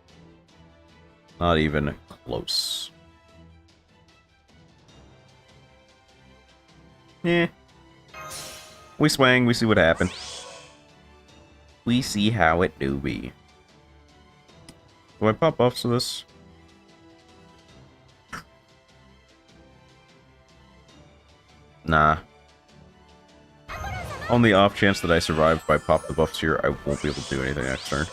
Not even close. Eh. We swang, we see what happened. We see how it do be. Do I pop buffs to this? Nah. On the off chance that I survive if I pop the buffs here, I won't be able to do anything next turn.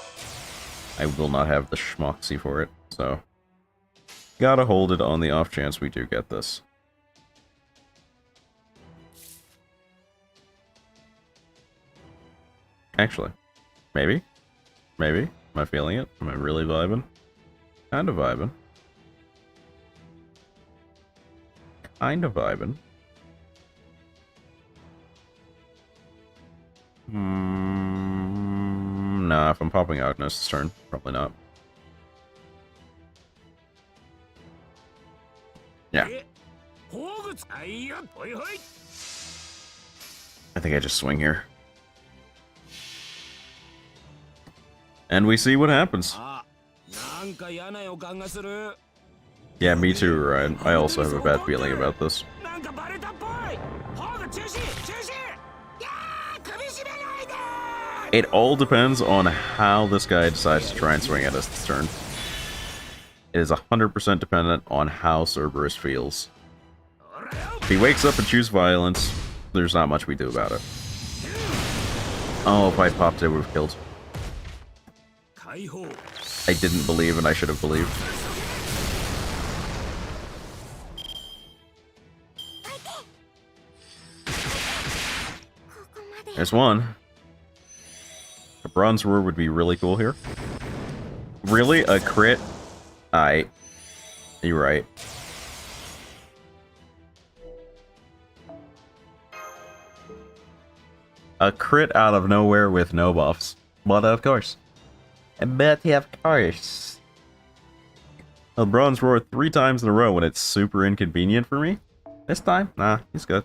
I will not have the schmoxy for it, so... Gotta hold it on the off chance we do get this. Actually, maybe? Maybe? Am I feeling it? Am I really vibing? Kind of vibing. Kind of vibing. Nah, if I'm popping Agnes this turn, probably not. Yeah. I think I just swing here. And we see what happens. Yeah, me too, Ryan. I also have a bad feeling about this. It all depends on how this guy decides to try and swing at us this turn. It is 100% dependent on how Cerberus feels. If he wakes up and chooses violence, there's not much we do about it. Oh, if I popped it, would have killed. I didn't believe and I should have believed. There's one. A bronze roar would be really cool here. Really? A crit? Aight. You're right. A crit out of nowhere with no buffs. But of course. But of course. A bronze roar 3 times in a row when it's super inconvenient for me. This time? Nah, he's good.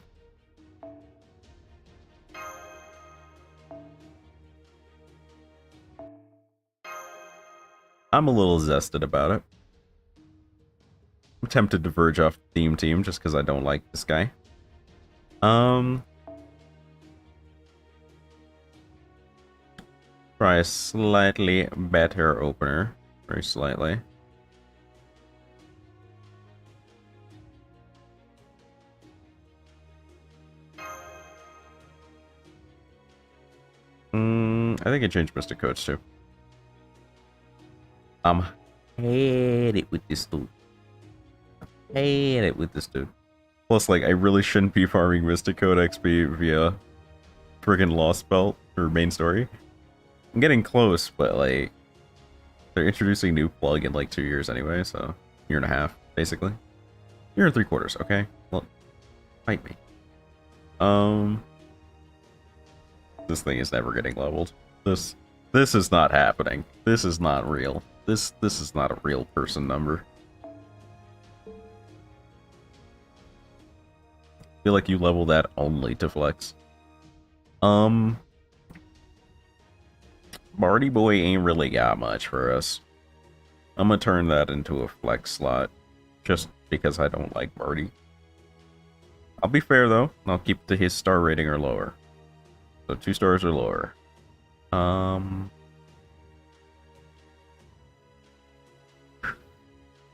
I'm a little zested about it. I'm tempted to verge off theme team just because I don't like this guy. Try a slightly better opener. Very slightly. I think I changed Mystic Coach too. Hate it with this dude. Hate it with this dude. Plus, like, I really shouldn't be farming Mystic Code XP via friggin' Lost Belt or main story. I'm getting close, but like, they're introducing new plug in like 2 years anyway, so year and a half, basically. Year and 3/4, okay? Well, fight me. This thing is never getting leveled. This is not happening. This is not real. This is not a real person number. I feel like you level that only to flex. Marty Boy ain't really got much for us. I'm gonna turn that into a flex slot. Just because I don't like Marty. I'll be fair though. I'll keep to his star rating or lower. So 2 stars or lower.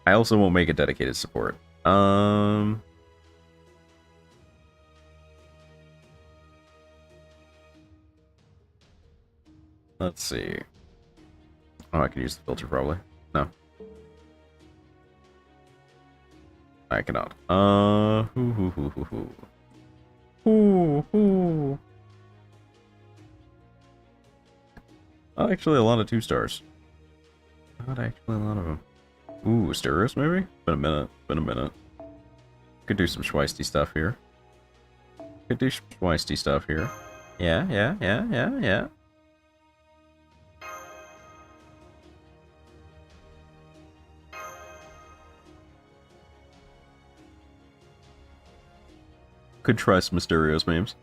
I also won't make a dedicated support. Let's see. Oh, I can use the filter probably. No. I cannot. Oh, actually a lot of 2 stars. Not actually a lot of them. Ooh, stereos maybe? Been a minute. Been a minute. Could do some schweisty stuff here. Could do some schweisty stuff here. Yeah. Could try some Mysterios memes.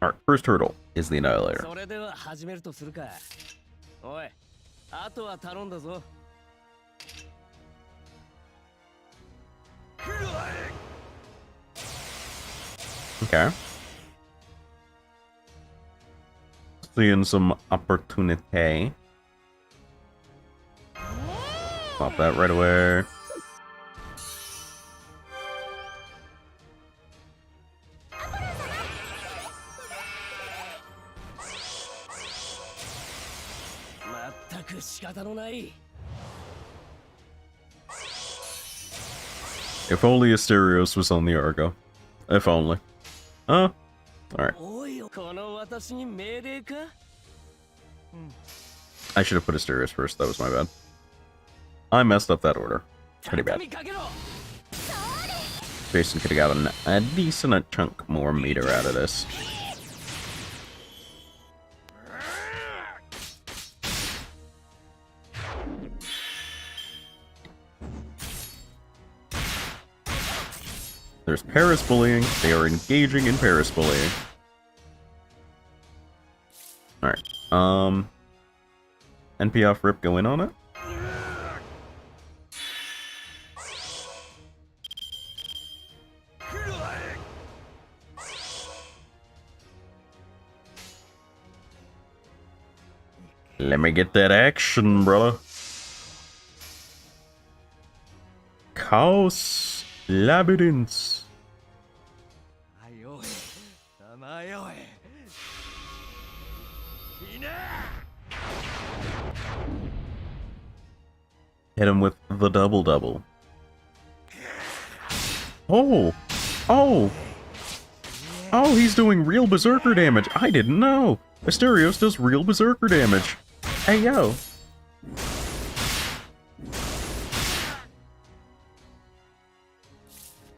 Alright, first hurdle is the Annihilator. それでは始めるとするか。おい、あとは頼んだぞ。 Okay. Seeing some opportunity. Pop that right away. If only Asterios was on the Argo. If only. Alright. I should have put Asterios first, that was my bad. I messed up that order. Pretty bad. Jason could have gotten a decent chunk more meter out of this. There's Paris bullying. They are engaging in Paris bullying. Alright. NP off rip go in on it. Let me get that action, brother. Chaos Labyrinths. Hit him with the double. Oh! Oh, he's doing real berserker damage. I didn't know. Asterios does real berserker damage. Hey, yo.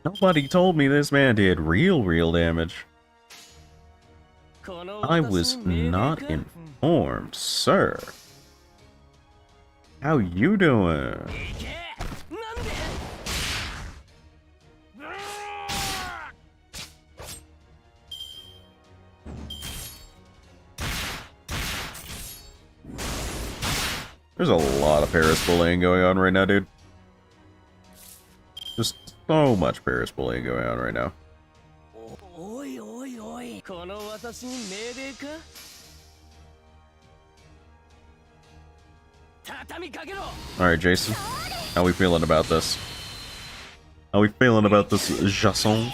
Nobody told me this man did real damage. I was not informed, sir. How you doing? There's a lot of Paris bullying going on right now, dude. Just so much Paris bullying going on right now. Alright, Jason. How we feeling about this? How we feeling about this, Jason?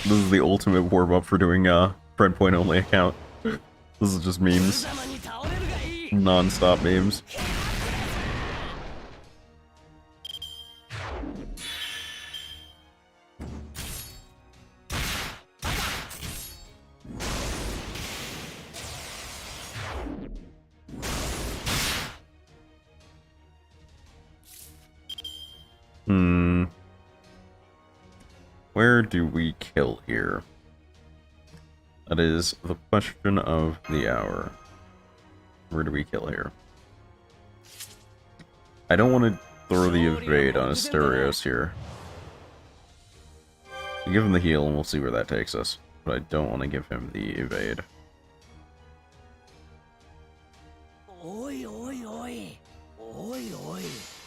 This is the ultimate warm-up for doing friend point only account. This is just memes. Non-stop memes. Where do we kill here? That is the question of the hour. Where do we kill here? I don't want to throw the evade on Asterios here. Give him the heal and we'll see where that takes us. But I don't want to give him the evade.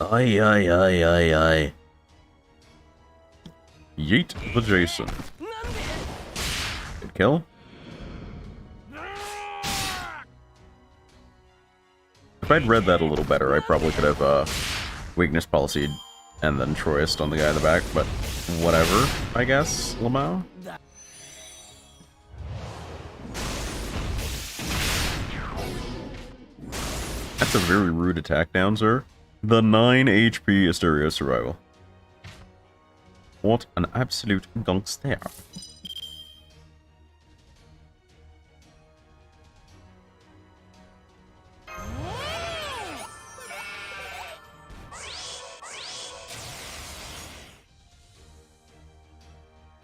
Aye. Yeet the Jason. Good kill. If I'd read that a little better, I probably could have weakness policy and then Troyist on the guy in the back, but whatever, I guess, Lamau? That's a very rude attack down, sir. The 9 HP Asterio survival. What an absolute gangster.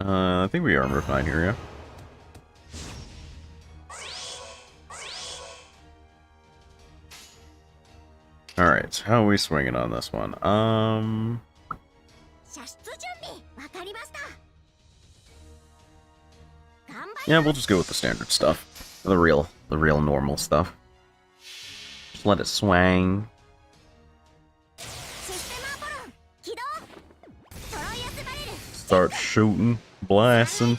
I think we armor 9 here, yeah. Alright, how are we swinging on this one? Yeah, we'll just go with the standard stuff. The real normal stuff. Just let it swang. Start shooting, blasting.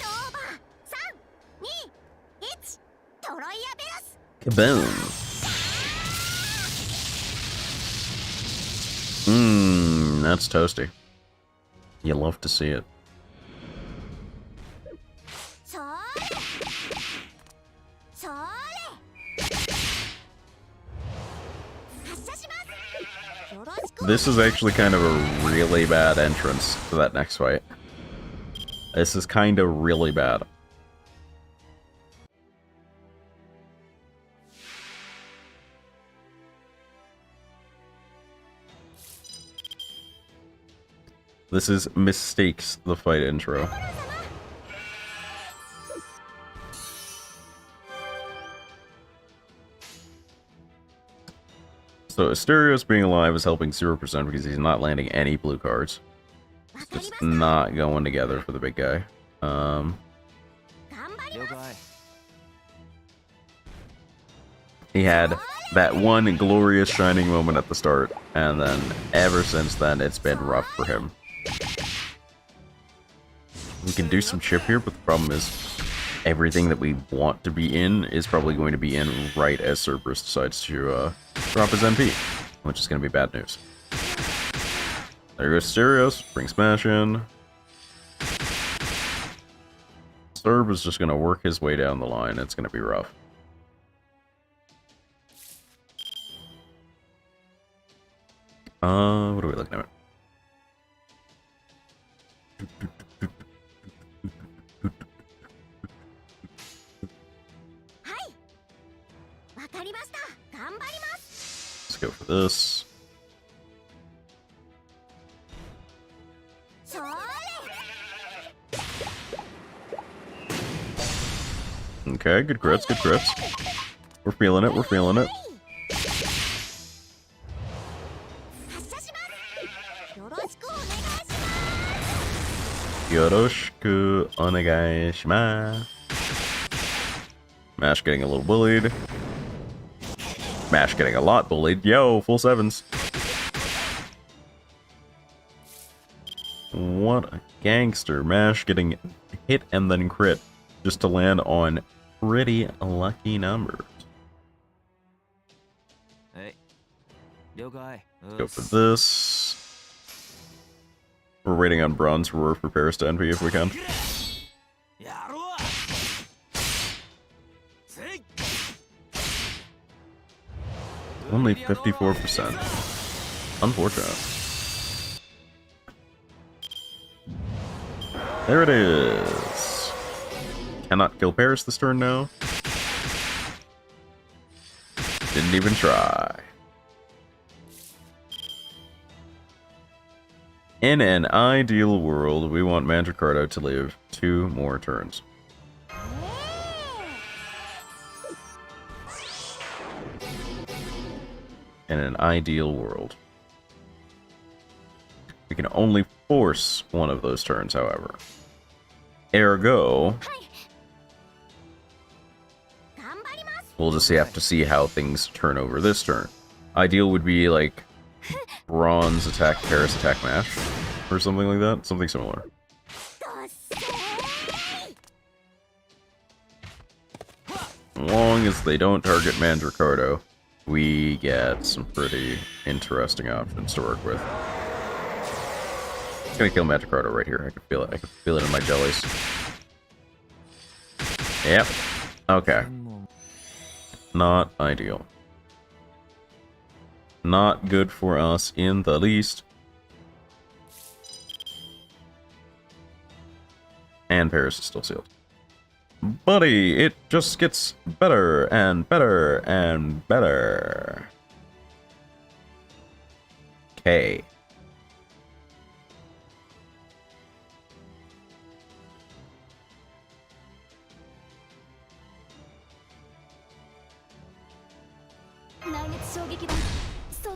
Kaboom. That's toasty. You love to see it. This is actually kind of a really bad entrance to that next fight. This is kind of really bad. This is mistakes the fight intro. So Asterios being alive is helping 0% because he's not landing any blue cards. It's not going together for the big guy. He had that one glorious shining moment at the start, and then ever since then it's been rough for him. We can do some chip here, but the problem is everything that we want to be in is probably going to be in right as Cerberus decides to drop his MP, which is going to be bad news. There goes Asterios, bring Smash in. Cerb is just going to work his way down the line. It's going to be rough. What are we looking at? Let's go for this. Okay, good crits, good crits. We're feeling it, we're feeling it. Yoroshiku onegaishimasu. Mash getting a little bullied. Mash getting a lot bullied. Yo, full 7s. What a gangster. Mash getting hit and then crit just to land on pretty lucky numbers. Let's go for this. We're waiting on Bronze Roar for Paris to NP if we can. Only 54%. Unfortunate. There it is. Cannot kill Paris this turn now. Didn't even try. In an ideal world, we want Mandricardo to live 2 more turns. In an ideal world. We can only force one of those turns, however. Ergo, we'll just have to see how things turn over this turn. Ideal would be like Bronze attack, Paris attack, Mash, or something like that. Something similar. As long as they don't target Mandricardo, we get some pretty interesting options to work with. It's gonna kill Magikarp right here. I can feel it. I can feel it in my jellies. Yep. Okay. Not ideal. Not good for us in the least. And Paris is still sealed. Buddy, it just gets better and better and better. Okay.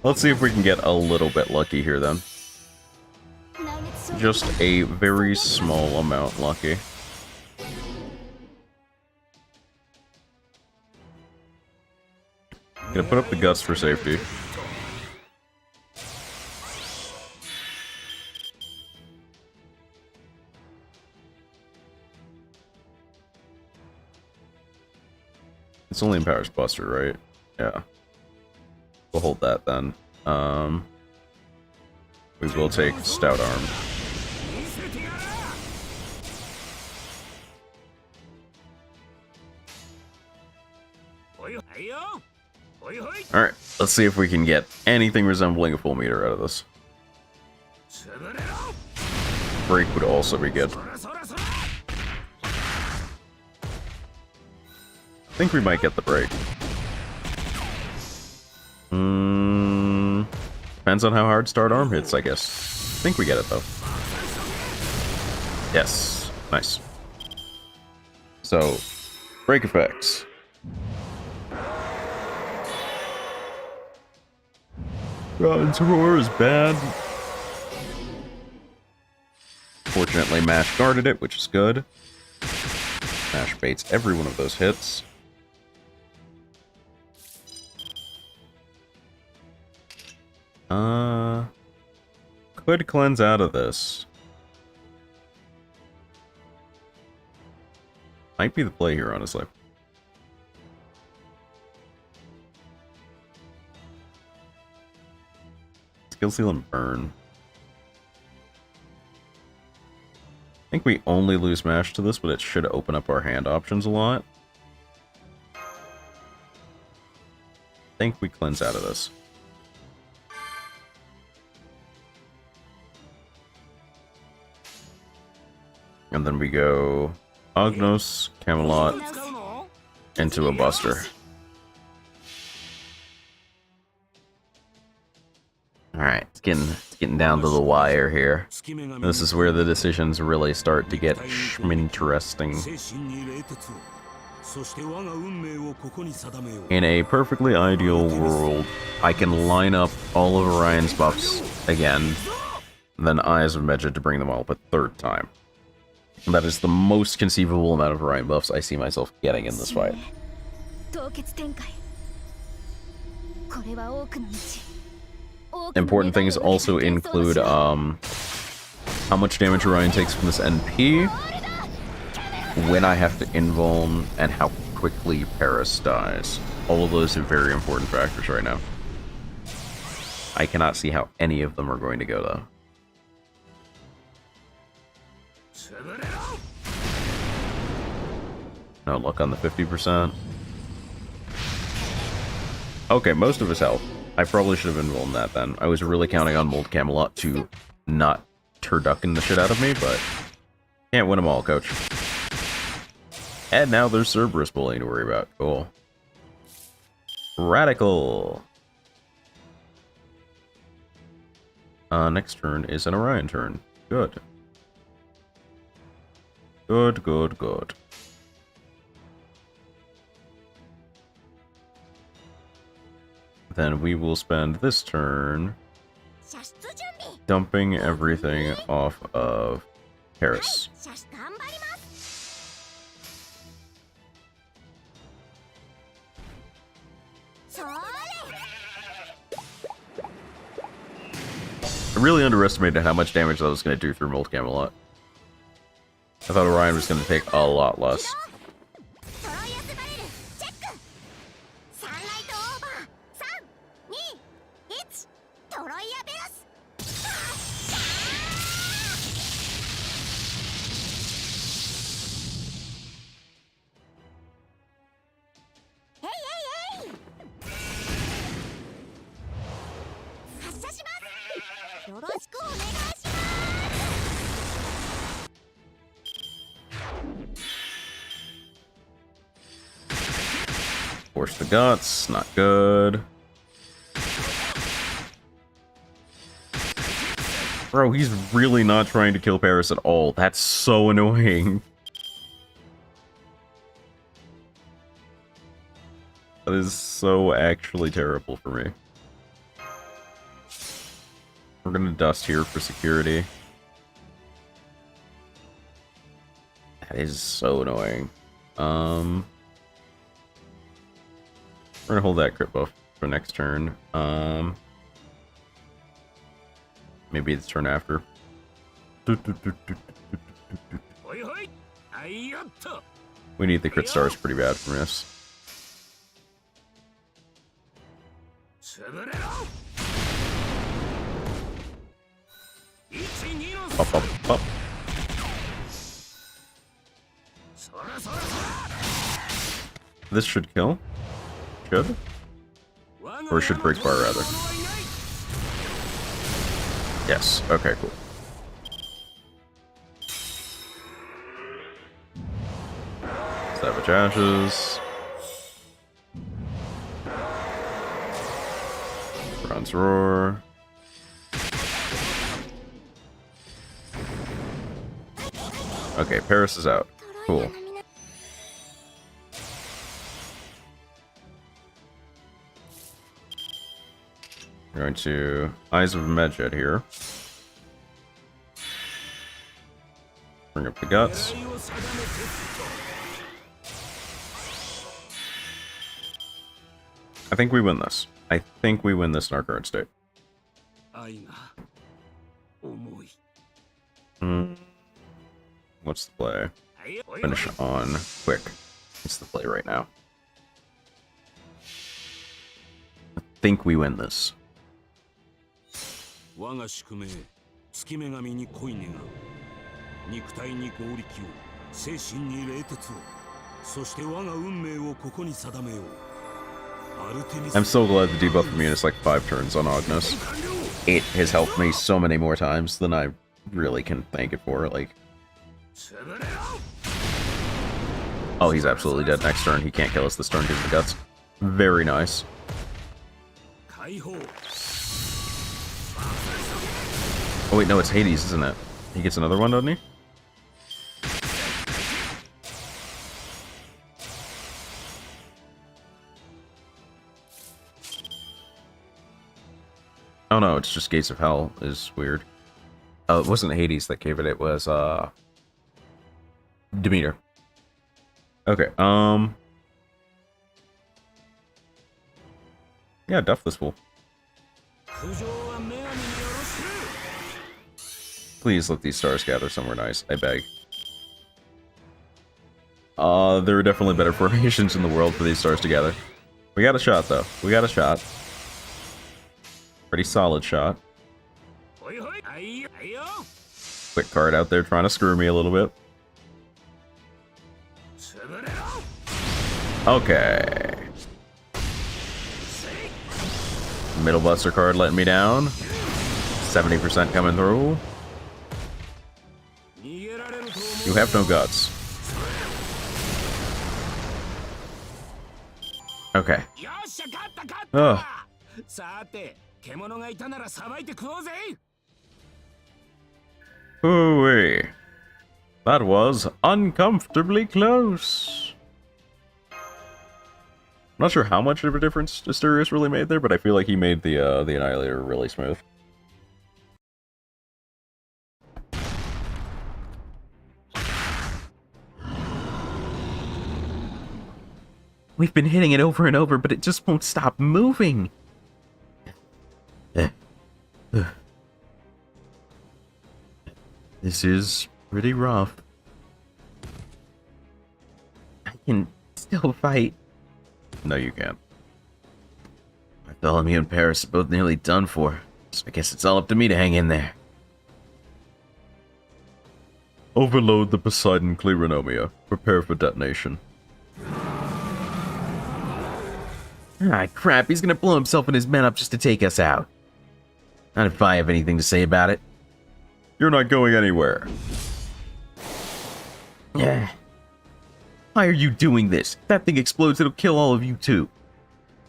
Let's see if we can get a little bit lucky here then. Just a very small amount lucky. Gonna put up the guts for safety. It's only empowers Buster, right? Yeah. We'll hold that then. We will take Stout Arm. Alright, let's see if we can get anything resembling a full meter out of this. Break would also be good. I think we might get the break. Depends on how hard Start Arm hits, I guess. I think we get it, though. Yes. Nice. So, break effects. God's Roar is bad. Fortunately, Mash guarded it, which is good. Mash baits every one of those hits. Could cleanse out of this. Might be the play here, honestly. Skill Seal and Burn. I think we only lose Mash to this, but it should open up our hand options a lot. I think we cleanse out of this. And then we go Ognos, Camelot, into a Buster. Alright, it's getting down to the wire here. This is where the decisions really start to get interesting. In a perfectly ideal world, I can line up all of Orion's buffs again, then Eyes of Medjed to bring them all up a third time. That is the most conceivable amount of Orion buffs I see myself getting in this fight. Important things also include how much damage Orion takes from this NP, when I have to invuln, and how quickly Paris dies. All of those are very important factors right now. I cannot see how any of them are going to go though. No luck on the 50%. Okay, most of his health. I probably should have invulned that then. I was really counting on Mold Camelot to not turducken the shit out of me, but can't win them all, coach. And now there's Cerberus bullying to worry about. Cool. Radical. Next turn is an Orion turn. Good. Good, good, good. Then we will spend this turn dumping everything off of Paris. I really underestimated how much damage that was going to do through Mold Camelot. I thought Orion was going to take a lot less. Force the guts, not good. Bro, he's really not trying to kill Paris at all. That's so annoying. That is so actually terrible for me. We're gonna dust here for security. That is so annoying. We're gonna hold that crit buff for next turn. Maybe it's turn after. We need the crit stars pretty bad from this. Up, up, up. This should kill. Should? Or should break bar rather. Yes, okay, cool. Savage Ashes. Bronze Roar. Okay, Paris is out. Cool. We're going to Eyes of Medjed here. Bring up the guts. I think we win this. I think we win this in our current state. What's the play? Finish on quick. What's the play right now? I think we win this. I'm so glad the debuff immune is like 5 turns on Agnes. It has helped me so many more times than I really can thank it for. Like, oh, he's absolutely dead next turn. He can't kill us this turn because of the guts. Very nice. Oh wait, no, it's Hades, isn't it? He gets another one, doesn't he? Oh no, it's just Gates of Hell is weird. Oh, it wasn't Hades that gave it, it was Demeter. Okay, yeah, duff this fool. Please let these stars gather somewhere nice, I beg. There are definitely better formations in the world for these stars to gather. We got a shot, though. We got a shot. Pretty solid shot. Quick card out there trying to screw me a little bit. Okay. Middle Buster card letting me down. 70% coming through. You have no guts. Okay. Ugh. Ooh-wee. That was uncomfortably close. I'm not sure how much of a difference Asterius really made there, but I feel like he made the Annihilator really smooth. We've been hitting it over and over, but it just won't stop moving. This is pretty rough. I can still fight. No, you can't. Bartholomew and Paris are both nearly done for. So I guess it's all up to me to hang in there. Overload the Poseidon Clironomia. Prepare for detonation. Ah, crap, he's gonna blow himself and his men up just to take us out. Not if I have anything to say about it. You're not going anywhere. Yeah. Why are you doing this? If that thing explodes, it'll kill all of you too.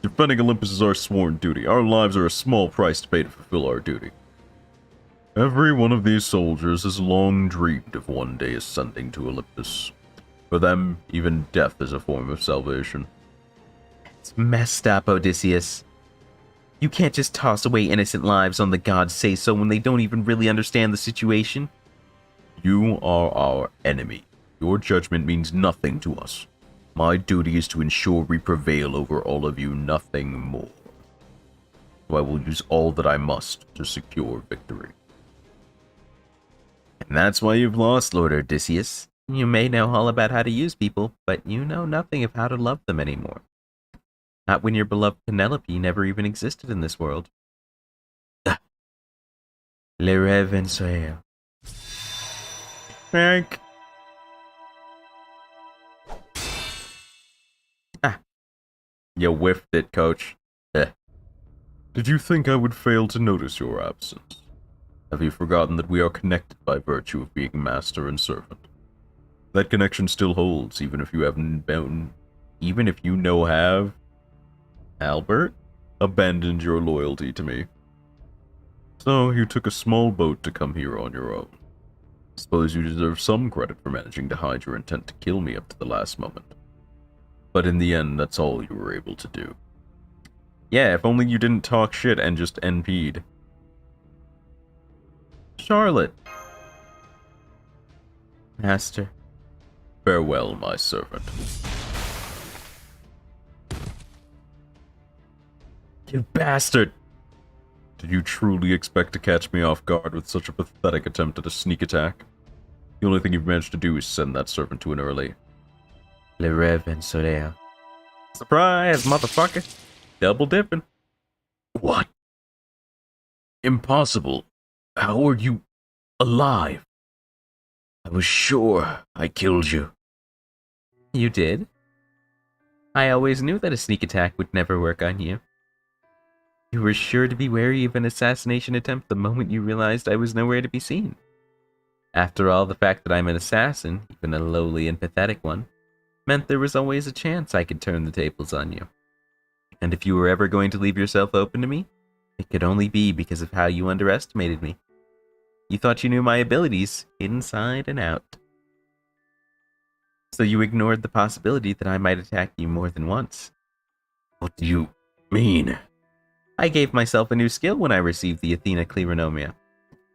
Defending Olympus is our sworn duty. Our lives are a small price to pay to fulfill our duty. Every one of these soldiers has long dreamed of one day ascending to Olympus. For them, even death is a form of salvation. It's messed up, Odysseus. You can't just toss away innocent lives on the gods say so when they don't even really understand the situation. You are our enemy. Your judgment means nothing to us. My duty is to ensure we prevail over all of you, nothing more. So I will use all that I must to secure victory. And that's why you've lost, Lord Odysseus. You may know all about how to use people, but you know nothing of how to love them anymore. Not when your beloved Penelope never even existed in this world. Le rêve en soeur. Frank. You whiffed it, coach. Did you think I would fail to notice your absence? Have you forgotten that we are connected by virtue of being master and servant? That connection still holds, even if you haven't been, even if you have, Albert, abandoned your loyalty to me. So you took a small boat to come here on your own. Suppose you deserve some credit for managing to hide your intent to kill me up to the last moment. But in the end, that's all you were able to do. Yeah, if only you didn't talk shit and just NP'd. Charlotte. Master. Farewell, my servant. You bastard! Did you truly expect to catch me off guard with such a pathetic attempt at a sneak attack? The only thing you've managed to do is send that servant to an early. Le rêve en soleil. Surprise, motherfucker! Double dipping. What? Impossible. How are you alive? I was sure I killed you. You did? I always knew that a sneak attack would never work on you. You were sure to be wary of an assassination attempt the moment you realized I was nowhere to be seen. After all, the fact that I'm an assassin, even a lowly and pathetic one, meant there was always a chance I could turn the tables on you. And if you were ever going to leave yourself open to me, it could only be because of how you underestimated me. You thought you knew my abilities inside and out. So you ignored the possibility that I might attack you more than once. What do you mean? I gave myself a new skill when I received the Athena Clironomia.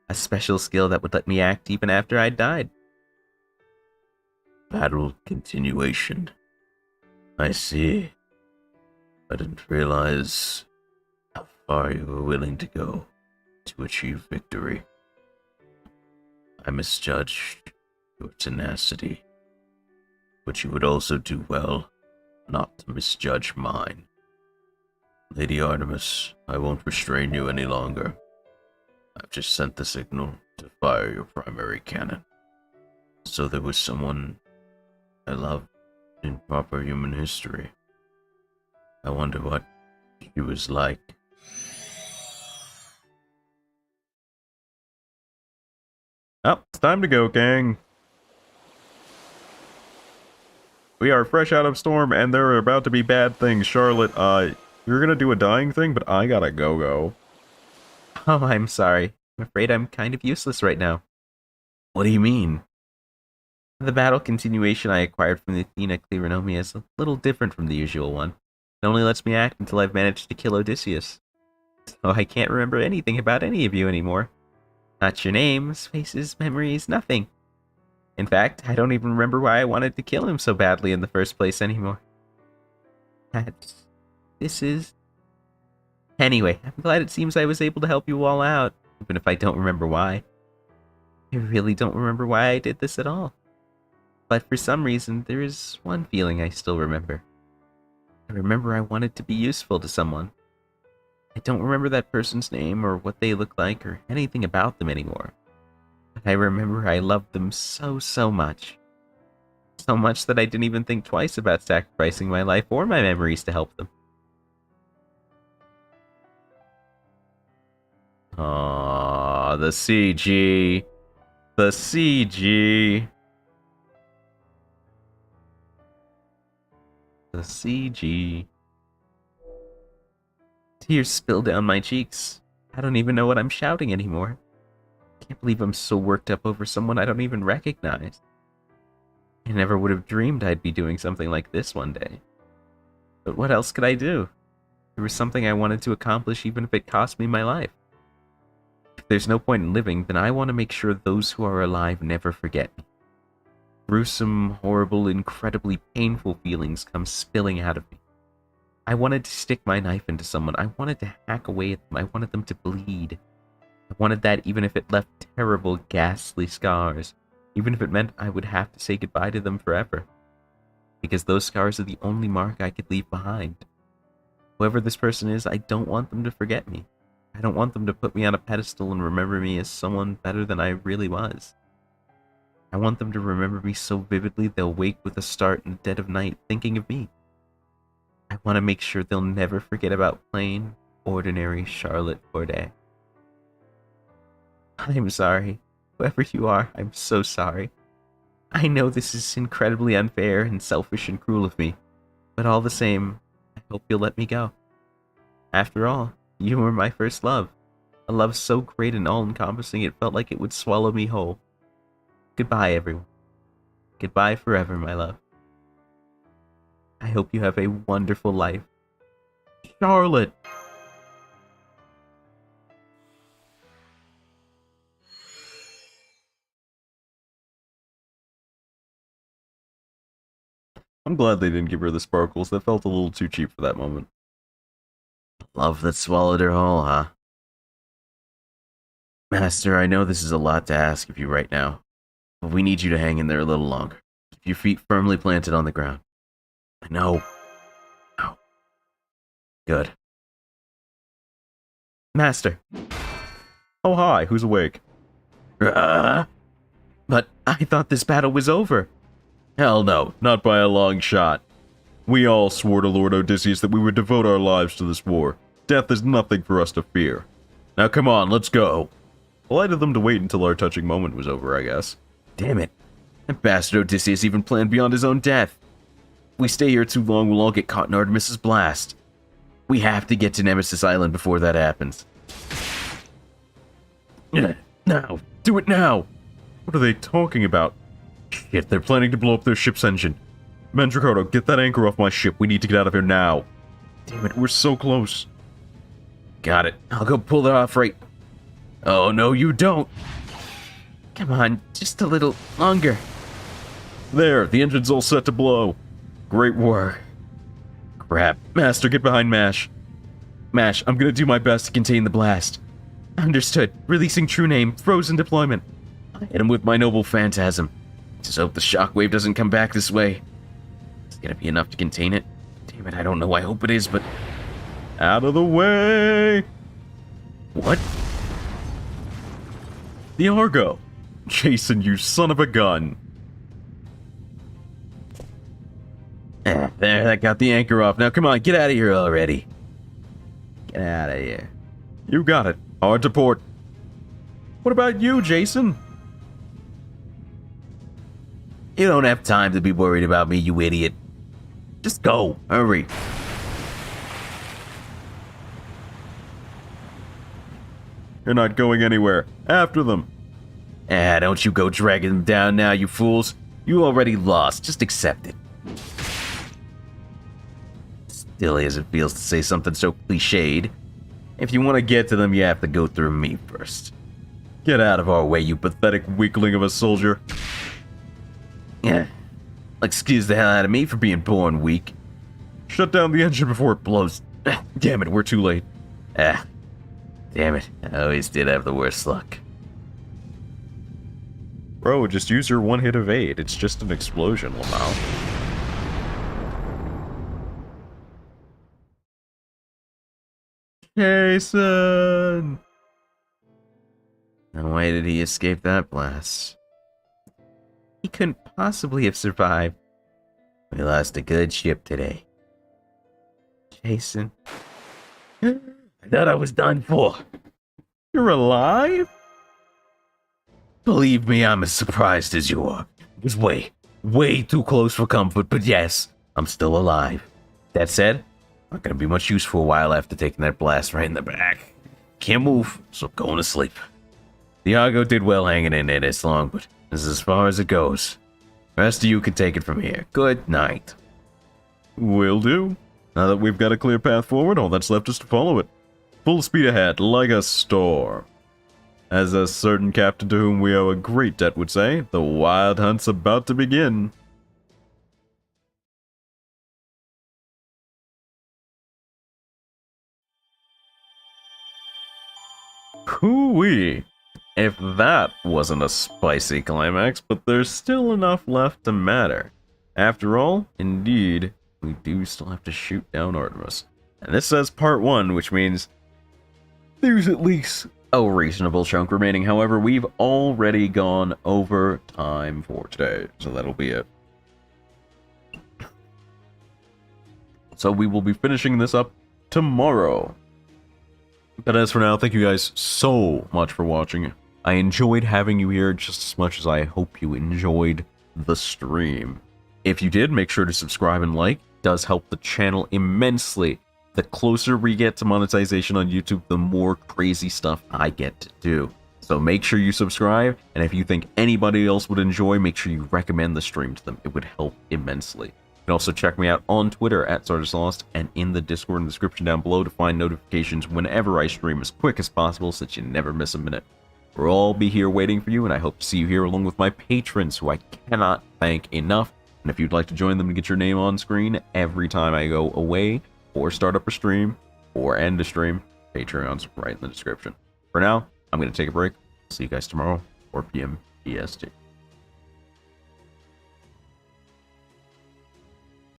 A special skill that would let me act even after I'd died. Battle continuation. I see. I didn't realize how far you were willing to go to achieve victory. I misjudged your tenacity, but you would also do well not to misjudge mine. Lady Artemis, I won't restrain you any longer. I've just sent the signal to fire your primary cannon. So there was someone I loved in proper human history. I wonder what she was like. Oh, it's time to go, gang. We are fresh out of Storm, and there are about to be bad things. Charlotte, you're gonna do a dying thing, but I gotta go. Oh, I'm sorry. I'm afraid I'm kind of useless right now. What do you mean? The battle continuation I acquired from the Athena Clironomia is a little different from the usual one. It only lets me act until I've managed to kill Odysseus. So I can't remember anything about any of you anymore. Not your names, faces, memories, nothing. In fact, I don't even remember why I wanted to kill him so badly in the first place anymore. Anyway, I'm glad it seems I was able to help you all out, even if I don't remember why. I really don't remember why I did this at all. But for some reason, there is one feeling I still remember. I remember I wanted to be useful to someone. I don't remember that person's name or what they look like or anything about them anymore. But I remember I loved them so much. So much that I didn't even think twice about sacrificing my life or my memories to help them. Aww, the CG. The CG. The CG. Tears spill down my cheeks. I don't even know what I'm shouting anymore. Can't believe I'm so worked up over someone I don't even recognize. I never would have dreamed I'd be doing something like this one day. But what else could I do? There was something I wanted to accomplish even if it cost me my life. If there's no point in living, then I want to make sure those who are alive never forget me. Gruesome, horrible, incredibly painful feelings come spilling out of me. I wanted to stick my knife into someone. I wanted to hack away at them. I wanted them to bleed. I wanted that even if it left terrible, ghastly scars. Even if it meant I would have to say goodbye to them forever. Because those scars are the only mark I could leave behind. Whoever this person is, I don't want them to forget me. I don't want them to put me on a pedestal and remember me as someone better than I really was. I want them to remember me so vividly they'll wake with a start in the dead of night thinking of me. I want to make sure they'll never forget about plain, ordinary Charlotte Corday. I'm sorry. Whoever you are, I'm so sorry. I know this is incredibly unfair and selfish and cruel of me, but all the same, I hope you'll let me go. After all, you were my first love. A love so great and all-encompassing it felt like it would swallow me whole. Goodbye, everyone. Goodbye forever, my love. I hope you have a wonderful life. Charlotte! I'm glad they didn't give her the sparkles. That felt a little too cheap for that moment. Love that swallowed her whole, huh? Master, I know this is a lot to ask of you right now, but we need you to hang in there a little longer. Keep your feet firmly planted on the ground. I know. No. Good. Master. Oh, hi. Who's awake? But I thought this battle was over. Hell no. Not by a long shot. We all swore to Lord Odysseus that we would devote our lives to this war. Death is nothing for us to fear. Now come on, let's go. Polite of them to wait until our touching moment was over, I guess. Damn it. That bastard Odysseus even planned beyond his own death. If we stay here too long, we'll all get caught in Artemis's blast. We have to get to Nemesis Island before that happens. Now! Do it now! What are they talking about? Shit, they're planning to blow up their ship's engine. Mandrakoto, get that anchor off my ship. We need to get out of here now. Damn it, we're so close. Got it. I'll go pull it off right... Oh, no, you don't. Come on, just a little longer. There, the engine's all set to blow. Great work. Crap. Master, get behind Mash. Mash, I'm gonna do my best to contain the blast. Understood. Releasing true name. Frozen deployment. I hit him with my noble phantasm. Just hope the shockwave doesn't come back this way. It's gonna be enough to contain it. Damn it, I don't know. I hope it is, but... Out of the way! What? The Argo! Jason, you son of a gun! There, that got the anchor off. Now come on, get out of here already. Get out of here. You got it. Hard to port. What about you, Jason? You don't have time to be worried about me, you idiot. Just go. Hurry. You're not going anywhere. After them. Don't you go dragging them down now, you fools. You already lost. Just accept it. Silly as it feels to say something so cliched. If you want to get to them, you have to go through me first. Get out of our way, you pathetic weakling of a soldier. Yeah. Excuse the hell out of me for being born weak. Shut down the engine before it blows. Damn it, we're too late. Damn it. I always did have the worst luck. Bro, just use your one hit of aid. It's just an explosion, Lamau. Jason! And why did he escape that blast? He couldn't possibly have survived. We lost a good ship today. Jason. I thought I was done for. You're alive? Believe me, I'm as surprised as you are. It was way too close for comfort, but yes, I'm still alive. That said, not gonna be much use for a while after taking that blast right in the back. Can't move, so going to sleep. Diago did well hanging in there this long, but this is as far as it goes. The rest of you can take it from here. Good night. Will do. Now that we've got a clear path forward, all that's left is to follow it. Full speed ahead, like a storm. As a certain captain to whom we owe a great debt would say, the wild hunt's about to begin. Hoo-wee! If that wasn't a spicy climax, but there's still enough left to matter. After all, indeed, we do still have to shoot down Artemis. And this says part 1, which means there's at least a reasonable chunk remaining. However, we've already gone over time for today, so that'll be it. So we will be finishing this up tomorrow. But as for now, thank you guys so much for watching. I enjoyed having you here just as much as I hope you enjoyed the stream. If you did, make sure to subscribe and like. It does help the channel immensely. The closer we get to monetization on YouTube, the more crazy stuff I get to do. So make sure you subscribe, and if you think anybody else would enjoy, make sure you recommend the stream to them. It would help immensely. You can also check me out on Twitter at SardisLost and in the Discord in the description down below to find notifications whenever I stream as quick as possible so that you never miss a minute. We'll all be here waiting for you, and I hope to see you here along with my patrons, who I cannot thank enough. And if you'd like to join them to get your name on screen every time I go away, or start up a stream, or end a stream, Patreon's right in the description. For now, I'm going to take a break. See you guys tomorrow, 4 p.m. EST.